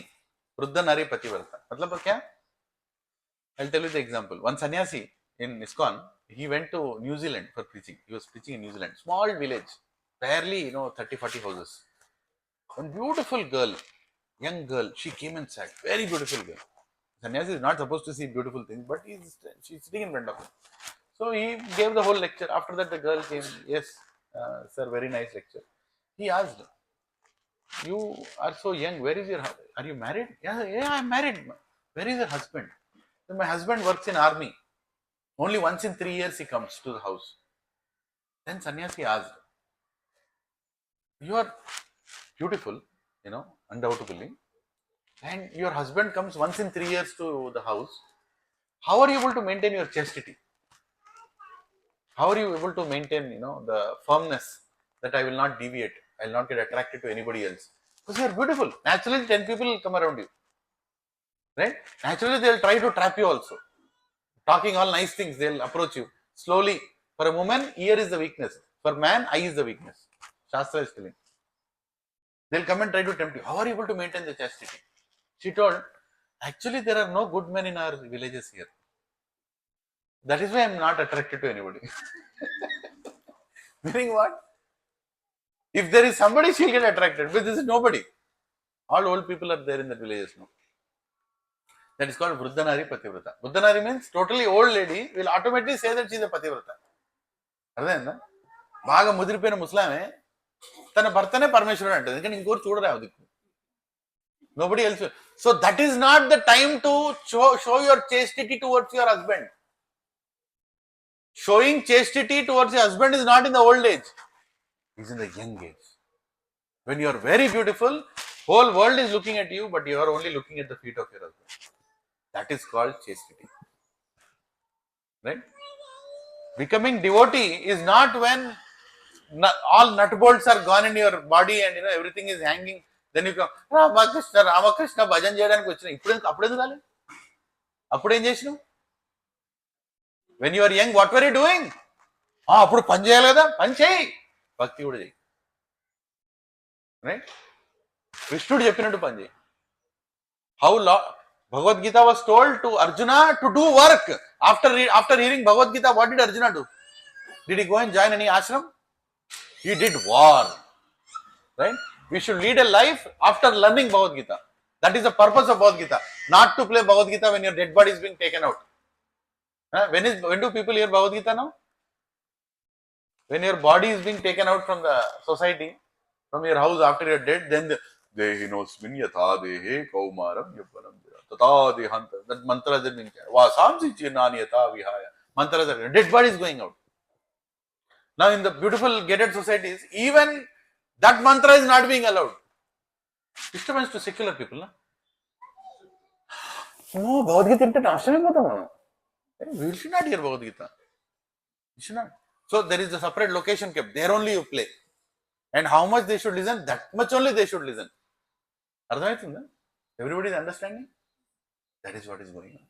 Vruddhanari Pativrata. मतलब क्या? I'll tell you the example. One sannyasi in ISKCON, he went to New Zealand for preaching. He was preaching in New Zealand. Small village. Barely, 30-40 houses. One beautiful girl, young girl, she came and sat. Very beautiful girl. Sannyasi is not supposed to see beautiful things, but she's sitting in front of him. So he gave the whole lecture. After that, the girl came. Yes, sir, very nice lecture. He asked, you are so young. Where is your husband? Are you married? Yeah, I'm married. Where is your husband? So my husband works in army. Only once in 3 years he comes to the house. Then sannyasi asked, you are beautiful, undoubtedly. And your husband comes once in 3 years to the house. How are you able to maintain your chastity? How are you able to maintain, the firmness that I will not deviate, I will not get attracted to anybody else? Because you are beautiful. Naturally, 10 people will come around you. Right? Naturally, they will try to trap you also. Talking all nice things, they will approach you. Slowly. For a woman, ear is the weakness. For man, eye is the weakness. Shastra is telling. They will come and try to tempt you. How are you able to maintain the chastity? She told, actually, there are no good men in our villages here. That is why I am not attracted to anybody. Meaning what? If there is somebody, she will get attracted. But this is nobody. All old people are there in the villages now. That is called Vruddhanari Pativrata. Vruddhanari means totally old lady will automatically say that she is a Pativrata. Understand? బాగా ముదిరిపోయిన ముసలామే తన భర్తనే పరమేశ్వరుడు అంటది, ఎందుకంటే ఇంకోటి చూడరా దిక్కు. Nobody else will. So that is not the time to show your chastity towards your husband. Showing chastity towards your husband is not in the old age. It's in the young age. When you are very beautiful, whole world is looking at you, but you are only looking at the feet of your husband. That is called chastity. Right? Becoming devotee is not when all nut bolts are gone in your body and everything is hanging. Then you come, Ramakrishna bhajan చేయడానికి వచ్చిన అప్పుడు ఎందుకు రాలేదు? అప్పుడు ఏం చేసినావు? When you are young, what were you doing? అప్పుడు పని చేయాలి కదా, పని చేయి, భక్తి కూడా చేయి. రైట్? కృష్ణుడు చెప్పినట్టు పని చేయి. How Bhagavad Gita was told to Arjuna to do work. After hearing Bhagavad Gita, what did Arjuna do? Did he go and join any ashram? He did war. Right? We should lead a life after learning Bhagavad Gita. That is the purpose of Bhagavad Gita. Not to play Bhagavad Gita when your dead body is being taken out. When do people hear Bhagavad Gita now? When your body is being taken out from the society, from your house after you're dead, then Dehinosmin yatha dehe kaumaram yabbanam tata dehanta. That mantra is being chanted. Vasamsi chinani yatha vihaya. Mantras are dead body is going out. Now in the beautiful gated societies, even that mantra is not being allowed. Disturbance to secular people. No, Bhagavad Gita inte ashram potam. We should not hear Bhagavad Gita. You should not. So there is a separate location kept. There only you play. And how much they should listen, that much only they should listen. Everybody is understanding? That is what is going on.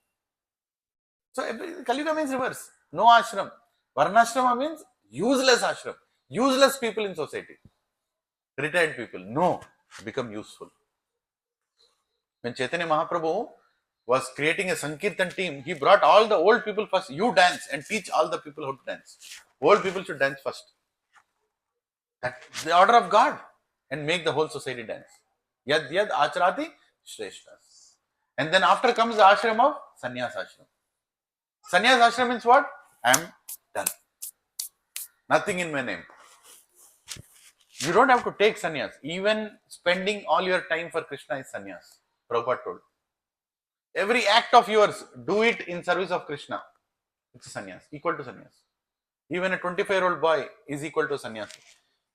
So Kali Yuga means reverse. No ashram. Varnashrama means useless ashram. Useless people in society. Retired people. No. Become useful. When Chaitanya Mahaprabhu was creating a Sankirtan team, he brought all the old people first. You dance and teach all the people how to dance. Old people should dance first. That's the order of God. And make the whole society dance. Yad yad acharati shreshtas. And then after comes the ashram of sannyas ashram. Sannyas ashram means what? I am done. Nothing in my name. You don't have to take sannyas. Even spending all your time for Krishna is sannyas. Prabhupada told. Every act of yours, do it in service of Krishna. It's a sannyas, equal to sannyas. Even a 25-year-old boy is equal to sannyas.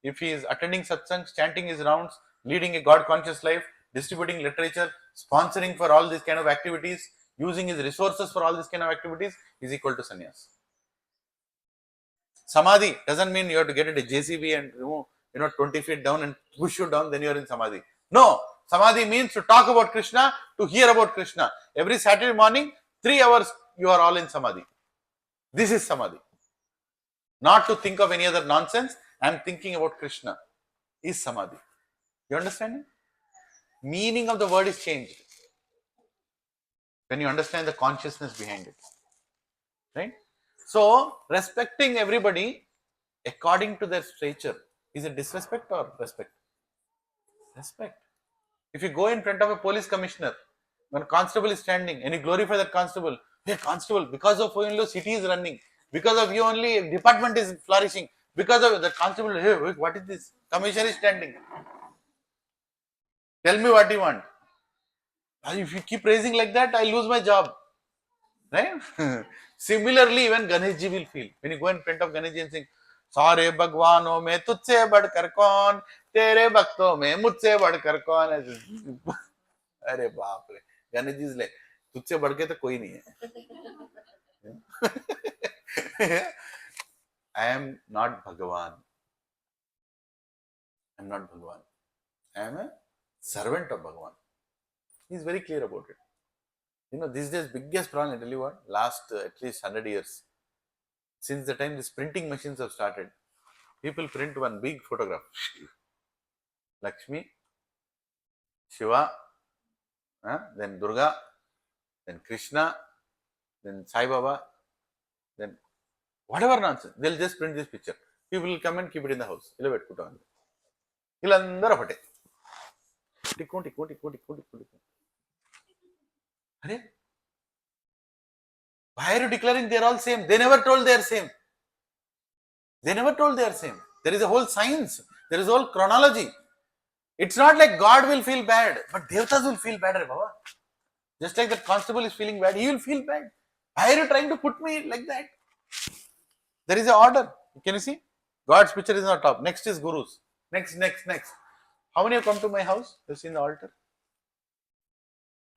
If he is attending satsangs, chanting his rounds, leading a God-conscious life, distributing literature, sponsoring for all these kind of activities, using his resources for all these kind of activities, is equal to sannyas. Samadhi doesn't mean you have to get into JCB and remove 20 feet down and push you down, then you are in Samadhi. No, Samadhi means to talk about Krishna, to hear about Krishna. Every Saturday morning, 3 hours, you are all in Samadhi. This is Samadhi. Not to think of any other nonsense, I am thinking about Krishna. Is Samadhi. You understand? Meaning of the word is changed. When you understand the consciousness behind it. Right? So, respecting everybody according to their stature. Is it disrespect or respect? Respect. If you go in front of a police commissioner, when a constable is standing and you glorify that constable, hey constable, because of you only city is running, because of you only department is flourishing, because of that constable, hey, what is this? Commissioner is standing. Tell me what you want. If you keep praising like that, I lose my job. Right? Similarly, even Ganeshji will feel. When you go in front of Ganeshji and sing, सारे भगवानों में तुझसे बढ़कर कौन, तेरे भक्तों में मुझसे बढ़कर कौन. अरे बाप रे, गणेश जी ले तुझसे बढ़ के तो कोई नहीं है. I am not Bhagavan. I am not Bhagavan. I am a servant of Bhagavan. He is very clear about it. These days biggest problem, I tell you what, last at least 100 years. Since the time these printing machines have started, people print one big photograph. Lakshmi, Shiva, then Durga, then Krishna, then Sai Baba, then whatever nonsense. They'll just print this picture. People will come and keep it in the house. Put on. Lilananda pate. Why are you declaring they are all same? They never told they are same. They never told they are same. There is a whole science. There is a whole chronology. It's not like God will feel bad, but Devatas will feel bad, Baba. Just like that constable is feeling bad, he will feel bad. Why are you trying to put me like that? There is an order. Can you see? God's picture is on top. Next is Guru's. Next. How many have come to my house? You've seen the altar?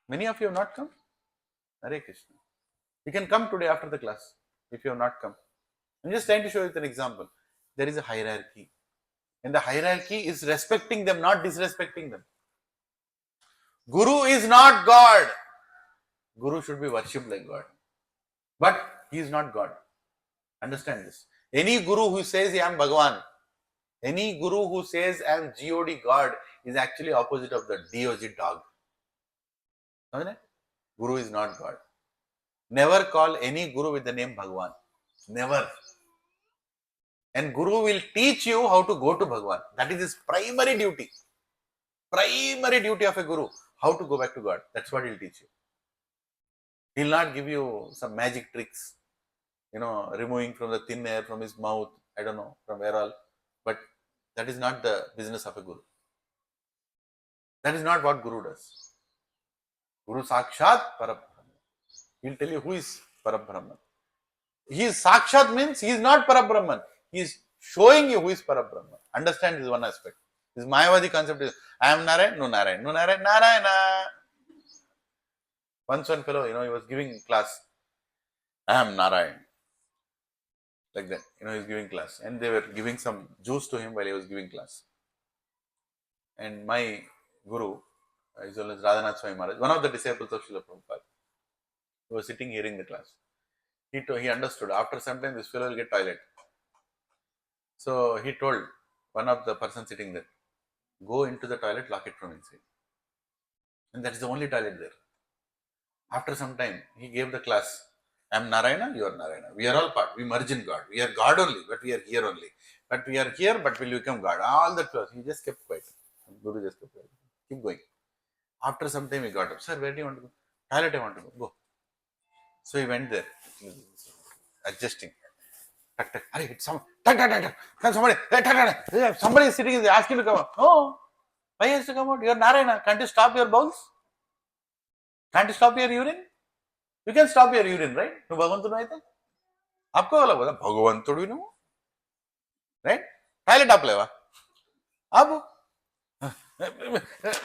Many of you have not come? Hare Krishna. You can come today after the class if you have not come. I'm just trying to show you an example. There is a hierarchy. And the hierarchy is respecting them, not disrespecting them. Guru is not God. Guru should be worshipped like God. But he is not God. Understand this. Any Guru who says I am Bhagavan, any Guru who says I am God, God, is actually opposite of the DOG dog. Guru is not God. Never call any Guru with the name Bhagavan. Never. And Guru will teach you how to go to Bhagavan. That is his primary duty. Primary duty of a Guru. How to go back to God. That's what he'll teach you. He'll not give you some magic tricks. Removing from the thin air from his mouth. I don't know from where all. But that is not the business of a Guru. That is not what Guru does. Guru Sakshat Parabrahman. He'll tell you who is Parabrahman. He is Sakshat means he is not Parabrahman. He is showing you who is Parabrahman. Understand this one aspect. This Mayavadi concept is I am Narayan, no Narayan, no Narayan, Narayana. Once one fellow, he was giving class. I am Narayan. Like that. He was giving class. And they were giving some juice to him while he was giving class. And my Guru, as well as Radhanath Swami Maharaj, one of the disciples of Srila Prabhupada, he was sitting hearing the class. He understood. After some time, this fellow will get toilet. So he told one of the person sitting there, go into the toilet, lock it from inside. And that is the only toilet there. After some time, he gave the class. I am Narayana, you are Narayana. We are all part. We merge in God. We are God only, but we are here only. But we are here, but will become God. All that was. He just kept quiet. Guru just kept quiet. Keep going. After some time, he got up. Sir, where do you want to go? Toilet, I want to go. Go. So he went there, adjusting. Somebody is sitting, is asking to come out. Oh, why has to come out? You are Narayana. Can't you stop your bowels? Can't you stop your urine? You can stop your urine, right? No, Bhagavantudu aithe. Aapko wala bola Bhagavantudu no, right? Toilet aaplewa. Abu.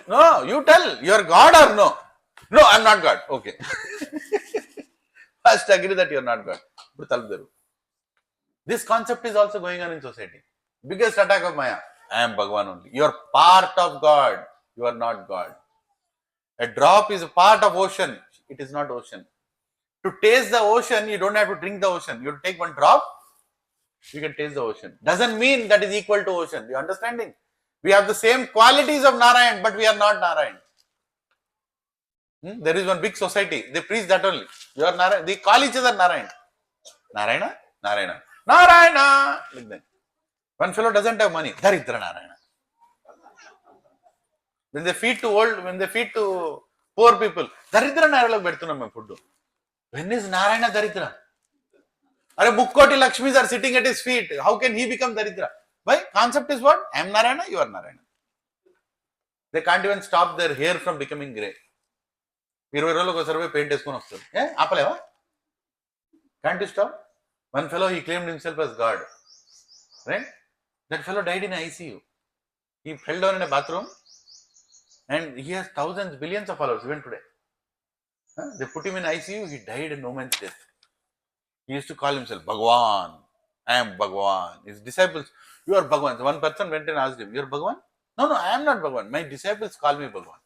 No, you tell. You are God or no? No, I am not God. Okay. First agree that you are not God. This concept is also going on in society. Biggest attack of Maya. I am Bhagavan only. You are part of God. You are not God. A drop is a part of ocean. It is not ocean. To taste the ocean, you don't have to drink the ocean. You take one drop, you can taste the ocean. Doesn't mean that is equal to ocean. You understanding? We have the same qualities of Narayan, but we are not Narayan. There is one big society. They preach that only. You are Narayan. They call each other Narayan. Narayana, Narayana, Narayana. Like that. One fellow doesn't have money. Daridra Narayana. When they feed to poor people, Daridra Narayana bedtunam food. When is Narayana Daridra? Are Mukkoti Lakshmis are sitting at his feet. How can he become Daridra? Why? Concept is what? I am Narayana, you are Narayana. They can't even stop their hair from becoming grey. 20 రోజులకు ఒకసారి paint వేసుకొని వస్తారు. ఆపలేవా? Can't you stop? One fellow, he claimed himself as God. Right? That fellow died in ICU. He fell down in a bathroom and he has thousands, billions of followers even today. They put him in ICU, he died in no man's death. He used to call himself Bhagavan. I am Bhagavan. His disciples, you are Bhagavan. So one person went and asked him, you are Bhagavan? No, I am not Bhagavan. My disciples call me Bhagavan.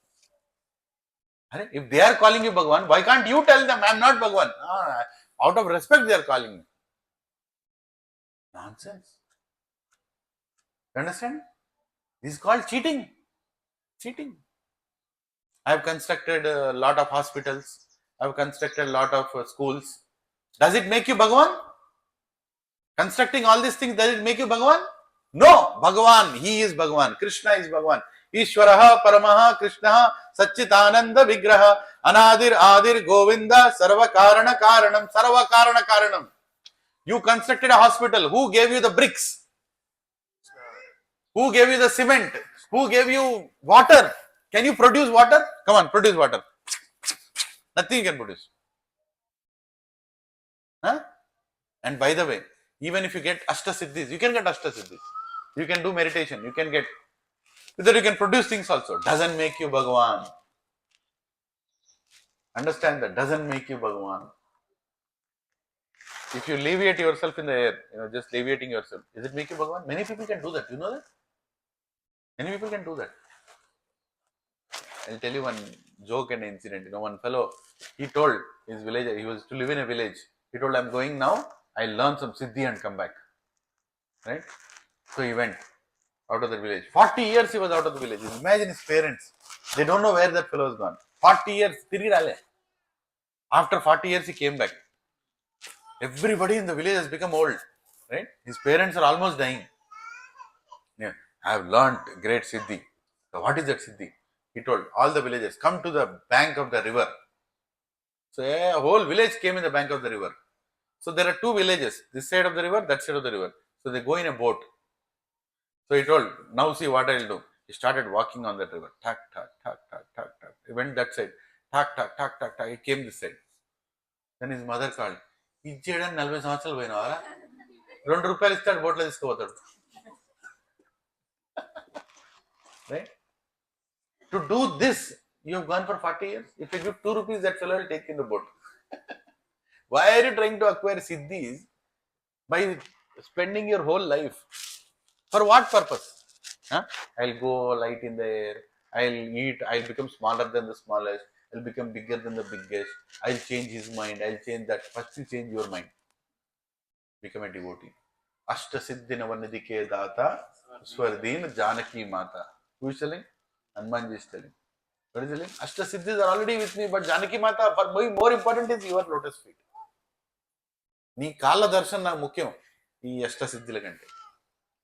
If they are calling you Bhagavan, why can't you tell them I am not Bhagavan? Out of respect they are calling me. Nonsense. You understand? This is called cheating. Cheating. I have constructed a lot of hospitals. I have constructed a lot of schools. Does it make you Bhagavan? Constructing all these things, does it make you Bhagavan? No. Bhagavan, he is Bhagavan. Krishna is Bhagavan. Ishwaraha Paramaha Krishnaha Satchitananda Vigraha Anadir Adir Govinda Sarva Karana Karanam. Sarva Karana Karanam. You constructed a hospital. Who gave you the bricks? Who gave you the cement? Who gave you water? Can you produce water? Come on, produce water. Nothing you can produce. Huh? And by the way, even if you get Ashtasiddhis, you can get Ashtasiddhis. You can do meditation. You can get, whether you can produce things also. Doesn't make you Bhagavan. Understand that. Doesn't make you Bhagavan. If you leviate yourself in the air, just leviating yourself, does it make you Bhagavan? Many people can do that. You know that? Many people can do that. I'll tell you one joke and incident. One fellow, he told his villager, he was to live in a village. He told, I'm going now, I'll learn some Siddhi and come back. Right? So he went out of the village. 40 years he was out of the village. Imagine his parents. They don't know where that fellow has gone. 40 years. After 40 years he came back. Everybody in the village has become old. Right? His parents are almost dying. Yeah. I have learned great Siddhi. So what is that Siddhi? He told all the villagers, come to the bank of the river. So a whole village came in the bank of the river. So there are two villages, this side of the river, that side of the river. So they go in a boat. So he told, now see what I will do. He started walking on that river. Tak, tak, tak, tak, tak, tak. He went that side. Tak, tak, tak, tak, tak. He came this side. Then his mother called. ఇచ్చేయడానికి 40 సంవత్సరాలు పోయినావా ₹2 ఇస్తాడు బోట్లో తీసుకుపోతాడు. Right? To do this, you have gone for 40 years. If you give ₹2, that fellow will take in the boat. Why are you trying to acquire siddhis by spending your whole life? For what purpose? Huh? I'll go light in the air. I'll eat. I'll become smaller than the smallest. I'll become bigger than the biggest. I'll change his mind. I'll change that. First, you change your mind. Become a devotee. Ashta siddhi navanidike data swardeen janaki mata. Who is telling? Hanumanji is telling. What is telling? Ashta siddhis are already with me, but Janaki Mata, for me, more important is your lotus feet. నీ కాళ్ళ దర్శనం నాకు ముఖ్యం ఈ అష్ట సిద్ధిల కంటే.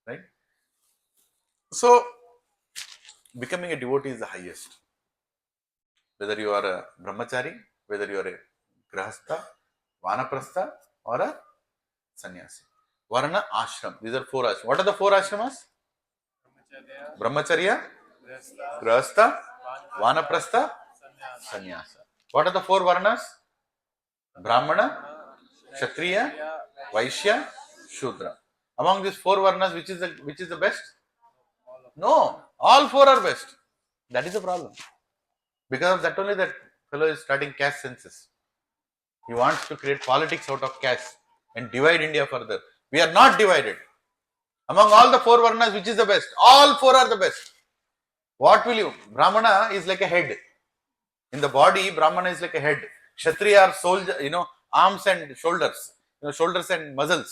Right? So, becoming a devotee is the highest. Whether you are a brahmachari, whether you are a grahastha, vanaprastha, or a sannyasi. Varna ashram. These are 4 ashrams. What are the 4 ashramas? Brahmacharya, grahastha, vanaprastha, sannyasa. What are the 4 varnas? Brahmana, Kshatriya, Vaishya, Shudra. Among these 4 varnas, which is the best? No, all 4 are best. That is the problem. Because of that only that fellow is starting caste census. He wants to create politics out of caste and divide India further. We are not divided. Among all the 4 varnas, which is the best? All 4 are the best. What will you? Brahmana is like a head. In the body, Brahmana is like a head. Kshatriya are soldier, arms and shoulders, shoulders and muscles.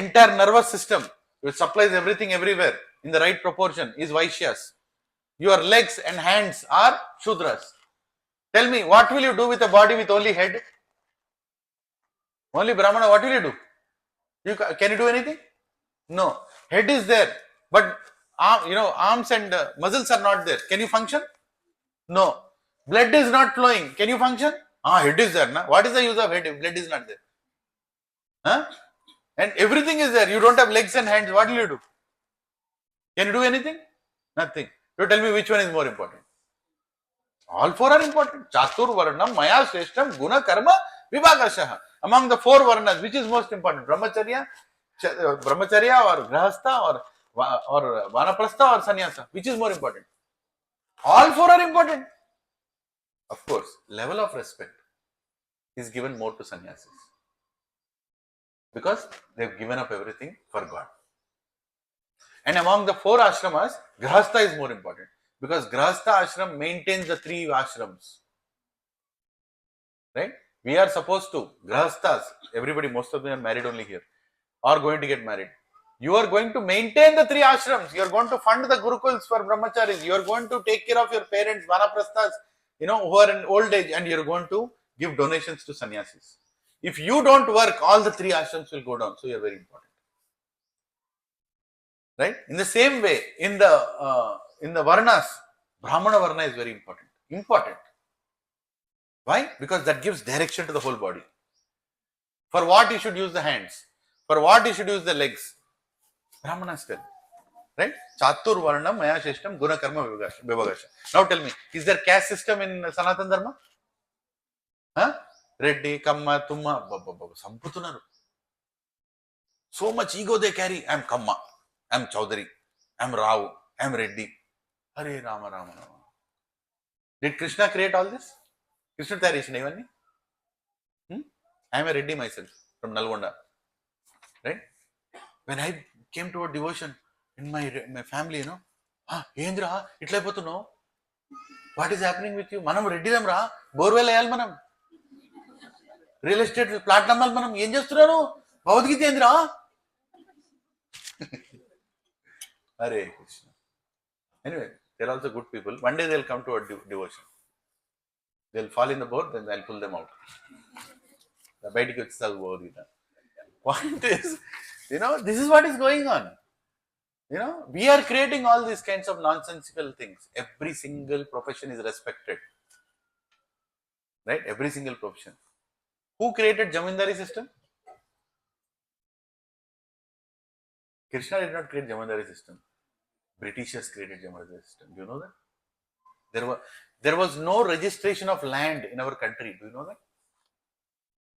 Entire nervous system, which supplies everything everywhere in the right proportion, is Vaishyas. Your legs and hands are Shudras. Tell me, what will you do with a body with only head? Only Brahmana, what will you do? Can you do anything? No. Head is there, but arms and muscles are not there. Can you function? No. Blood is not flowing. Can you function? Head is there. Na? What is the use of head if blood is not there? Huh? And everything is there. You don't have legs and hands. What will you do? Can you do anything? Nothing. So tell me which one is more important? All 4 are important. Chatur varnam maya shreshtam guna karma vibhagashaha. Among the 4 varnas, which is most important? Brahmacharya or grahastha or vanaprastha or sannyasa? Which is more important? All 4 are important. Of course, level of respect is given more to sannyasis because they've given up everything for God. And among the 4 ashramas, grahastha is more important because grahastha ashram maintains the 3 ashrams. Right? We are supposed to, grahasthas, everybody, most of them are married only here, are going to get married. You are going to maintain the 3 ashrams. You are going to fund the gurukuls for brahmacharis. You are going to take care of your parents, vanaprasthas, who are in old age, and you are going to give donations to sannyasis. If you don't work, all the 3 ashrams will go down. So you are very important. Right? In the same way, in the varnas, Brahmana varna is very important. Important. Why? Because that gives direction to the whole body. For what you should use the hands? For what you should use the legs? Brahmanas tell. Right? Chatur Varnam Maya Sheshtam Guna Karma Vivakasha. Now tell me, is there caste system in Sanatana Dharma? Huh? Reddy, Kamma, Tumma, Samputunaru. So much ego they carry. I'm Kamma, I'm Chaudhary, I'm Rao, I'm Reddy. Hare Rama Rama Rama. Did Krishna create all this? Krishna Tarishna even? I am a Reddy myself from Nalgonda. Right? When I came to a devotion in my family, Endra, no? What is happening with you? Manam Reddy Ramra, Borwell Ayal Manam. Real estate platinum Manam, Yenjastrano, Bhavadgita Endra. Hare Krishna. Anyway, they're also good people. One day they'll come to a devotion. They'll fall in the boat, then I'll pull them out. The point is, this is what is going on. We are creating all these kinds of nonsensical things. Every single profession is respected. Right? Every single profession. Who created Jamindari system? Krishna did not create Jamindari system. Britishers created Jamindari system. Do you know that? There was no registration of land in our country. Do you know that?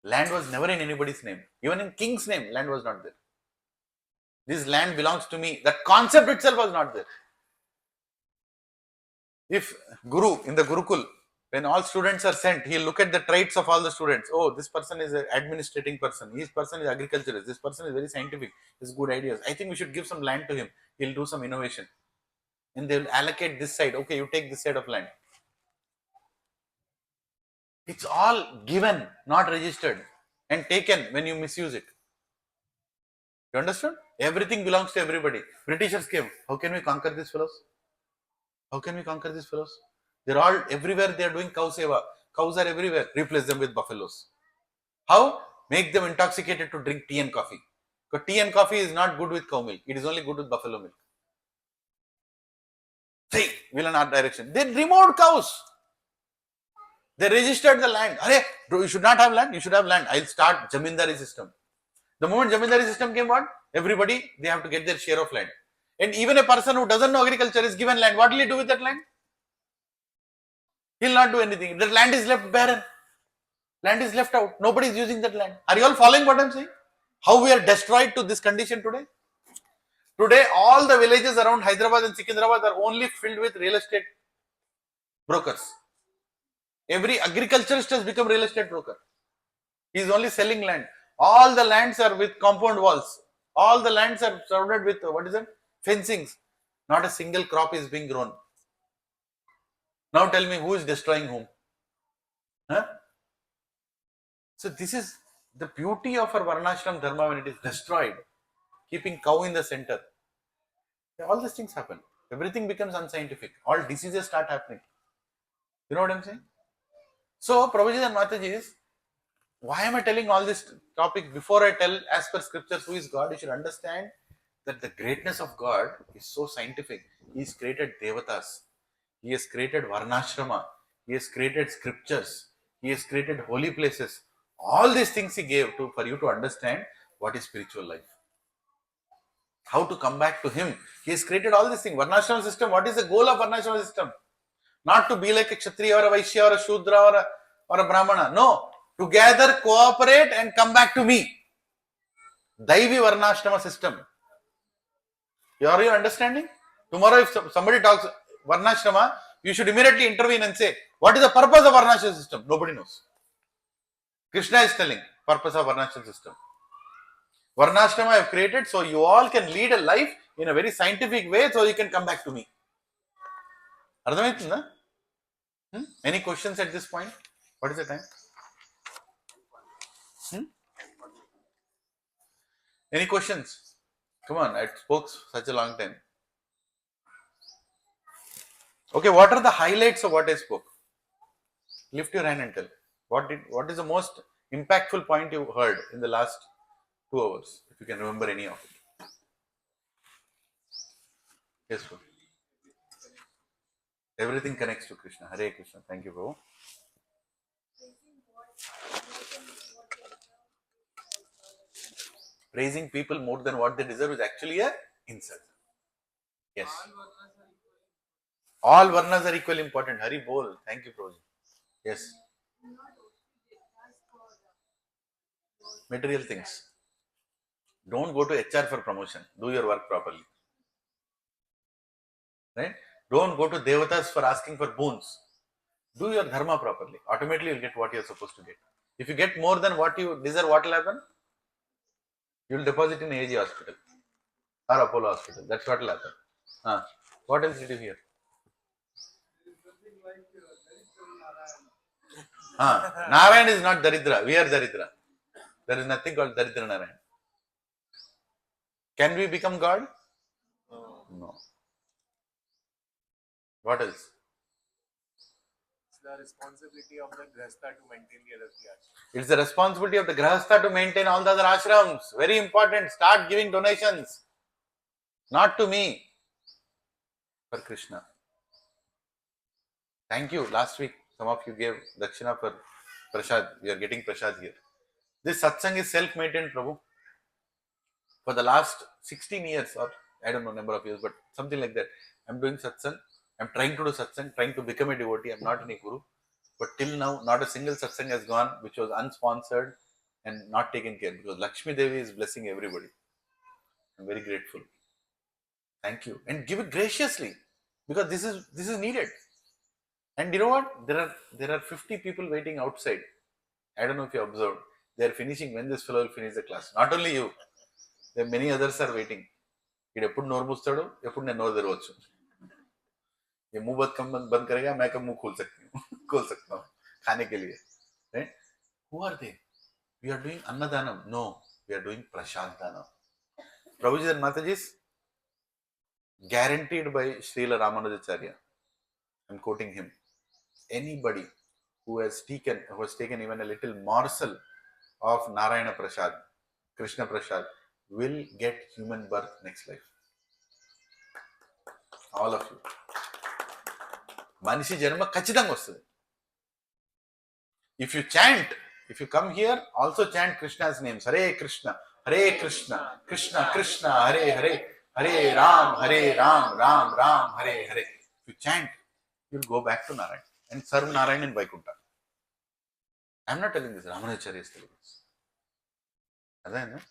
Land was never in anybody's name. Even in king's name, land was not there. This land belongs to me. That concept itself was not there. If Guru, in the Gurukul, when all students are sent, he'll look at the traits of all the students. Oh, this person is an administrating person. This person is agriculturist. This person is very scientific. He has good ideas. I think we should give some land to him. He'll do some innovation. And they'll allocate this side. Okay, you take this side of land. It's all given, not registered, and taken when you misuse it. You understand? Everything belongs to everybody. Britishers came. How can we conquer these fellows? How can we conquer these fellows? They're all everywhere. They are doing cow seva. Cows are everywhere. Replace them with buffaloes. How? Make them intoxicated to drink tea and coffee. Because tea and coffee is not good with cow milk. It is only good with buffalo milk. See, will in art direction. They removed cows. They registered the land. Arey, you should not have land. You should have land. I'll start Jamindari system. The moment Jamindari system came on, everybody, they have to get their share of land. And even a person who doesn't know agriculture is given land. What will he do with that land? He'll not do anything. The land is left barren. Land is left out. Nobody is using that land. Are you all following what I'm saying? How we are destroyed to this condition today? Today, all the villages around Hyderabad and Secunderabad are only filled with real estate brokers. Every agriculturist has become real estate broker. He is only selling land. All the lands are with compound walls. All the lands are surrounded with, fencings. Not a single crop is being grown. Now tell me, who is destroying whom? Huh? So this is the beauty of our Varnashram Dharma when it is destroyed. Keeping cow in the center. All these things happen. Everything becomes unscientific. All diseases start happening. You know what I'm saying? So, Prabhuji and Mataji, why am I telling all this topic before I tell as per scriptures who is God? You should understand that the greatness of God is so scientific. He has created Devatas. He has created Varnashrama. He has created scriptures. He has created holy places. All these things He gave for you to understand what is spiritual life. How to come back to Him. He has created all these things. Varnashrama system, what is the goal of Varnashrama system? Not to be like a Kshatriya or a Vaishya or a Shudra or a Brahmana. No. To gather, cooperate and come back to me. Daivi Varnashrama system. Are you understanding? Tomorrow if somebody talks Varnashrama, you should immediately intervene and say, what is the purpose of Varnashrama system? Nobody knows. Krishna is telling purpose of Varnashrama system. Varnashrama I have created so you all can lead a life in a very scientific way so you can come back to me. Any questions at this point? What is the time? Any questions? Come on, I spoke such a long time. Okay, what are the highlights of what I spoke? Lift your hand and tell. What is the most impactful point you heard in the last 2 hours? If you can remember any of it. Yes, sir. Everything connects to Krishna. Hare Krishna. Thank you, Prabhu. Praising people more than what they deserve is actually a insult. Yes. All varnas are equally important. Hari bol. Thank you, Prabhuji. Yes. Material things. Don't go to HR for promotion. Do your work properly. Right? Don't go to devatas for asking for boons. Do your dharma properly. Automatically you'll get what you're supposed to get. If you get more than what you deserve, what will happen? You'll deposit in AG hospital or Apollo hospital. That's what will happen. What else did you hear? Narayan is not Daridra. We are Daridra. There is nothing called Daridra Narayan. Can we become God? No. What else? It's the responsibility of the grahastha to maintain the other three ashrams. It's the responsibility of the grahastha to maintain all the other ashrams. Very important. Start giving donations. Not to me. For Krishna. Thank you. Last week, some of you gave Dakshina for Prasad. We are getting Prasad here. This satsang is self-maintained, Prabhu. For the last 16 years, or I don't know number of years, but something like that. I'm doing satsang. I'm trying to do satsang, trying to become a devotee. I'm not any guru. But till now, not a single satsang has gone which was unsponsored and not taken care, because Lakshmi Devi is blessing everybody. I'm very grateful. Thank you. And give it graciously, because this is needed. And you know what? There are 50 people waiting outside. I don't know if you observed. They are finishing when this fellow will finish the class. Not only you. There are many others are waiting. ఇది ఎప్పుడు నోరు మూస్తాడు, ఎప్పుడు నేను నోరు తెరవచ్చు. ये मुंह बंद करेगा, मैं कब मुंह खोल सकता हूँ खाने के लिए. Right? Who are they? We are doing Annadanam. No, we are doing Prashadhanam. Prabhuji and Mataji's guaranteed by Srila Ramanujacharya. I'm quoting him. Anybody who has taken even a little morsel of Narayana Prasad, Krishna Prasad, will get human birth next life. All of you. Manishi Janma Kachidanga vastadi. If you chant, if you come here, also chant Krishna's names. Hare Krishna, Krishna Krishna, Hare Hare, Hare Ram, Ram Ram, Hare Hare. If you chant, you'll go back to Narayan and serve Narayan in Vaikuntha. I'm not telling this. Ramanujacharya is telling this. Adha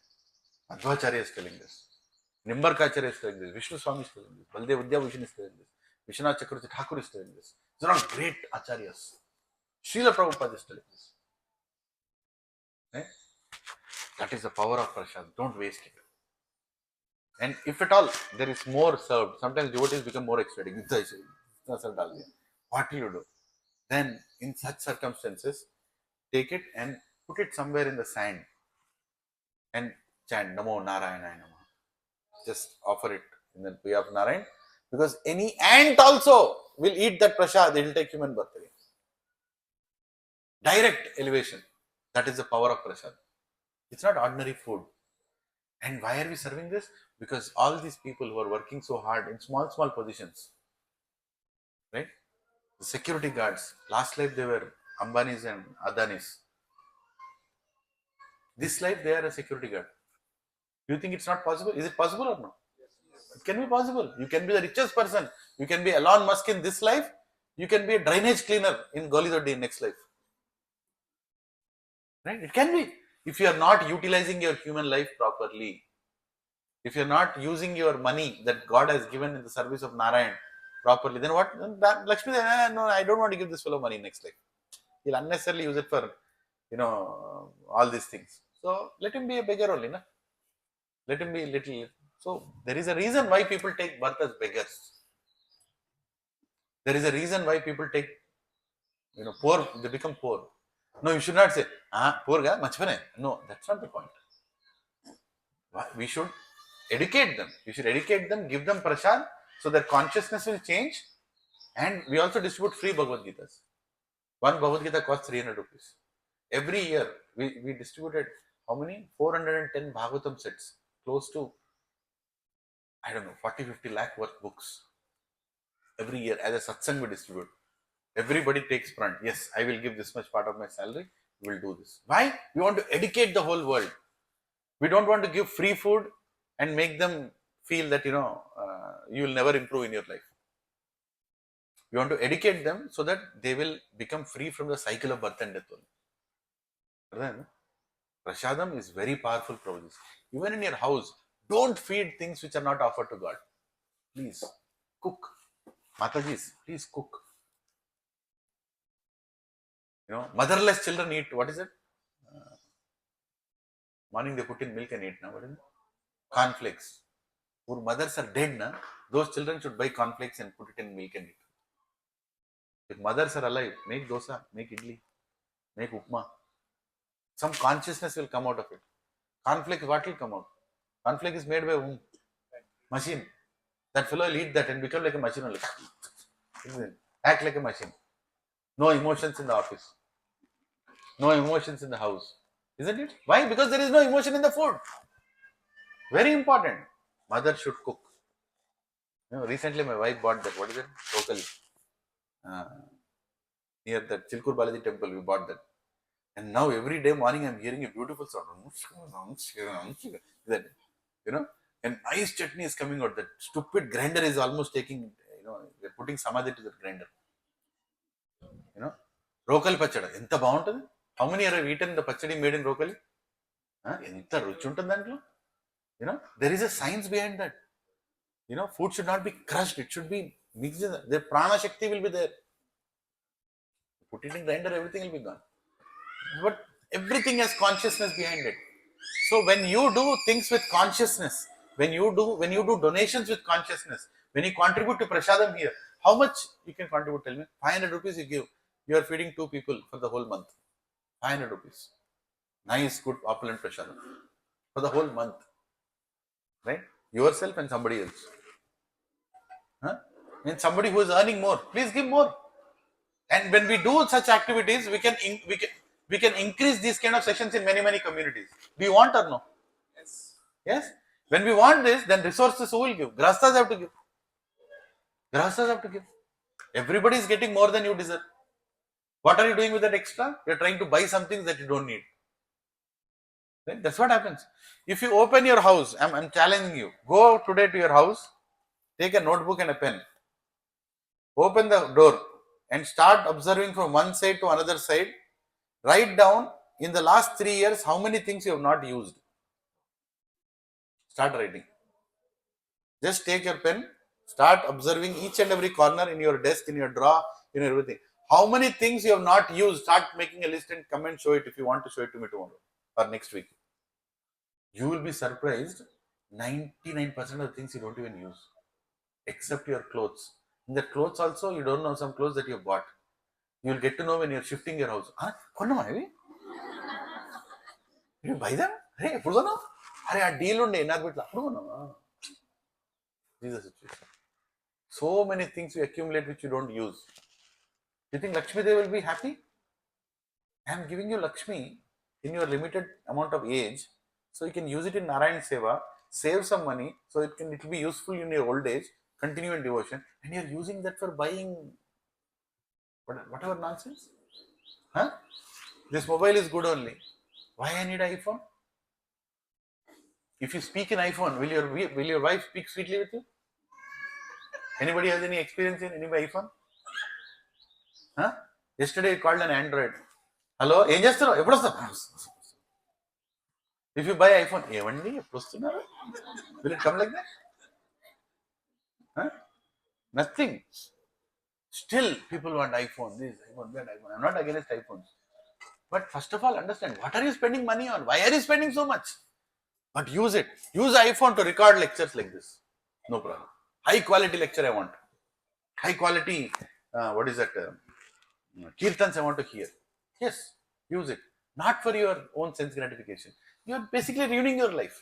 Madhvacharya is telling this. Nimbarkacharya is telling this. Vishnu Swami is telling this. Baldev Vidyabhushan is telling this. Vishwanath Chakravarti Thakur is telling this. These are all great acharyas. Srila Prabhupada is telling this. Right? That is the power of prasad. Don't waste it. And if at all there is more served, sometimes devotees become more ecstatic. What will you do? Then, in such circumstances, take it and put it somewhere in the sand and chant Namo Narayana Namaha. Just offer it in the way of Narayan, because any ant also will eat that prasad. It will take human birth again. Direct elevation. That is the power of prasad. It's not ordinary food. And why are we serving this? Because all these people who are working so hard in small positions, right? The security guards, last life they were Ambanis and Adanis. This life they are a security guard. Do you think it's not possible? Is it possible or no? It can be possible. You can be the richest person. You can be Elon Musk in this life. You can be a drainage cleaner in Golidoddi in next life. Right? It can be. If you are not utilizing your human life properly, if you are not using your money that God has given in the service of Narayan properly, then what? Lakshmi says, no, I don't want to give this fellow money next life. He'll unnecessarily use it for, all these things. So let him be a beggar only, na? Let him be little. So there is a reason why people take birth as beggars. There is a reason why people take, poor, they become poor. No, you should not say, poor guy, much fun. No, that's not the point. We should educate them. We should educate them, give them prasad, so their consciousness will change. And we also distribute free Bhagavad Gitas. One Bhagavad Gita costs 300 rupees. Every year, we distributed how many? 410 Bhagavatam sets. Close to, 40-50 lakh worth books. Every year, as a satsang we distribute. Everybody takes front. Yes, I will give this much part of my salary. We will do this. Why? We want to educate the whole world. We don't want to give free food and make them feel that, you will never improve in your life. You want to educate them so that they will become free from the cycle of birth and death only. Prasadam is very powerful provisions. Even in your house, don't feed things which are not offered to God. Please cook. Matajis, please cook. Motherless children eat, what is it? Morning they put in milk and eat. Now, what is it? Cornflakes. Whose mothers are dead, na? Those children should buy cornflakes and put it in milk and eat. If mothers are alive, make dosa, make idli, make upma. Some consciousness will come out of it. Cornflakes, what will come out? Cornflake is made by whom? Machine. That fellow will eat that and become like a machine only. Act like a machine. No emotions in the office. No emotions in the house. Isn't it? Why? Because there is no emotion in the food. Very important. Mother should cook. Recently my wife bought that. What is it? Locally. Near the Chilkur Balaji temple, we bought that. And now every day morning I'm hearing a beautiful sound. That, and nice chutney is coming out. That stupid grinder is almost taking, they're putting samadhi to that grinder. Rokali pachada. Enta baaguntadi. How many have eaten the pachadi made in Rokali? Enta ruchi untadi dantlo. There is a science behind that. Food should not be crushed. It should be mixed. The prana shakti will be there. Put it in grinder, everything will be gone. But everything has consciousness behind it. So when you do things with consciousness, when you do donations with consciousness, when you contribute to prasadam here, how much you can contribute? Tell me. 500 rupees you give. You are feeding 2 people for the whole month. 500 rupees. Nice, good, opulent prasadam for the whole month. Right? Yourself and somebody else. And somebody who is earning more, please give more. And when we do such activities, we can increase these kind of sessions in many communities. Do you want or no? Yes. Yes. When we want this, then resources who will give? Grahasthas have to give. Grahasthas have to give. Everybody is getting more than you deserve. What are you doing with that extra? You are trying to buy something that you don't need. Right? That's what happens. If you open your house, I'm challenging you. Go today to your house, take a notebook and a pen. Open the door and start observing from one side to another side. Write down in the last 3 years how many things you have not used. Start writing. Just take your pen, start observing each and every corner in your desk, in your drawer, in everything. How many things you have not used? Start making a list and come and show it if you want to show it to me tomorrow or next week. You will be surprised. 99% of the things you don't even use, except your clothes. In the clothes also, you don't know some clothes that you have bought. You will get to know when you're shifting your house. You buy them? Hey, eప్పుడు కొన్నావు? అరే ఆ deal ఉండే నాకు ఇట్లా అప్పుడు కొన్నావా? This is the situation. So many things you accumulate which you don't use. You think Lakshmi Devi will be happy? I am giving you Lakshmi in your limited amount of age, so you can use it in Narayan Seva, save some money, so it will be useful in your old age, continue in devotion, and you are using that for buying whatever nonsense. This mobile is good only. Why I need iPhone? If you speak in iPhone, will your wife speak sweetly with you? Anybody has any experience in any iPhone? Yesterday you called an Android. Hello, ఏం చేస్తున్నావు? ఎప్పుడు వస్తావు? If you buy iPhone, ఏమండి ఎప్పుడు వస్తున్నారు? Will it come like that? Nothing. Still, people want iPhone, this, iPhone, that, iPhone. I'm not against iPhones. But first of all, understand, what are you spending money on? Why are you spending so much? But use it. Use iPhone to record lectures like this. No problem. High quality lecture I want. High quality, what is that? Kirtans I want to hear. Yes, use it. Not for your own sense gratification. You are basically ruining your life.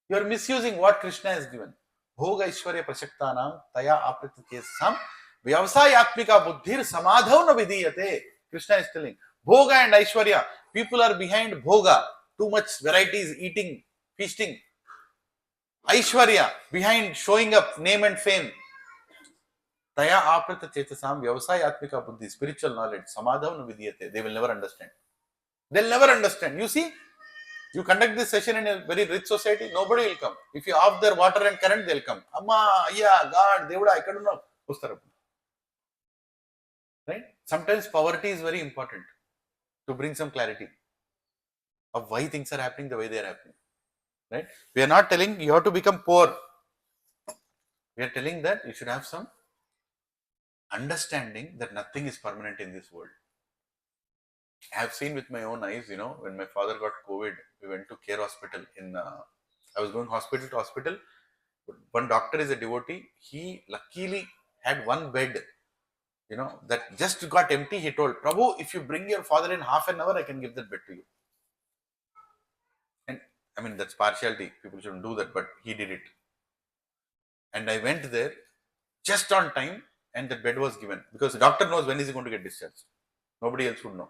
You are misusing what Krishna has given. Bhoga Ishwarya Prashaktanam Taya Aprita Kesam Vyavasayatmika Buddhir Samadhav na Vidiyate. Krishna is telling. Bhoga and Aishwarya. People are behind Bhoga. Too much varieties, eating, feasting. Aishwarya, behind showing up, name and fame. Taya Aprita Chetasam Vyavasayatmika Buddhi. Spiritual knowledge. Samadhav na Vidiyate. They will never understand. They'll never understand. You see? You conduct this session in a very rich society, nobody will come. If you off their water and current, they'll come. Amma, yeah, God, Devuda, I couldn't know. Right? Sometimes poverty is very important to bring some clarity of why things are happening the way they are happening. Right? We are not telling you have to become poor. We are telling that you should have some understanding that nothing is permanent in this world. I have seen with my own eyes, when my father got COVID, we went to Care Hospital I was going hospital to hospital. One doctor is a devotee. He luckily had one bed, that just got empty. He told, Prabhu, if you bring your father in half an hour, I can give that bed to you. And I mean, that's partiality. People shouldn't do that, but he did it. And I went there just on time, and the bed was given because the doctor knows when is he going to get discharged. Nobody else would know.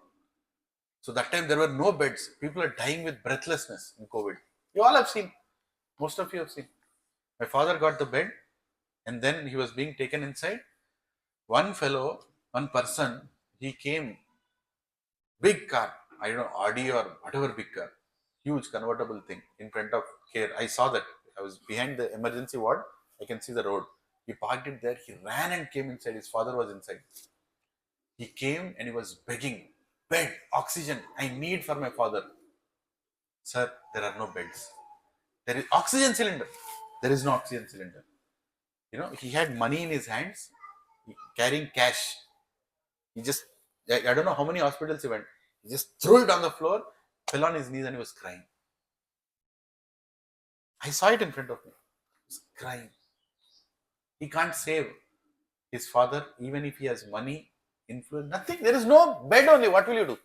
So that time there were no beds. People are dying with breathlessness in COVID. You all have seen. Most of you have seen. My father got the bed, and then he was being taken inside. One person, he came, big car, I don't know, Audi or whatever big car, huge convertible thing in front of Care. I saw that. I was behind the emergency ward. I can see the road. He parked it there. He ran and came inside. His father was inside. He came and he was begging, bed, oxygen, I need for my father. Sir, there are no beds. There is oxygen cylinder. There is no oxygen cylinder. He had money in his hands, carrying cash. He just, I don't know how many hospitals he went. He just threw it on the floor, fell on his knees, and he was crying. I saw it in front of me. He was crying. He can't save his father, even if he has money, influence, nothing. There is no bed only. What will you do?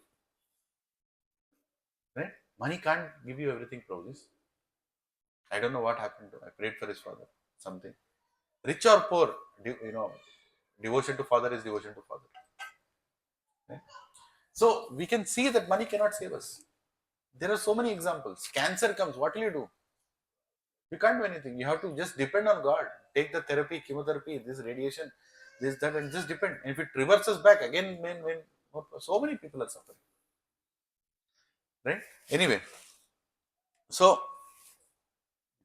Right? Money can't give you everything, Provis. I don't know what happened to him. I prayed for his father. Something. Rich or poor, devotion to father is devotion to father. Right? So we can see that money cannot save us. There are so many examples. Cancer comes, what will you do? You can't do anything. You have to just depend on God. Take the therapy, chemotherapy, this radiation, this, that, and just depend. And if it reverses back again, when so many people are suffering. Right? Anyway, so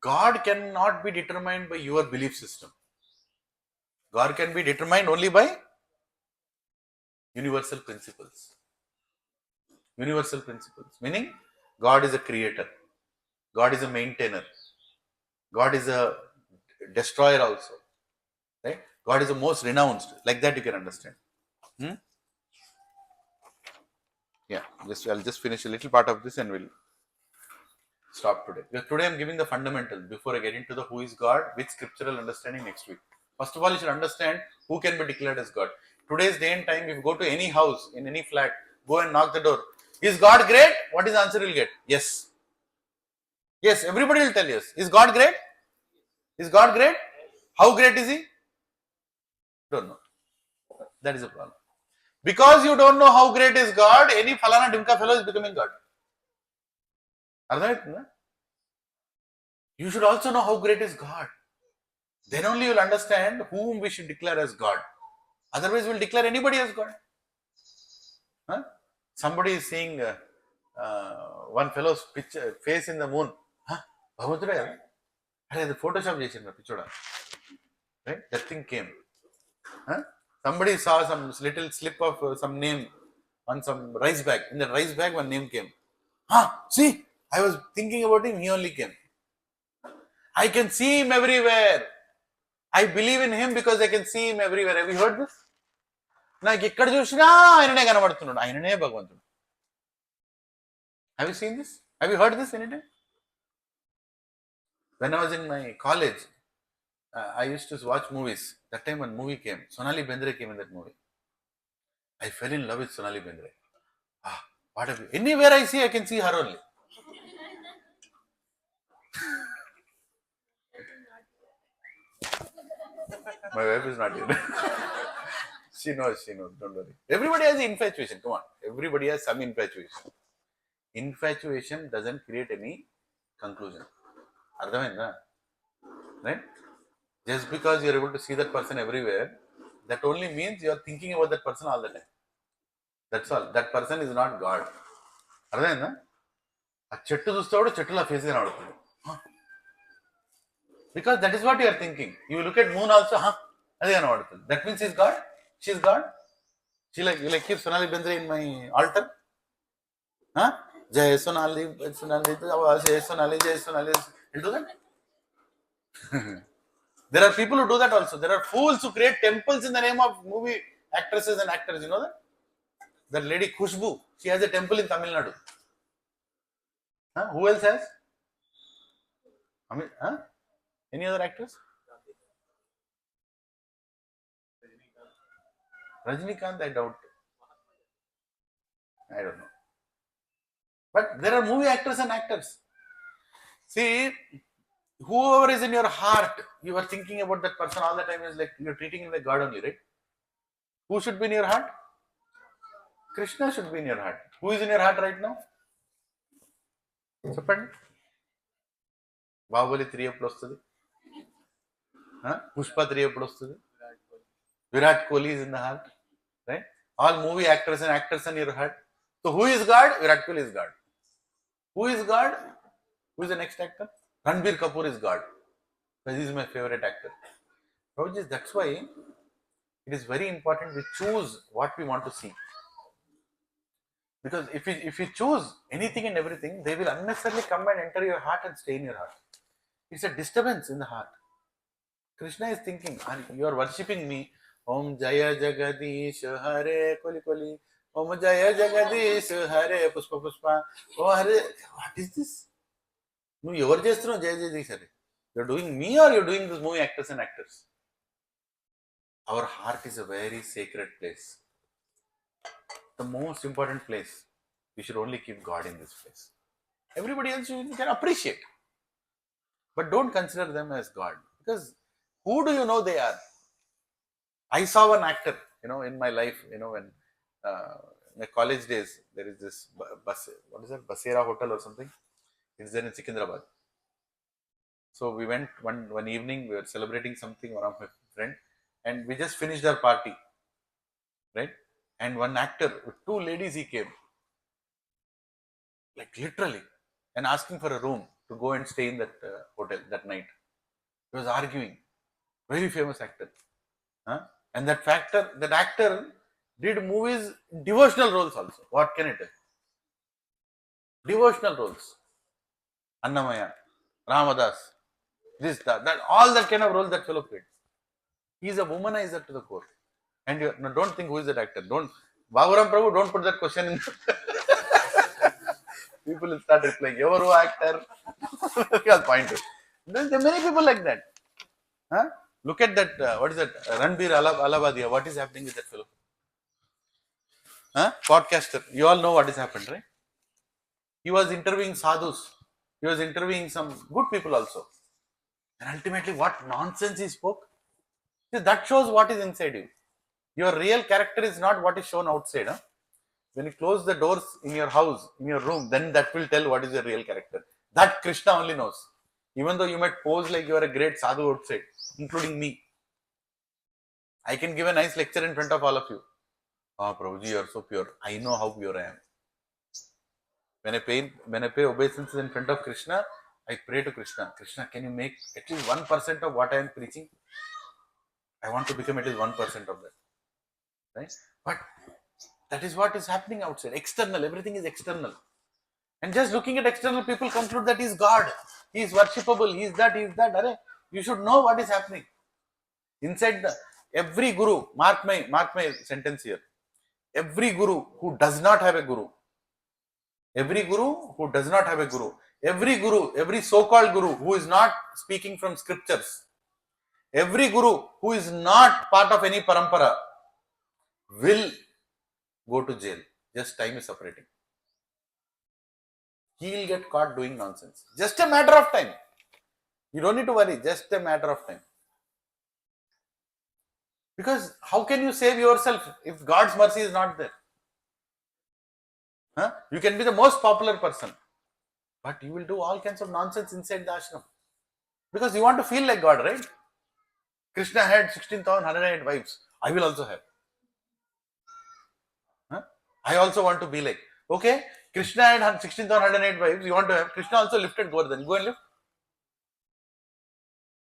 God cannot be determined by your belief system. God can be determined only by universal principles. Universal principles. Meaning, God is a creator. God is a maintainer. God is a destroyer also. Right? God is the most renounced. Like that you can understand. Yeah, I'll just finish a little part of this and we'll stop today. Because today I'm giving the fundamentals before I get into the who is God with scriptural understanding next week. First of all, you should understand who can be declared as God. Today's day and time, if you go to any house, in any flat, go and knock the door. Is God great? What is the answer you'll get? Yes. Yes, everybody will tell yes. Is God great? Is God great? How great is He? Don't know. That is a problem. Because you don't know how great is God, any falana dimka fellow is becoming God. You should also know how great is God. Then only you will understand whom we should declare as God. Otherwise, we'll declare anybody as God. Huh? Somebody is seeing one fellow's picture, face in the moon. Huh? The Photoshop pichoda. Right? That thing came. Huh? Somebody saw some little slip of some name on some rice bag. In the rice bag, one name came. See, I was thinking about him, he only came. I can see him everywhere. I believe in him because I can see him everywhere. Have you heard this? నాకు ఎక్కడ చూసినా ఆయననే కనబడుతున్నాడు ఆయననే భగవంతుడు. Have you seen this? Have you heard this anytime? When I was in my college, I used to watch movies. That time when movie came, Sonali Bendre came in that movie. I fell in love with Sonali Bendre. What have you? Anywhere I see, I can see her only. My wife is not here. She knows, don't worry. Everybody has infatuation, come on. Everybody has some infatuation. Infatuation doesn't create any conclusion. Right? Just because you're able to see that person everywhere, that only means you're thinking about that person all the time. That's all. That person is not God. ఆ చెట్టు చూస్తాడు చెట్టులో face కనబడుతుంది. Because that is what you are thinking. You look at moon also, అది కనబడుతుంది. That means he's God. She's God. You like keep Sonali Bendre in my altar. Jai Sonali, Sonali, Jai Sonali, Jai Sonali. You do that? There are people who do that also. There are fools who create temples in the name of movie actresses and actors. You know that? That lady Khushbu, she has a temple in Tamil Nadu. Who else has? I mean, any other actors? Rajinikanth, I doubt. I don't know. But there are movie actors and actors. See, whoever is in your heart, you are thinking about that person all the time, is like you're treating him like God only, right? Who should be in your heart? Krishna should be in your heart. Who is in your heart right now? చెప్పండి. బాహుబలి 3 ఎప్పుడు వస్తుంది? పుష్ప 3 ఎప్పుడు వస్తుంది? Virat Kohli is in the heart, right? All movie actors and actors in your heart. So who is God? Virat Kohli is God. Who is God? Who is the next actor? Ranbir Kapoor is God. Because he is my favorite actor. That's why it is very important we choose what we want to see. Because if you choose anything and everything, they will unnecessarily come and enter your heart and stay in your heart. It's a disturbance in the heart. Krishna is thinking, you are worshipping me. Om Jaya Jagadish Hare Koli Koli. Om Jaya Jagadish Hare Pushpa Pushpa. Oh Hare, what is this? No, you are just Jaya Jagadish Hare. You're doing me or you're doing this movie actors and actors? Our heart is a very sacred place. The most important place. We should only keep God in this place. Everybody else you can appreciate. But don't consider them as God. Because who do you know they are? I saw one actor, in my life, when in my college days, there is this what is that, Basera Hotel or something. It's there in Secunderabad. So we went one evening, we were celebrating something, one of my friend, and we just finished our party, right? And one actor with 2 ladies, he came, like literally, and asking for a room to go and stay in that hotel that night. He was arguing. Very famous actor. And that actor did movies, devotional roles also. What can it do? Devotional roles. Annamaya, Ramadas, this, that, all that kind of role that fellow played. He is a womanizer to the core. And don't think who is that actor. Bhagaram Prabhu, don't put that question in. People will start replying, Evaru actor. I'll point to. There are many people like that. Look at that, what is that, Ranbir Alabadia, what is happening with that fellow? Podcaster, you all know what has happened, right? He was interviewing sadhus, he was interviewing some good people also. And ultimately, what nonsense he spoke. See, that shows what is inside you. Your real character is not what is shown outside. When you close the doors in your house, in your room, then that will tell what is your real character. That Krishna only knows. Even though you might pose like you are a great sadhu outside, including me. I can give a nice lecture in front of all of you. Prabhuji, you are so pure. I know how pure I am. When I pay obeisances in front of Krishna, I pray to Krishna. Krishna, can you make at least 1% of what I am preaching? I want to become at least 1% of that. Right? But that is what is happening outside. External, everything is external. And just looking at external, people conclude that he is God. He is worshipable. He is that. Arre, you should know what is happening. Inside every guru, mark my sentence here. Every guru who does not have a guru, every so-called guru who is not speaking from scriptures, every guru who is not part of any parampara will go to jail. Just time is separating. He will get caught doing nonsense. Just a matter of time. You don't need to worry. Just a matter of time. Because how can you save yourself if God's mercy is not there? You can be the most popular person, but you will do all kinds of nonsense inside the ashram. Because you want to feel like God, right? Krishna had 16,108 wives. I will also have. I also want to be like, okay, Krishna had 16,108 wives. You want to have? Krishna also lifted Govardhan. Go and lift.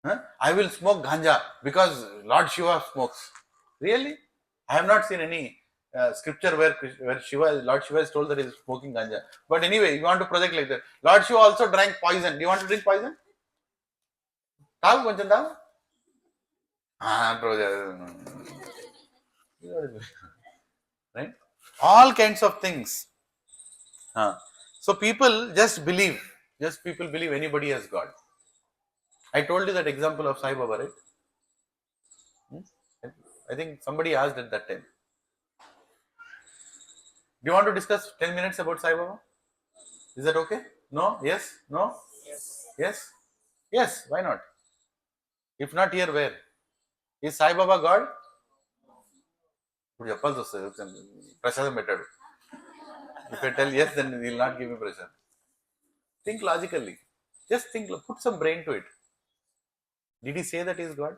Huh? I will smoke ganja because Lord Shiva smokes. Really? I have not seen any scripture where Lord Shiva is told that he is smoking ganja. But anyway, you want to project like that. Lord Shiva also drank poison. Do you want to drink poison? Tagu koncham tagu. Right? All kinds of things. So people just believe. Just people believe anybody has God. I told you that example of Sai Baba, right? I think somebody asked at that time. Do you want to discuss 10 minutes about Sai Baba? Is that okay? No? Yes? No? Yes. Yes? Yes, why not? If not here, where? Is Sai Baba God? Prashadam better. If I tell yes, then he will not give me pressure. Think logically. Just think, put some brain to it. Did he say that he is God?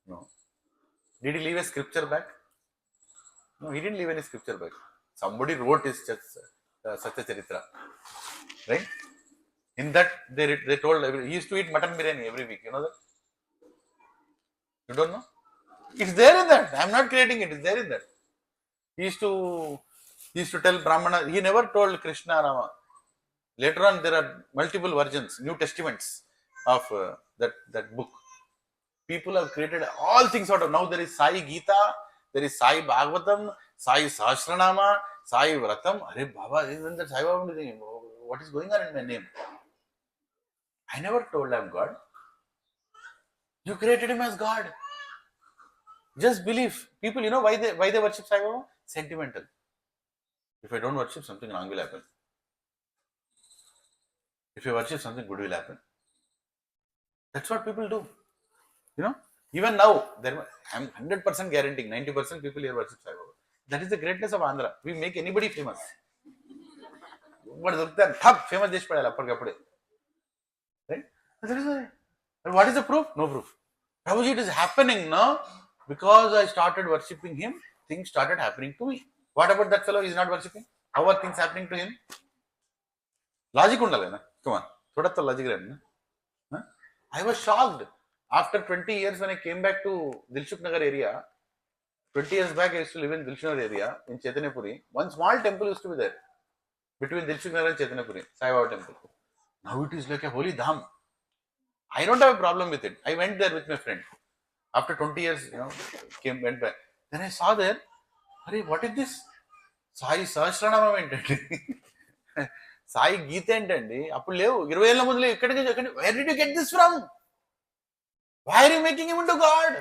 No. Did he leave a scripture back? No, he didn't leave any scripture back. Somebody wrote his Satya Charitra. Right? In that, they told, he used to eat mutton biryani every week. You know that? You don't know? It's there in that. I'm not creating it. It's there in that. He used to tell Brahmana. He never told Krishna Rama. Later on, there are multiple versions, New Testaments of that book. People have created all things out of. Now there is Sai Gita, there is Sai Bhagavatam, Sai Sahasranama, Sai Vratam. Arey Baba, isn't that Sai Baba? What is going on in my name? I never told I'm God. You created him as God. Just believe. People, you know why they worship Sai Baba? Sentimental. If I don't worship, something wrong will happen. If I worship, something good will happen. That's what people do. You know, even now, I'm 100% guaranteeing 90% people here worship Sai Baba. That is the greatness of Andhra. We make anybody famous. Top famous dish padala right? What is the proof? No proof. Prabhuji, it is happening now because I started worshipping him. Things started happening to me. What about that fellow? He is not worshipping. How are things happening to him? Logic undale na. Come on, thoda to logic rahe na. I was shocked. After 20 years, when I came back to Dilshuk Nagar area, 20 years back, I used to live in Dilshuk Nagar area in Chaitanyapuri. One small temple used to be there between Dilshuk Nagar and Chaitanyapuri, Sai Baba temple. Now it is like a holy dham. I don't have a problem with it. I went there with my friend. After 20 years, went back. Then I saw there, what is this? Sai Sahasranama ఏంటండి సాయి గీత ఏంటండి అప్పుడు లేవు 20 ఏళ్ల ముందు లేవు where did you get this from? Why are you making him into God?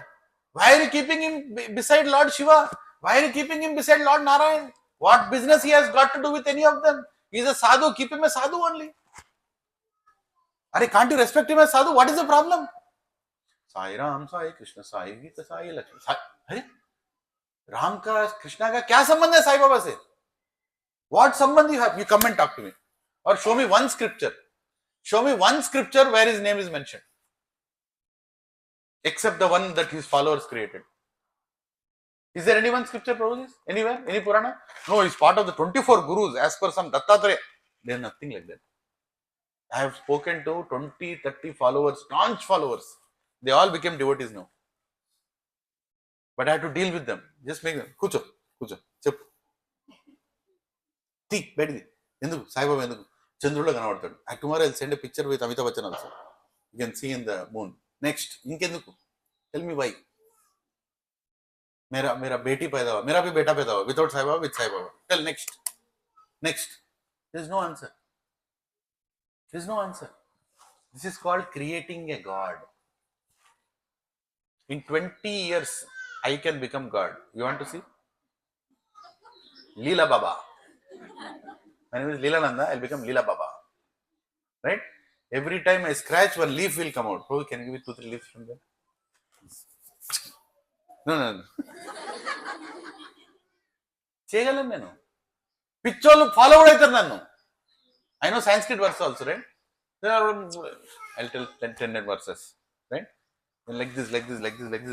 Why are you keeping him beside Lord Shiva? Why are you keeping him beside Lord Narayan? What business he has got to do with any of them? He is a sadhu. Keep him a sadhu only. Can't you respect him as sadhu? What is the problem? Sai Ram, Sai Krishna, Sai Gita, Sai Lakshmi. Sai. Ram ka, Krishna ka kya sambandh hai Sai Baba se? What sambandh you have? You come and talk to me. Or show me one scripture. Show me one scripture where his name is mentioned. Except the one that his followers created. Is there any one scripture, Prabhuji? Anywhere? Any Purana? No, he's part of the 24 gurus as per some Dattatreya. There's nothing like that. I have spoken to 20, 30 followers, staunch followers. They all became devotees now. But I had to deal with them. Just make them. Kucho. Chep. Ti, bedi. Enduku, Sai Baba enduku. Chandrulo kanavadtadu. Tomorrow I'll send a picture with Amitabh Bachchan also. You can see in the moon. Next, inkenduku. Tell me why. मेरा बेटी पैदा हुआ मेरा भी बेटा पैदा हुआ without Sai Baba with Sai Baba tell next there is no answer this is called creating a god in 20 years I can become God. You want to see? Leela Baba. My name is Lilananda. I'll become Leela Baba. Right? Every time I scratch, one leaf will come out. Oh, can you give me 2-3 leaves from there? No. చేయగలను నేను పిచ్చోళ్ళు follow కూడా అవుతారు నన్ను I know Sanskrit verse also, right? I'll tell 10 verses, right? And like this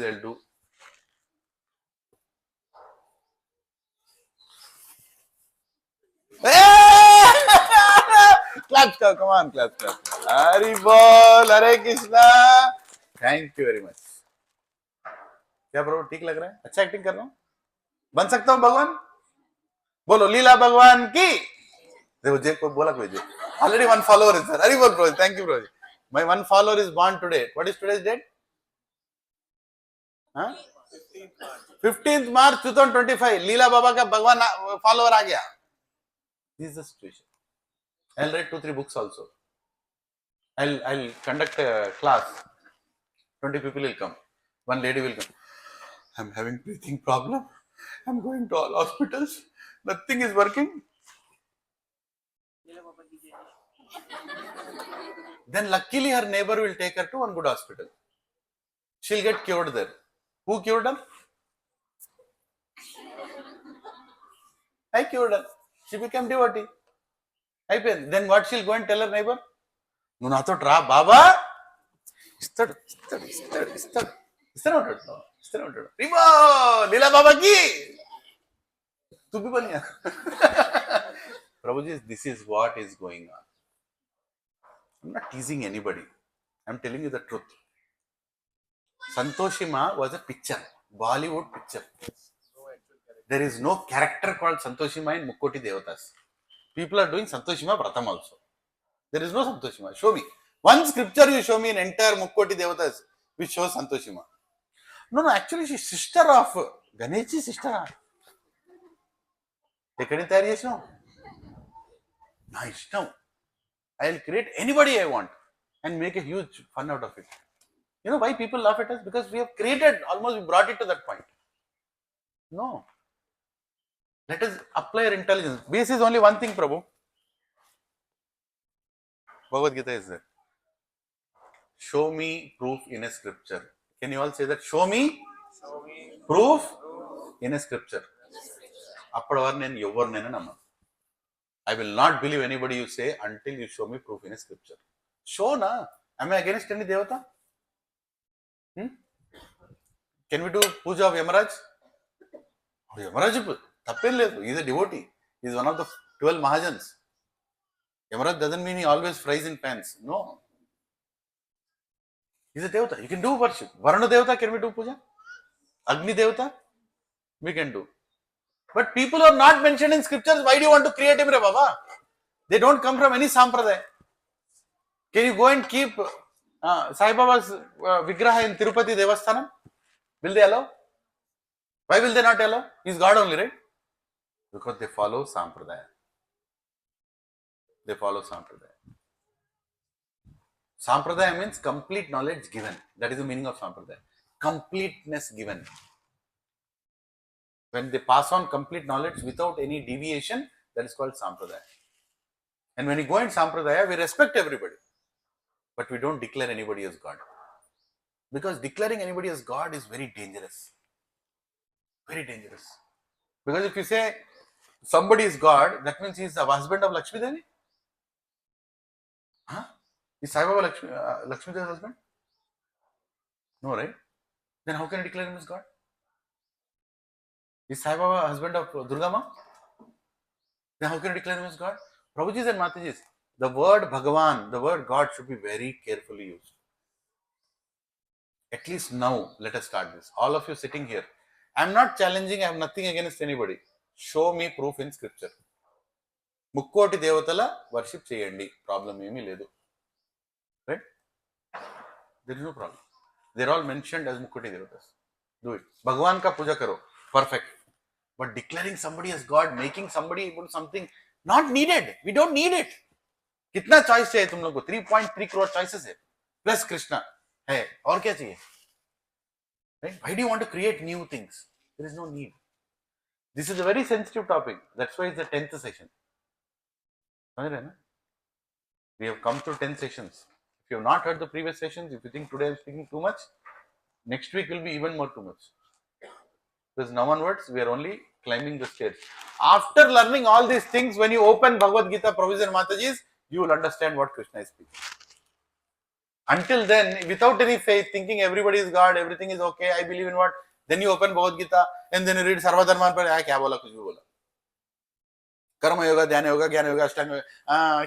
I'll do. Hey! come on, clap, clap. Hari Bol, Hare Krishna. Thank you very much. क्या bro ठीक लग रहा है? अच्छा एक्टिंग कर रहा हूँ? बन सकता हूँ भगवान? बोलो लीला भगवान की. देखो जे कोई बोला कोई जे. Already one follower is there. Hari Bol bro. Thank you bro. My one follower is born today. What is today's date? Huh? 15th March 2025. लीला बाबा का भगवान follower आ गया. This is the situation. I'll write 2-3 books also. I'll conduct a class. 20 people will come. One lady will come. I'm having breathing problem. I'm going to all hospitals. Nothing is working. Then luckily her neighbor will take her to one good hospital. She'll get cured there. Who cured her? I cured her. She became devotee. Then what she'll go and tell her neighbor? No, not to try. Baba. Istad. Rimo, Lila Baba ki. Tu bhi baniya. Prabhuji, this is what is going on. I'm not teasing anybody. I'm telling you the truth. Santoshi Ma was a picture, Bollywood picture. There is no character called Santoshi Ma in Mukkoti Devatas. People are doing Santoshi Ma Vratam also. There is no Santoshi Ma. Show me. One scripture you show me in entire Mukkoti Devatas which shows Santoshi Ma. No, actually she's sister of Ganeshji's sister. Take any tariyesh no? Nice. No. I'll create anybody I want and make a huge fun out of it. You know why people laugh at us? Because we have created, almost we brought it to that point. No. Let us apply our intelligence. Base is only one thing, Prabhu. Bhagavad Gita is there. Show me proof in a scripture. Can you all say that? Show me proof in a scripture. I will not believe anybody you say until you show me proof in a scripture. Show na. Am I against any devata? Can we do puja of Yamaraj? Yamaraj, he is a devotee. He is one of the 12 Mahajans. Yamaraj doesn't mean he always fries in pants. No. He is a devata. You can do worship. Varuna devata, can we do puja? Agni devata, we can do. But people are not mentioned in scriptures. Why do you want to create him, Baba? They don't come from any sampradaya. Can you go and keep Sai Baba's Vigraha in Tirupati Devasthanam? Will they allow? Why will they not allow? He's God only, right? Because they follow sampradaya. They follow sampradaya. Sampradaya means complete knowledge given. That is the meaning of sampradaya. Completeness given. When they pass on complete knowledge without any deviation, that is called sampradaya. And when you go in sampradaya, we respect everybody. But we don't declare anybody as God. Because declaring anybody as God is very dangerous. Very dangerous. Because if you say somebody is God, that means he is the husband of Lakshmi Devi. Huh? Is Sai Baba Lakshmi Devi's husband? No, right? Then how can I declare him as God? Is Sai Baba husband of Durga Ma? Then how can I declare him as God? Prabhujis and Matajis, the word Bhagavan, the word God should be very carefully used. At least now, let us start this. All of you sitting here, I am not challenging, I have nothing against anybody. Show me proof in scripture. Mukkoti Devatala worship cheyandi. Problem emi ledu. Right? There is no problem. They are all mentioned as Mukkoti Devatas. Do it. Bhagavan ka puja karo. Perfect. But declaring somebody as God, making somebody able to something, not needed. We don't need it. कितना choice चाहिए तुम लोग को? 3.3 crore choices है. Plus Krishna है. और क्या चाहिए? Right? Why do you want to create new things? There is no need. This is a very sensitive topic. That's why it's the 10th session. We have come to 10 sessions. If you have not heard the previous sessions, if you think today I'm speaking too much, next week will be even more too much. Because now onwards, we are only climbing the stairs. After learning all these things, when you open Bhagavad Gita, Prabhuji and Mataji's, you will understand what Krishna is speaking. Until then, without any faith, thinking everybody is God, everything is okay, I believe in what, then you open Bhagavad Gita and then you read Sarva Dharman, kya bola, kuch bhi bola. Karma yoga, dhyana yoga, jnana yoga, ashtanga yoga,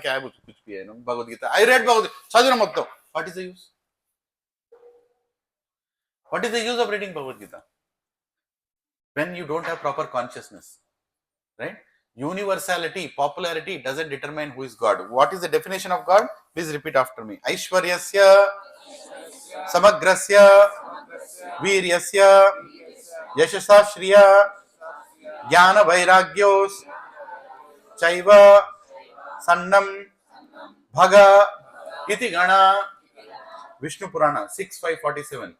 kya hai, kuch Piyanam, Bhagavad Gita. I read Bhagavad Gita. Chadivina mottam. What is the use? What is the use of reading Bhagavad Gita? When you don't have proper consciousness, right? Universality, popularity doesn't determine who is God. What is the definition of God? Please repeat after me. Aishwaryasya, Samagrasya, Viryasya, Yashasa Shriya, Jnana Vairagyos, Chaiva, Sannam, Bhaga, Iti Gana, Vishnu Purana 6:547.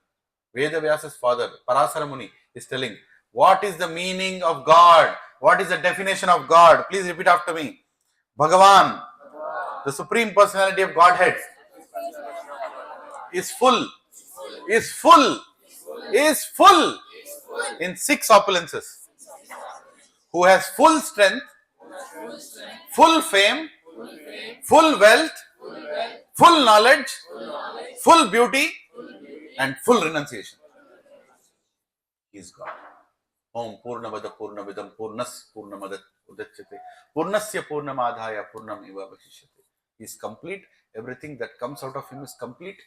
Veda Vyasa's father, Parasara Muni, is telling, what is the meaning of God? What is the definition of God? Please repeat after me. Bhagavan, the Supreme Personality of Godhead, is full, is full, is full in 6 opulences. Who has full strength, full fame, full wealth, full knowledge, full beauty, and full renunciation. He is God. Om Purnavada Purnavidam Purnas Purnamadat Udachyate Purnasya Purnamadhaya Purnam Eva Vashishyate. He is complete. Everything that comes out of him is complete.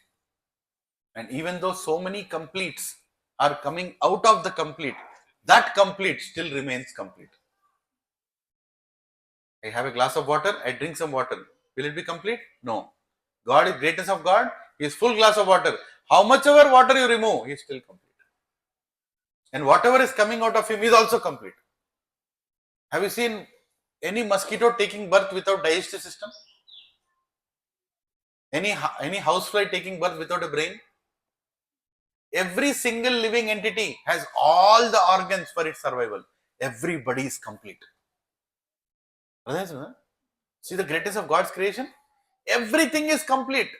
And even though so many completes are coming out of the complete, that complete still remains complete. I have a glass of water, I drink some water. Will it be complete? No. God is greatness of God. He is full glass of water. How much ever water you remove, he is still complete. And whatever is coming out of him is also complete. Have you seen any mosquito taking birth without digestive system? Any housefly taking birth without a brain? Every single living entity has all the organs for its survival. Everybody is complete. See the greatness of God's creation? Everything is complete.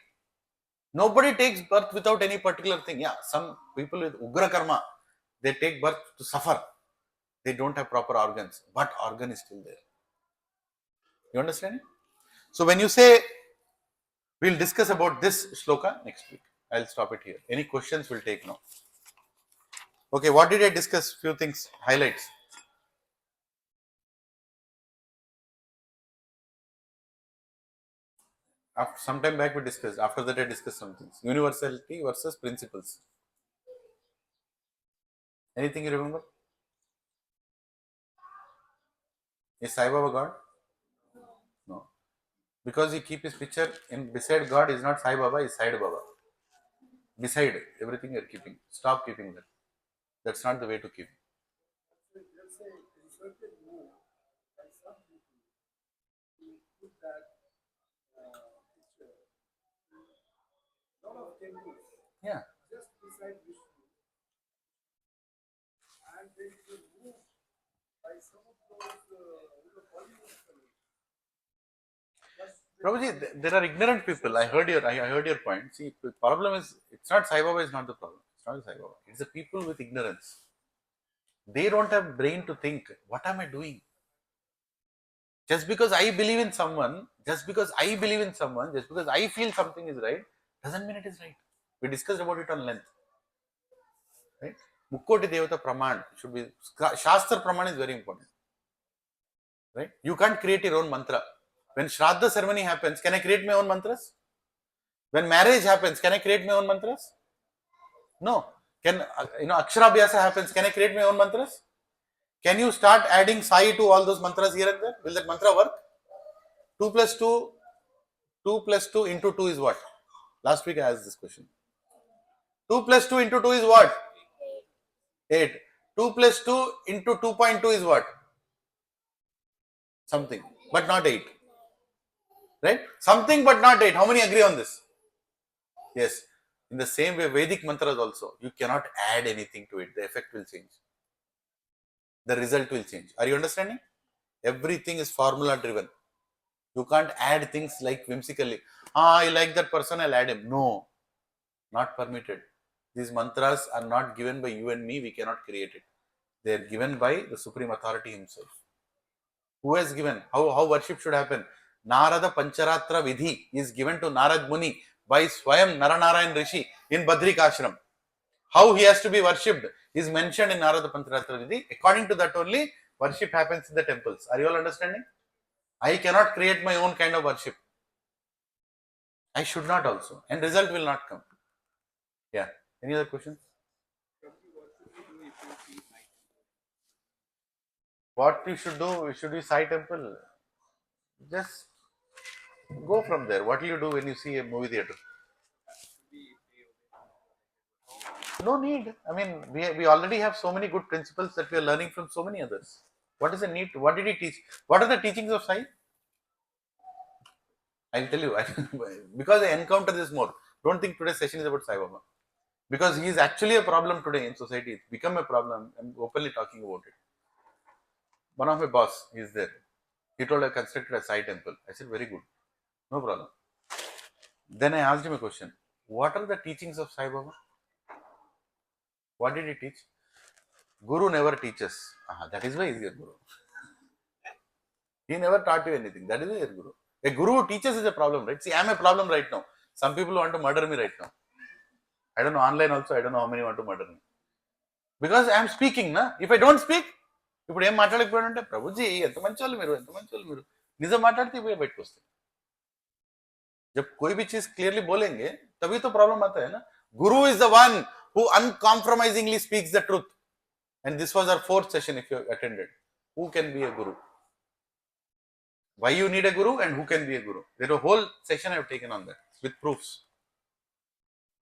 Nobody takes birth without any particular thing. Yeah, some people with Ugra Karma, they take birth to suffer. They don't have proper organs, but organ is still there. You understand? So when you say, we'll discuss about this shloka next week. I'll stop it here. Any questions we'll take now. Okay, what did I discuss? Few things, highlights. After some time back we discussed. After that I discussed some things. Universality versus principles. Anything you remember? Is Sai Baba God? No. Because he keep his picture in beside God is not Sai Baba, is Side Baba. Beside everything you're keeping. Stop keeping that. That's not the way to keep. Yeah. Prabhuji, there are ignorant people. I heard your point. See, the problem is, it's not Sai Baba is not the problem. It's not Sai Baba. It's the people with ignorance. They don't have brain to think, what am I doing? Just because I believe in someone, just because I feel something is right, doesn't mean it is right. We discussed about it on length. Right? Mukkoti Devata Praman should be, Shastra Praman is very important. Right? You can't create your own mantra. When Shraddha ceremony happens, can I create my own mantras? When marriage happens, can I create my own mantras? No. Can Aksharabhyasa happens, can I create my own mantras? Can you start adding Sai to all those mantras here and there? Will that mantra work? 2 plus 2 into 2 is what? Last week I asked this question. 2 plus 2 into 2 is what? 8. 2 plus 2 into 2.2 is what? Something, but not 8. Right? Something but not 8. How many agree on this? Yes. In the same way, Vedic mantras also, you cannot add anything to it. The effect will change. The result will change. Are you understanding? Everything is formula driven. You can't add things like whimsically. I like that person, I'll add him. No, not permitted. These mantras are not given by you and me. We cannot create it. They are given by the Supreme Authority himself. Who has given? How worship should happen? Narada Pancharatra Vidhi is given to Narad Muni by Swayam Naranarayan Rishi in Badrik Ashram. How he has to be worshipped is mentioned in Narada Pancharatra Vidhi. According to that only, worship happens in the temples. Are you all understanding? I cannot create my own kind of worship. I should not also, and result will not come. Yeah. Any other questions? What you should do? Should you Sai Temple? Just go from there. What will you do when you see a movie theater? No need. I mean, we already have so many good principles that we are learning from so many others. What is the need? What did he teach? What are the teachings of Sai? I'll tell you. Because I encounter this more. Don't think today's session is about Sai Baba. Because he is actually a problem today in society. It's become a problem. I'm openly talking about it. One of my boss, he's there. He told I constructed a Sai temple. I said, very good. No problem. Then I asked him a question. What are the teachings of Sai Baba? What did he teach? Guru never teaches. That is why he is your Guru. He never taught you anything. That is why he is Guru. A Guru who teaches is a problem, right? See, I am a problem right now. Some people want to murder me right now. I don't know, online also, I don't know how many want to murder me. Because I am speaking, na? If I don't speak, ఇప్పుడు ఏం మాట్లాడకపోయాడంటే ప్రభుజీ ఎంత మంచి వాళ్ళు మీరు నిజం మాట్లాడితే ఇవే బయటకు వస్తాయి जब कोई भी चीज क्लियरली बोलेंगे तभी तो प्रॉब्लम आता है ना गुरु is the one who uncompromisingly speaks the truth and this was our fourth session if you attended who can be a guru why you need a guru and who can be a guru there's a whole session I have taken on that with proofs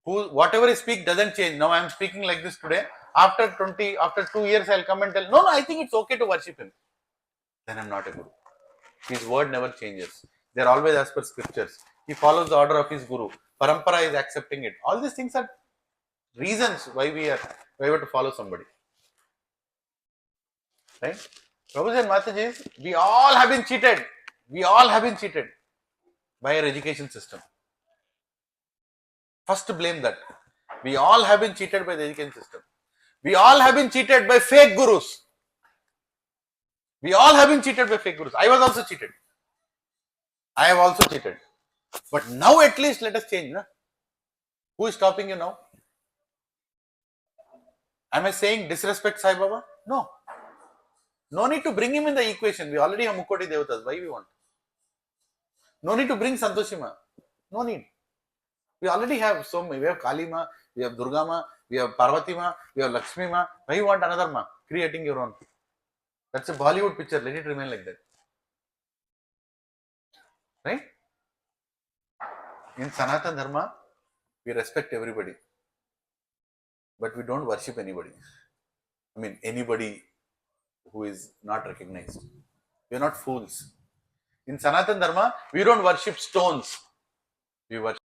who whatever I speak doesn't change now I am speaking like this today after 2 years I'll come and tell no I think it's okay to worship him then I'm not a guru his word never changes they're always as per scriptures he follows the order of his guru parampara is accepting it all these things are reasons why we have to follow somebody right Prabhuji and Mataji we all have been cheated by our education system first blame that we all have been cheated by the education system we all have been cheated by fake gurus we all have been cheated by fake gurus I was also cheated I have also cheated but now at least let us change na? Who is stopping you now am I saying disrespect Sai Baba no need to bring him in the equation we already have Mukoti Devatas why we want no need to bring Santoshima no need we already have so many we have Kali Ma we have Durga Ma we have Parvati Ma we have Lakshmi Ma why you want another Ma creating your own that's a Bollywood picture let it remain like that right in Sanatana Dharma we respect everybody but we don't worship anybody I mean anybody who is not recognized we are not fools in Sanatana Dharma we don't worship stones we worship